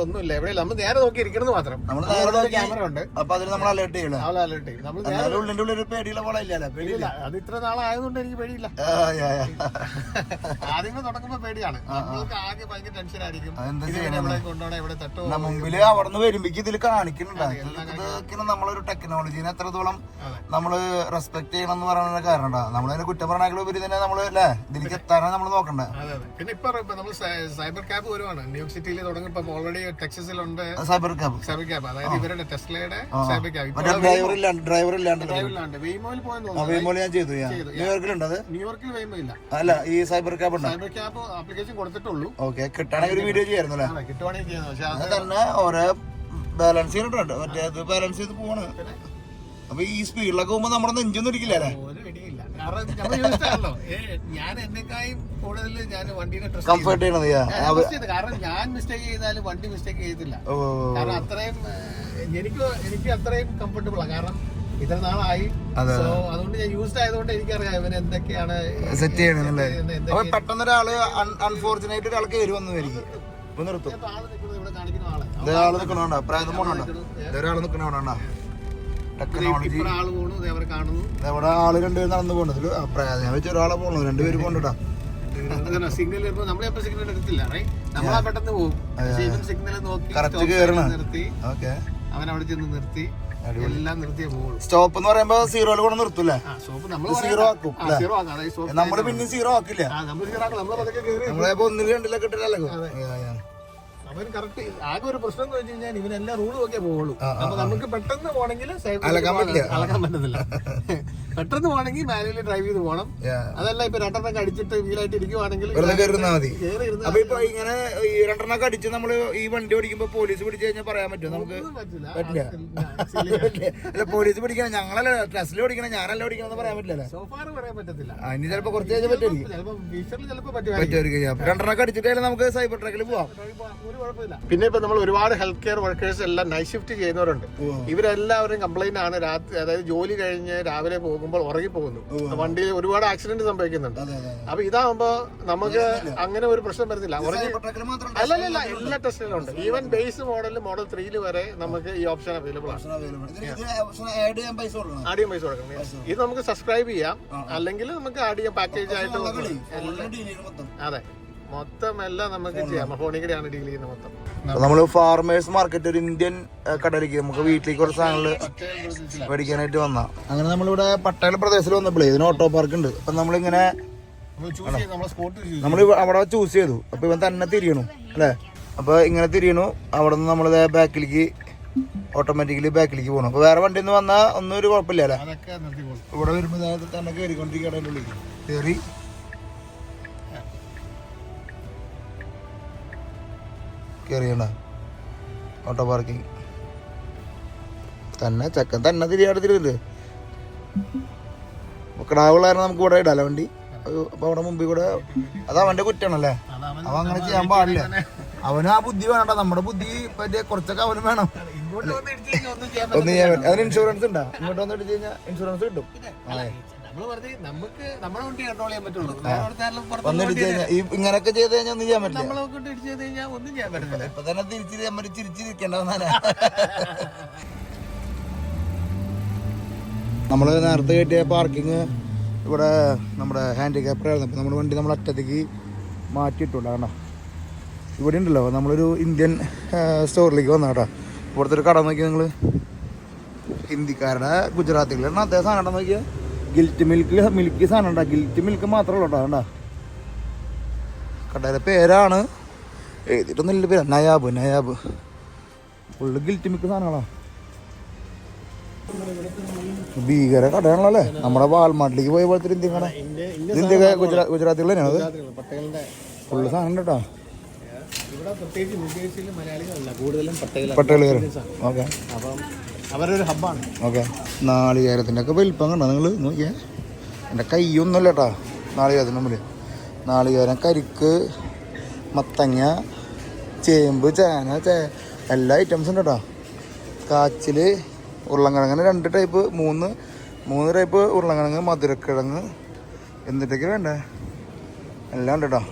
ഒന്നുമില്ല. എവിടെ നമ്മൾ നേരെ നോക്കി ഇരിക്കുന്നത് മാത്രം. ക്യാമറ ഉണ്ട്. അപ്പൊ അതിന് നമ്മൾ അലേർട്ട് ചെയ്യണം. അലേർട്ട് ചെയ്യും. നമ്മൾ ഉള്ളിന്റെ ഉള്ളിൽ പേടിയുള്ള പോലെ പേടിയില്ല. അത് ഇത്ര നാളായതുകൊണ്ട് എനിക്ക് പേടിയില്ല. ആദ്യമേ തുടങ്ങുമ്പോ പേടിയാണ്. നമ്മൾക്ക് ആകെ ഭയങ്കര ടെൻഷൻ ആയിരിക്കും. എവിടെ കൊണ്ടുപോകണം, എവിടെ തട്ടോ. മുമ്പില് അവിടെ നിന്ന് വരുമ്പോ ഇതിൽ കാണിക്കുന്നുണ്ട്. നമ്മളൊരു ടെക്നോളജീനെ എത്രത്തോളം നമ്മള് റെസ്പെക്ട് ചെയ്യണം എന്ന് പറയുന്ന കാരണം നമ്മളതിനെ കുറ്റം പറഞ്ഞാൽ ഉപരി തന്നെ നമ്മള് അല്ലേ ഇതിലേക്ക് എത്താനാണ് നമ്മൾ നോക്കണ്ടേ. പിന്നെ ഇപ്പൊ നമ്മൾ സൈബർ ക്യാബ് വരുവാണ്. ന്യൂയോർക്ക് സിറ്റിയിൽ തുടങ്ങി ഓൾറെഡി ടെക്സസിലുണ്ട് സൈബർ ക്യാബ്. അതായത് ഇവരുടെ ടെസ്ലയുടെ സൈബർ ക്യാബ്. ഡ്രൈവർ ഇല്ലാണ്ട് വെയ്മോയിൽ വെയ്മോയിൽ ഞാൻ ചെയ്തു. ന്യൂയോർക്കിലുണ്ട് അത്. ന്യൂയോർക്കിൽ വെയ്മോ ഇല്ല. അല്ല ഈ സൈബർ ക്യാബ് ഉണ്ട്. സൈബർ ക്യാബ് ആപ്ലിക്കേഷൻ കൊടുത്തിട്ടുള്ളൂ. ഓക്കെ, കിട്ടുകയാണെങ്കിൽ ഒരു വീഡിയോ ചെയ്യായിരുന്നു അല്ലേ? കിട്ടുവാണെങ്കിൽ ചെയ്യുന്നത്. പക്ഷെ അത് തന്നെ ഓരോ ബാലൻസ് ചെയ്തിട്ടുണ്ട്. മറ്റേ അത് ബാലൻസ് ചെയ്ത് പോവാണ്. അപ്പൊ ഈ സ്പീഡിലൊക്കെ പോകുമ്പോ നമ്മുടെ നെഞ്ചൊന്നും ഇരിക്കില്ല അല്ലേ? ഞാൻ എന്നെക്കായും കൂടുതൽ ഞാൻ വണ്ടിയുടെ കംഫർട്ട് ചെയ്യണത്. കാരണം ഞാൻ മിസ്റ്റേക്ക് ചെയ്താലും വണ്ടി മിസ്റ്റേക്ക് ചെയ്തില്ല. കാരണം അത്രയും എനിക്ക് അത്രയും കംഫർട്ടബിൾ ആണ്. കാരണം ഇത്ര നാളായി. അതുകൊണ്ട് ഞാൻ യൂസ്ഡ് ആയതുകൊണ്ട് എനിക്കറിയാം ഇവന് എന്തൊക്കെയാണ് സെറ്റ് ചെയ്യണമെന്നല്ലേ. അപ്പൊ പെട്ടെന്ന് ഒരാള് അൺഫോർച്ചുനേറ്റ് ഒരാൾ കയറി വന്നതായിരിക്കും. ഇപ്പൊ നിർത്തും. ഒരാള് നിക്കണോണ്ട പ്രായം പോണോണ്ട. ഒരാള് നിക്കണോണ്ടാ ടെക്നോളജി. എവിടെ ആള് രണ്ടുപേരും നടന്നു പോകണ്ടതില് ഞാൻ വെച്ച ഒരാളെ പോണു, രണ്ടുപേര് പോകണ്ടാ. സിഗ്നൽ വരുമ്പോ നമ്മളെപ്പോ സിഗ്നൽ എടുത്തില്ല. നമ്മളാ പെട്ടെന്ന് പോകും. സിഗ്നൽ നോക്കി കറക്റ്റ് കേറണം. നിർത്തി. അവൻ അവിടെ ചെന്ന് നിർത്തി. എല്ലാം നിർത്തിയേ പോകുള്ളൂ. സ്റ്റോപ്പ് എന്ന് പറയുമ്പോ സീറോയിൽ കൊണ്ട് നിർത്തൂല്ലേ? സീറോ ആക്കും. നമ്മള് പിന്നെ സീറോ ആക്കില്ല. നമ്മളിപ്പോ ഒന്നിൽ രണ്ടിലൊക്കെ ഇട്ടില്ലല്ലോ. അവൻ കറക്റ്റ്. ആകെ ഒരു പ്രശ്നം എന്ന് വെച്ച് കഴിഞ്ഞാൽ ഇവനെല്ലാം റൂൾ നോക്കിയേ പോവുള്ളൂ. അപ്പൊ നമുക്ക് പെട്ടെന്ന് പോകണമെങ്കിൽ അലക്കാൻ പറ്റത്തില്ല. പെട്ടെന്ന് പോകണമെങ്കിൽ മാനുവലി ഡ്രൈവ് ചെയ്ത് പോകണം. അതല്ല ഇപ്പൊ രണ്ടെണ്ണൊക്കെ അടിച്ചിട്ട് വീലായിട്ട് ഇരിക്കുവാണെങ്കിൽ മതി. അപ്പൊ ഇപ്പൊ ഇങ്ങനെ ഈ 2 അടിച്ച് നമ്മള് ഈ വണ്ടി ഓടിക്കുമ്പോ പോലീസ് പിടിച്ചു കഴിഞ്ഞാൽ പറയാൻ പറ്റുമോ? നമുക്ക് പറ്റില്ല. അല്ല പോലീസ് പിടിക്കണം, ഞങ്ങളല്ല ടെസ്റ്റിൽ ഓടിക്കണം, ഞാനല്ല ഓടിക്കണം എന്ന് പറയാൻ പറ്റില്ല. സോഫാർ പറയാൻ പറ്റത്തില്ല. ഇനി ചിലപ്പോ കുറച്ച് കഴിഞ്ഞാൽ പറ്റുമായിരിക്കും. ചിലപ്പോ ഫ്യൂച്ചറിൽ ചിലപ്പോ പറ്റുമായിരിക്കും. 2 അടിച്ചിട്ടായാലും നമുക്ക് സൈബർ ട്രാക്കിൽ പോവാം. ഒരു കുഴപ്പമില്ല. പിന്നെ ഇപ്പൊ നമ്മൾ ഒരുപാട് ഹെൽത്ത് കെയർ വർക്കേഴ്സ് എല്ലാം നൈറ്റ് ഷിഫ്റ്റ് ചെയ്യുന്നവരുണ്ട്. ഇവരെല്ലാവരും കംപ്ലൈന്റ് ആണ്. രാത്രി അതായത് ജോലി കഴിഞ്ഞ് രാവിലെ പോകുമ്പോൾ ഉറങ്ങി പോകുന്നു. വണ്ടിയിൽ ഒരുപാട് ആക്സിഡന്റ് സംഭവിക്കുന്നുണ്ട്. അപ്പൊ ഇതാവുമ്പോ നമുക്ക് അങ്ങനെ ഒരു പ്രശ്നം വരുന്നില്ല. അല്ലല്ല, എല്ലാ ടെസ്റ്റിലും ഉണ്ട്. ഈവൻ ബേസ് മോഡൽ 3 വരെ നമുക്ക് ഈ ഓപ്ഷൻ അവൈലബിൾ ആണ്. ആഡ് ചെയ്യാൻ പൈസ കൊടുക്കണം. ഇത് നമുക്ക് സബ്സ്ക്രൈബ് ചെയ്യാം, അല്ലെങ്കിൽ നമുക്ക് ആഡ് ചെയ്യാം പാക്കേജ് ആയിട്ട്. അതെ, മൊത്തം എല്ലാം നമുക്ക് ചെയ്യാം. ഫോണിൽ കൂടെയാണ് ഡീൽ ചെയ്യുന്നത് മൊത്തം. നമ്മള് ഫാർമേഴ്സ് മാർക്കറ്റ്, ഒരു ഇന്ത്യൻ കടയിലേക്ക് നമുക്ക് വീട്ടിലേക്ക് കുറച്ച് സാധനങ്ങൾ മേടിക്കാനായിട്ട് വന്നാ. അങ്ങനെ നമ്മളിവിടെ പട്ടേൽ പ്രദേശത്തിൽ വന്നപ്പോഴേ ഇതിന് ഓട്ടോ പാർക്ക് ഉണ്ട്. അപ്പൊ നമ്മളിങ്ങനെ നമ്മൾ അവിടെ ചൂസ് ചെയ്തു. അപ്പൊ ഇവൻ തന്നെ തിരിയണു അല്ലേ? അപ്പൊ ഇങ്ങനെ തിരിയണു. അവിടെ നിന്ന് നമ്മൾ ബാക്കിലേക്ക് ഓട്ടോമാറ്റിക്കലി ബാക്കിലേക്ക് പോകണം. അപ്പൊ വേറെ വണ്ടി നിന്ന് വന്നാൽ ഒന്നും ഒരു കുഴപ്പമില്ല അല്ലേ? ഇവിടെ വരുമ്പോ തന്നെ കയറിക്കൊണ്ടിരിക്കുകയാണ്. അതിൻ്റെ ഉള്ളിൽ കയറി കയറിയണ്ട ഓട്ടോ പാർക്കിങ് തന്നെ. ചെക്കൻ തന്നെ തിരിയാടുത്തില്ലേ? കിടാവുള്ളായിരുന്നു നമുക്ക് ഇവിടെ ഇടാലോ വണ്ടി. അപ്പൊ അവിടെ മുമ്പിൽ കൂടെ അത് അവന്റെ കുറ്റാണല്ലേ? അവൻ അങ്ങനെ ചെയ്യാൻ പാടില്ല. അവന് ആ ബുദ്ധി വേണ്ട, നമ്മുടെ ബുദ്ധി പറ്റിയ കുറച്ചൊക്കെ അവനും വേണം. ഒന്നും ചെയ്യാൻ പറ്റില്ല. അതിന് ഇൻഷുറൻസ് ഉണ്ടാ? ഇങ്ങോട്ട് വന്ന് ഇടിച്ചു കഴിഞ്ഞാൽ ഇൻഷുറൻസ് കിട്ടും. നമുക്ക് നമ്മുടെ വണ്ടി കൺട്രോൾ ചെയ്യാൻ പറ്റുള്ളൂ. വന്നിടിച്ചു കഴിഞ്ഞാൽ ഇങ്ങനെയൊക്കെ ചെയ്ത് കഴിഞ്ഞാൽ ഒന്നും ചെയ്യാൻ പറ്റില്ല. ഒന്നും ചെയ്യാൻ പറ്റില്ല. ഇപ്പൊ തന്നെ ചിരിച്ചിരിക്കേണ്ടവന്നാല. നമ്മള് നേരത്തെ കയറ്റിയ പാർക്കിങ് ഇവിടെ നമ്മുടെ ഹാൻഡിക്യാപ്ഡായിരുന്നു. അപ്പോൾ നമ്മുടെ വണ്ടി നമ്മൾ അറ്റത്തേക്ക് മാറ്റിയിട്ടുള്ള കേട്ടോ. ഇവിടെ ഉണ്ടല്ലോ നമ്മളൊരു ഇന്ത്യൻ സ്റ്റോറിലേക്ക് വന്ന കേട്ടോ. ഇവിടുത്തെ ഒരു കട നോക്കിയാൽ നിങ്ങൾ ഹിന്ദിക്കാരുടെ ഗുജറാത്തികളുടെ അതേ സാധനം ഉണ്ടോ നോക്കിയാൽ. ഗിൽറ്റ് മിൽക്ക് സാധനം ഉണ്ടാ. ഗിൽറ്റ് മിൽക്ക് മാത്രമേ ഉള്ളൂ കേട്ടോ. കണ്ടാ കടയുടെ പേരാണ് എഴുതിയിട്ടൊന്നുമില്ല പേര്. നയാബ് ഫുള്ള് ഗിൽറ്റ് മിൽക്ക് സാധനങ്ങളാ. ഭീകര കടയാണല്ലോ അല്ലേ? നമ്മുടെ വാൾമാർട്ടിലേക്ക് പോയ പോലത്തെ ഇന്ത്യൻ കട. ഇന്ത്യക്ക് ഗുജറാത്തികൾ തന്നെയാണ് അത്. ഫുള്ള് സാധനം ഉണ്ട് കേട്ടോ. പട്ടേലുകാർ. ഓക്കെ, അവരൊരു ഹബ്ബാണ്. ഓക്കെ. നാളികേരത്തിൻ്റെ ഒക്കെ വലിപ്പം കണ്ടോ നിങ്ങൾ നോക്കിയേ? എൻ്റെ കൈയൊന്നുമല്ല കേട്ടോ നാളികേരത്തിൻ്റെ മുമ്പിൽ. നാളികേരം, കരിക്ക്, മത്തങ്ങ, ചേമ്പ്, ചേന, എല്ലാ ഐറ്റംസും ഉണ്ട് കേട്ടോ. കാച്ചിൽ, ഉരുളൻകിഴങ്ങിന് 2 ടൈപ്പ്, 3 ടൈപ്പ് ഉരുളൻകിഴങ്ങ്, മധുരക്കിഴങ്ങ്, എന്നിട്ടൊക്കെ വേണ്ടേ എല്ലാം ഉണ്ട് കേട്ടോ.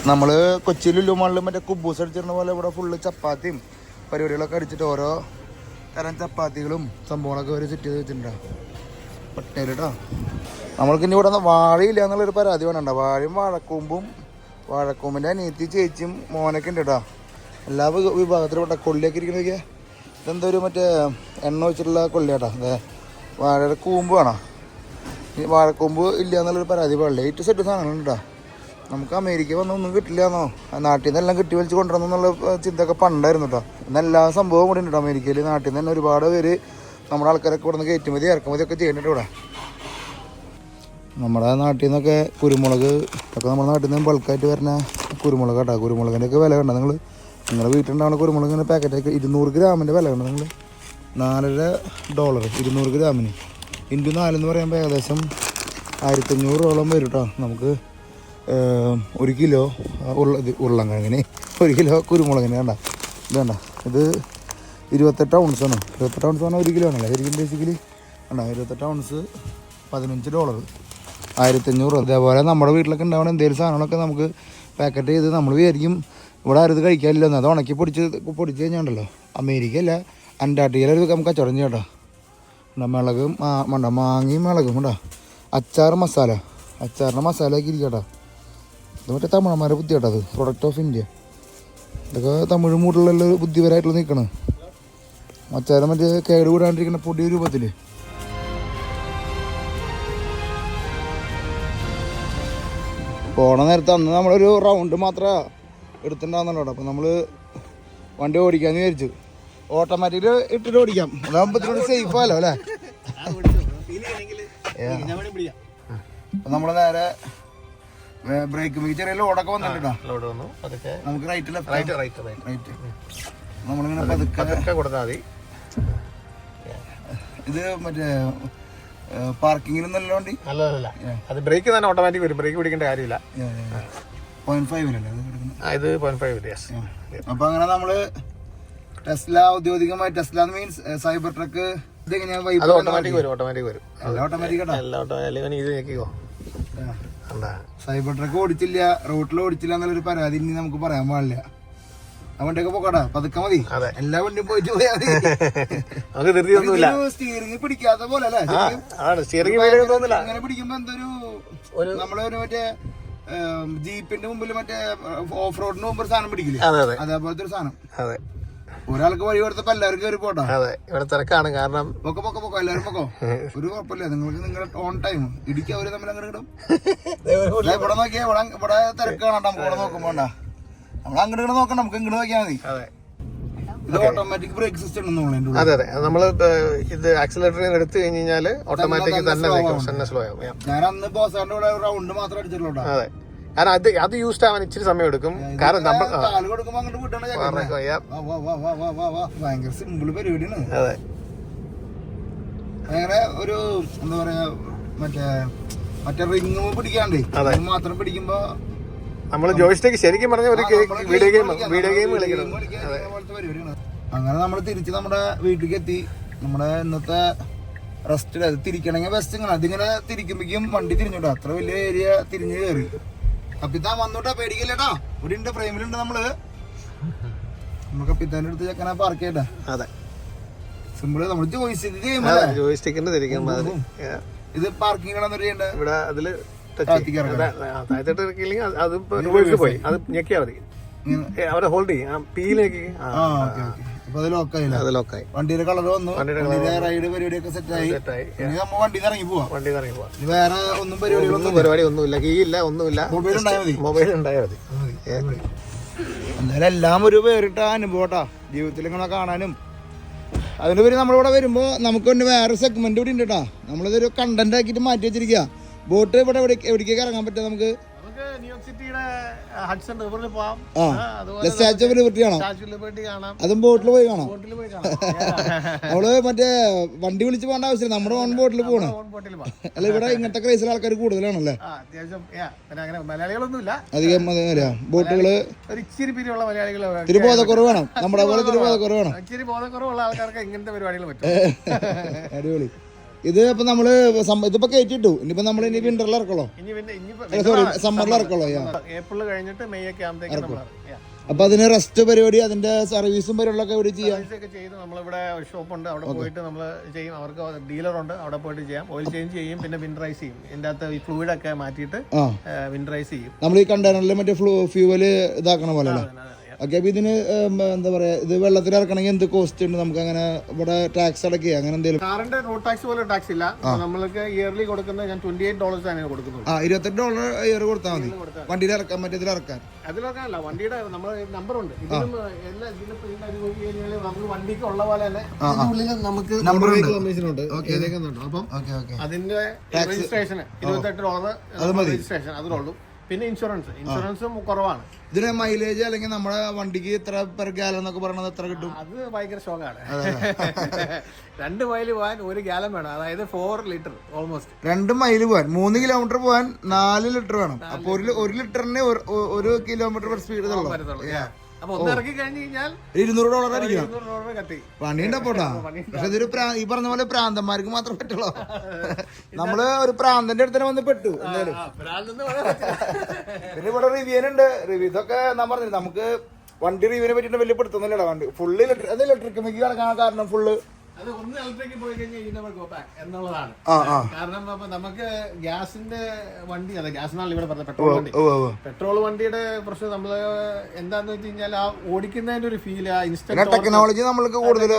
നമ്മൾ കൊച്ചി ലുലുമാളിൽ മറ്റേ കുബൂസ് അടിച്ചിരുന്ന പോലെ ഇവിടെ ഫുള്ള് ചപ്പാത്തിയും പരിപാടികളൊക്കെ അടിച്ചിട്ട് ഓരോ തരം ചപ്പാത്തികളും സംഭവങ്ങളൊക്കെ ഒരു സെറ്റ് ചെയ്ത് വെച്ചിട്ടുണ്ടോ പട്ടേൽ കേട്ടോ. നമ്മൾക്ക് ഇനി ഇവിടെ വാഴയില്ല എന്നുള്ളൊരു പരാതി വേണണ്ട. വാഴയും വാഴക്കൂമ്പിൻ്റെ അനിയത്തി ചേച്ചിയും മോനൊക്കെ ഉണ്ട് കേട്ടോ. എല്ലാ വിഭാഗത്തിലും ഇവിടെ കൊള്ളിയൊക്കെ ഇരിക്കണൊക്കെ. ഇതെന്തോ ഒരു മറ്റേ എണ്ണ വെച്ചിട്ടുള്ള കൊള്ളി കേട്ടോ. അതെ, വാഴയുടെ കൂമ്പ് വേണം. ഈ വാഴക്കൂമ്പ് ഇല്ല എന്നുള്ളൊരു പരാതി പാടില്ല. 8 സെറ്റ് സാധനങ്ങളുണ്ട് കേട്ടോ. നമുക്ക് അമേരിക്ക വന്നൊന്നും കിട്ടില്ല എന്നോ, നാട്ടിൽ നിന്ന് എല്ലാം കിട്ടി വലിച്ച് കൊണ്ടുവരണം എന്നുള്ള ചിന്തയൊക്കെ പണ്ടായിരുന്നു കേട്ടോ. ഇന്നെല്ലാ സംഭവം കൂടി ഉണ്ട് അമേരിക്കയിൽ. നാട്ടിൽ നിന്ന് തന്നെ ഒരുപാട് പേര് നമ്മുടെ ആൾക്കാരൊക്കെ ഇവിടെ നിന്ന് കയറ്റുമതി ഇറക്കുമതിയൊക്കെ ചെയ്യുന്നുണ്ട് ഇവിടെ. നമ്മുടെ നാട്ടിൽ നിന്നൊക്കെ കുരുമുളക് ഒക്കെ നമ്മുടെ നാട്ടിൽ നിന്ന് ബൾക്കായിട്ട് വരുന്ന കുരുമുളക് കേട്ടോ. കുരുമുളകിൻ്റെ ഒക്കെ വില കണ്ടോ നിങ്ങൾ? നിങ്ങളുടെ വീട്ടിലുണ്ടാവുന്ന കുരുമുളകിൻ്റെ പാക്കറ്റൊക്കെ 200 ഗ്രാമിൻ്റെ വില കണ്ടോ നിങ്ങൾ? $4 200 ഗ്രാമിന് ഇൻറ്റു 4 എന്ന് പറയുമ്പോൾ ഏകദേശം 1500 വരും കേട്ടോ. നമുക്ക് 1 കിലോ ഉരുളൻകിഴങ്ങിന് 1 കിലോ കുരുമുളകിന് വേണ്ട ഇത് വേണ്ട. ഇത് 28 ഔൺസാണ്. 28 ഔൺസ് പറഞ്ഞാൽ 1 കിലോ ആണല്ലോ ശരിക്കും ബേസിക്കലി. വേണ്ട, 28 ഔൺസ് $15, 1500. അതേപോലെ നമ്മുടെ വീട്ടിലൊക്കെ ഉണ്ടാവുന്ന എന്തെങ്കിലും സാധനങ്ങളൊക്കെ നമുക്ക് പാക്കറ്റ് ചെയ്ത് നമ്മൾ വിചാരിക്കും ഇവിടെ ആരും ഇത് കഴിക്കാനില്ലെന്ന്. അത് ഉണക്കി പൊടിച്ച് കഴിഞ്ഞാണ്ടല്ലോ അമേരിക്ക അല്ല അന്റാർട്ടിക്കയിലൊരു നമുക്ക് കച്ചവടം ചെയ്യാം കേട്ടോ. മിളകും മാങ്ങയും മിളകും കേട്ടോ. അച്ചാറിൻ്റെ മസാലയൊക്കെ ഇരിക്കും കേട്ടോ. ഇത് മറ്റേ തമിഴന്മാരെ ബുദ്ധി കേട്ടോ. അത് പ്രൊഡക്റ്റ് ഓഫ് ഇന്ത്യ. ഇതൊക്കെ തമിഴ് മൂട്ടിലുള്ള ബുദ്ധിപരമായിട്ടുള്ള നിൽക്കണം. അച്ചാരം മറ്റേ കേട് കൂടാണ്ടിരിക്കുന്ന പൊടി രൂപത്തിൽ. പോണ നേരത്തെ അന്ന് നമ്മളൊരു റൗണ്ട് മാത്രമേ എടുത്തിട്ടുണ്ടാകുന്നുണ്ടോ. അപ്പോൾ നമ്മൾ വണ്ടി ഓടിക്കാമെന്ന് വിചാരിച്ചു. ഓട്ടോമാറ്റിക് ഇട്ടിട്ട് ഓടിക്കാം, അതാകുമ്പോൾ സേഫ് ആലോ അല്ലേ. അപ്പം നമ്മൾ നേരെ ബ്രേക്ക് മികച്ച ചെറിയ ലോഡൊക്കെ വന്നിട്ടുണ്ടോ. ലോഡ് വന്നു അതൊക്കെ നമുക്ക് റൈറ്റിൽ റൈറ്റ് നമ്മളിങ്ങനെ പതുക്കെ കൊടുത്താൽ മതി. ഇത് മറ്റേ പാർക്കിങ്ങിനും നല്ല വണ്ടി അല്ല അത് ബ്രേക്ക് തന്നെ ഓട്ടോമാറ്റിക് വരും, ബ്രേക്ക് പിടിക്കേണ്ട കാര്യമില്ല. 0.5 അല്ലേ അത് കിടക്കുന്നത്. ഇത് 0.5 യെസ്. അപ്പൊ അങ്ങനെ നമ്മള് ടെസ്ല ഔദ്യോഗികമായി ടെസ്ല മീൻസ് സൈബർ ട്രക്ക് ഇതെങ്ങനെയാ അത് ഓട്ടോമാറ്റിക് വരും എല്ലാം ഓട്ടോമാറ്റിക് കേട്ടോ. എല്ലാം ഓട്ടോമാറ്റിക്. ഇത് ഞെക്കിക്കോ. സൈബർ ട്രക്ക് ഓടിച്ചില്ല, റോട്ടിൽ ഓടിച്ചില്ല എന്നുള്ളൊരു പരാതി ഇനി നമുക്ക് പറയാൻ പാടില്ല. ആ വണ്ടിയൊക്കെ പോക്കടാ, പതുക്കെ മതി. എല്ലാ വണ്ടിയും പോയിട്ട് പോയാൽ നമുക്ക് ധൃതിയൊന്നുമില്ല. സ്റ്റിയറിംഗ് പിടിക്കാത്ത പോലെ അല്ലേ. അങ്ങനെ പിടിക്കുമ്പോ എന്തൊരു നമ്മളൊരു മറ്റേ ജീപ്പിന്റെ മുമ്പിൽ മറ്റേ ഓഫ് റോഡിന് മുമ്പ് ഒരു സാധനം പിടിക്കില്ല, അതേപോലത്തെ ഒരു സാധനം. അതെ, ഒരാൾക്ക് വഴി കൊടുത്തപ്പോ എല്ലാവരും കയറി പോട്ടോ. അതെ, ഇവിടെ തിരക്കാണ്. കാരണം പൊക്കോ എല്ലാവരും പൊക്കോ, ഒരു കുഴപ്പമില്ല. നിങ്ങൾക്ക് നിങ്ങളുടെ ഓൺ ടൈം ഇടിക്കുക അവര് തമ്മിൽ അങ്ങനെ ഇടും. ഇവിടെ നോക്കിയാ ഇവിടെ തിരക്കാണ് നമുക്ക് ഇവിടെ നോക്കുമ്പോ നമ്മൾ അങ്ങോട്ട് നോക്കണം, നമുക്ക് ഇങ്ങോട്ട് നോക്കിയാൽ മതി. ഇത് ഓട്ടോമാറ്റിക് ബ്രേക്ക് സിസ്റ്റം ഉണ്ടെന്ന്. അതെ, നമ്മള് ഇത് ആക്സിലറേറ്റർ എടുത്തു കഴിഞ്ഞാൽ ഓട്ടോമാറ്റിക് തന്നെ സ്ലോ ആവും. ഞാൻ അന്ന് ബോസാറിന്റെ കൂടെ റൗണ്ട് മാത്രം അടിച്ചിട്ടുള്ളൂ. അതെ, കാരണം അത് യൂസ്ഡ് ആവാൻ ഇച്ചിരി സമയം എടുക്കും. കാരണം നമ്മൾ കാല് കൊടുക്കുമ്പോ അങ്ങോട്ട് വിട്ടണ ഭയങ്കര സിമ്പിൾ പരിപാടിയാണ്. അതെ, ഭയങ്കര ഒരു എന്താ പറയാ മറ്റേ റിങ് പിടിക്കാണ്ടേ മാത്രം പിടിക്കുമ്പോ നമ്മള് ജോയിസ്റ്റിക്ക് ശരിക്കും പറഞ്ഞ ഒരു വീഡിയോ ഗെയിം കളിക്കണം. അങ്ങനെ നമ്മൾ തിരിച്ച് നമ്മുടെ വീട്ടിലേക്ക് എത്തി. നമ്മുടെ ഇന്നത്തെ റെസ്റ്റ് അത് തിരിക്കണമെങ്കിൽ ബെസ്റ്റ് ഇങ്ങനെ അതിങ്ങനെ തിരിക്കുമ്പോഴേക്കും വണ്ടി തിരിഞ്ഞോട്ടോ. അത്ര വലിയ ഏരിയ തിരിഞ്ഞ് കയറി. കപ്പിത്താൻ വന്നോട്ടാ, പേടിക്കില്ലേട്ടാ. ഇവിടെ ഉണ്ട്, ഫ്രെയിമിലുണ്ട്. നമ്മൾ കപ്പിത്താൻ്റെ അടുത്ത് ചെക്കനെ പാർക്ക് ചെയ്യട്ടെ. അതെ, സിമ്പിള്. നമ്മൾ ജോയിസ്റ്റിക്കിന്റെ തിരിക്കും. ഇത് പാർക്കിംഗ് ചെയ്യേണ്ടത് ഇവിടെ അതില് താഴത്തോട്ട് ഇറക്കിയില്ലെങ്കിൽ അത് റിവേഴ്സ് പോയി, അത് ഞെക്കിയാ മതി. അവിടെ ഹോൾഡ് ചെയ്യും, പീലേക്ക് അത് ലോക്കായി. വണ്ടിയുടെ കളർ വന്നു, റൈഡ് പരിപാടിയൊക്കെ സെറ്റായി. നമ്മൾ വണ്ടിയിൽ ഇറങ്ങി പോവാം. വേറെ ഒന്നും പരിപാടി ഒന്നുമില്ല, കീ ഇല്ല, ഒന്നുമില്ല. മൊബൈൽ ഉണ്ടായാൽ മതി. എന്തായാലും എല്ലാം ഒരു വേറിട്ട അനുഭവട്ടാ ജീവിതത്തിൽ ഇങ്ങനെ കാണാനും. അതിനുപരി നമ്മളിവിടെ വരുമ്പോൾ നമുക്ക് വേണ്ടി വേറെ സെഗ്മെന്റ് കൂടി ഉണ്ട് കേട്ടോ. നമ്മളിതൊരു കണ്ടന്റ് ആക്കിയിട്ട് മാറ്റി വെച്ചിരിക്കുക. ബോട്ട് ഇവിടെ എവിടേക്കൊക്കെ ഇറങ്ങാൻ പറ്റുക നമുക്ക്? ന്യൂയോർക്ക് സിറ്റിയുടെ ഹഡ്സൺ റിവറിൽ പോവാം. സ്റ്റാച്യു ഓഫ് ലിബർട്ടി കാണാം. അതും ബോട്ടിൽ പോയി കാണാം. നമ്മള് മറ്റേ വണ്ടി വിളിച്ച് പോകേണ്ട ആവശ്യമില്ല, നമ്മുടെ ഓൺ ബോട്ടിൽ പോകണം. അല്ല, ഇവിടെ ഇങ്ങനത്തെ ക്രൈസിൽ ആൾക്കാർ കൂടുതലാണല്ലേ. മലയാളികളൊന്നുമില്ല അധികം. ബോട്ടുകള് ഇച്ചിരി പിരിയുള്ള മലയാളികൾ, ഇത്തിരി ബോധക്കുറവ് വേണം. നമ്മുടെ പോലെ ഇത്തിരി ബോധക്കുറവ് വേണം. ഇച്ചിരി ബോധക്കുറവുള്ള ആൾക്കാർക്ക് ഇങ്ങനത്തെ പരിപാടികൾ പറ്റും. അടിപൊളി. ഇത് ഇപ്പൊ നമ്മള് ഇതിപ്പോ കയറ്റിട്ടു. ഇനിയിപ്പോ നമ്മൾ ഇനി വിന്ററിൽ ഇറക്കണോ? സോറി, സമ്മറിൽ ഇറക്കണോ? ഏപ്രിൽ കഴിഞ്ഞിട്ട് മെയ് ഒക്കെ ആകുമ്പോഴത്തേക്കും. അപ്പൊ അതിന് റെസ്റ്റ് പരിപാടി, അതിന്റെ സർവീസും പരിപാടികളൊക്കെ ഇവിടെ ചെയ്യാം. ചെയ്ത് നമ്മളിവിടെ ഷോപ്പുണ്ട്, അവിടെ പോയിട്ട് നമ്മൾ ചെയ്യും. അവർക്ക് ഡീലറുണ്ട്, അവിടെ പോയിട്ട് ചെയ്യാം. ഓയിൽ ചേഞ്ച് ചെയ്യും, പിന്നെ വിൻഡറൈസ് ചെയ്യും. ഇതിന്റെ അകത്ത് ഈ ഫ്ലൂയിഡ് ഒക്കെ മാറ്റിയിട്ട് വിൻഡറൈസ് ചെയ്യും. നമ്മൾ ഈ കണ്ടെയ്നറിൽ മറ്റേ ഫ്യൂവല് ഇതാക്കണ പോലെ. ഓക്കെ, അപ്പൊ ഇതിന് എന്താ പറയാ, ഇത് വെള്ളത്തിൽ ഇറക്കണമെങ്കിൽ എന്ത് കോസ്റ്റ് ഉണ്ട്? നമുക്ക് അങ്ങനെ ഇവിടെ ടാക്സ് അടക്കുക അങ്ങനെ എന്തെങ്കിലും? കാറിന്റെ റോഡ് ടാക്സ് പോലെ ടാക്സ് ഇല്ല. നമ്മൾക്ക് ഇയർലി കൊടുക്കുന്നത് ഞാൻ $28 ആണ് കൊടുക്കുന്നത്. $28 ഇയർ കൊടുത്താൽ മതി വണ്ടിയിൽ ഇറക്കാൻ. മറ്റേതിൽ ഇറക്കാൻ അതിലൊക്കെയല്ല, വണ്ടിയുടെ നമ്മൾ നമ്പർ ഉണ്ട്. ഇതിലും എല്ലാ നമുക്ക് വണ്ടിക്ക് ഉള്ള പോലെ തന്നെ നമുക്ക് നമ്പർ ഉണ്ട്. അപ്പം അതിന്റെ രജിസ്ട്രേഷൻ $28 രജിസ്ട്രേഷൻ അതിലുള്ളൂ. പിന്നെ ഇൻഷുറൻസും കുറവാണ്. ഇതിന് മൈലേജ് അല്ലെങ്കിൽ നമ്മുടെ വണ്ടിക്ക് ഇത്ര പെർ ഗാലൻ എന്നൊക്കെ പറയുന്നത് എത്ര കിട്ടും? അത് ഭയങ്കര ഷോക്കാണ്. 2 മൈൽ പോകാൻ 1 ഗാലൻ വേണം, അതായത് 4 ലിറ്റർ ഓൾമോസ്റ്റ്. 2 മൈൽ പോകാൻ 3 കിലോമീറ്റർ പോകാൻ 4 ലിറ്റർ വേണം. അപ്പൊ 1 ലിറ്ററിന് 1 കിലോമീറ്റർ പെർ സ്പീഡ് അപ്പൊ ഒന്ന് ഇറക്കി കഴിഞ്ഞ് കഴിഞ്ഞാൽ $200 അടിക്കണം. $200 കത്തി പണിയുണ്ട് പോട്ടാ. പക്ഷെ ഇതൊരു ഈ പറഞ്ഞ പോലെ പ്രാന്തന്മാർക്ക് മാത്രം പറ്റുള്ളൂ. നമ്മള് ഒരു പ്രാന്തന്റെ അടുത്ത് തന്നെ വന്ന് പെട്ടു. എന്തായാലും പിന്നെ ഇവിടെ റിവ്യൂനുണ്ട്. റിവ്യൂ ഇതൊക്കെ ഞാൻ പറഞ്ഞില്ല, നമുക്ക് വണ്ടി റിവ്യൂവിനെ പറ്റിയിട്ട് വലിയ പെടുത്തുന്നില്ലടാ. വണ്ടി ഫുള്ള് ഇലക്ട്രിക് മിക്ക് കിടക്കാൻ കാരണം ഫുള്ള് അത് ഒന്ന് ഇലക്ട്രിക്ക് പോയി കഴിഞ്ഞാൽ എന്നുള്ളതാണ്. കാരണം നമുക്ക് ഗ്യാസിന്റെ വണ്ടി, അതെ ഗ്യാസിനാണ് ഇവിടെ പറഞ്ഞത്, പെട്രോൾ വണ്ടി. പെട്രോൾ വണ്ടിയുടെ പ്രശ്നം നമ്മള് എന്താന്ന് വെച്ച് കഴിഞ്ഞാൽ ആ ഓടിക്കുന്നതിന്റെ ഒരു ഫീൽ, ആ ഇൻസ്റ്റന്റ് ടെക്നോളജി നമ്മൾക്ക് കൂടുതൽ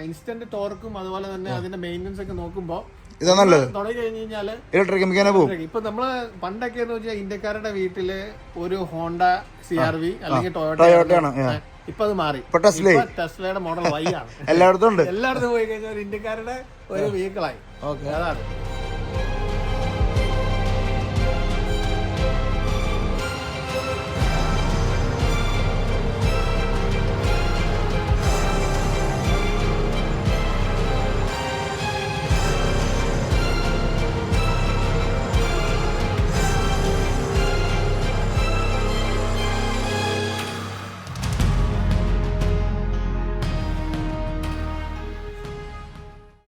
ഇൻസ്റ്റന്റ് ടോർക്കും അതുപോലെ തന്നെ അതിന്റെ മെയിൻ്റനൻസ് ഒക്കെ നോക്കുമ്പോൾ ഇതാ നല്ലത്. തുടങ്ങി കഴിഞ്ഞ് കഴിഞ്ഞാല് ഇലക്ട്രിക് മെക്കാനിക് പോകും. ഇപ്പൊ നമ്മള് പണ്ടൊക്കെ എന്ന് വെച്ചാൽ ഇന്ത്യക്കാരുടെ വീട്ടില് ഒരു ഹോണ്ട CR-V അല്ലെങ്കിൽ ടൊയോട്ടയാണ്. ഇപ്പൊ അത് മാറി. ഇപ്പൊ ടെസ്ലയുടെ മോഡൽ Y ആണ് എല്ലായിടത്തും ഉണ്ട്. എല്ലായിടത്തും പോയി കഴിഞ്ഞാൽ ഒരു ഇന്ത്യക്കാരുടെ ഒരു വെഹിക്കിളായി. അതാണ്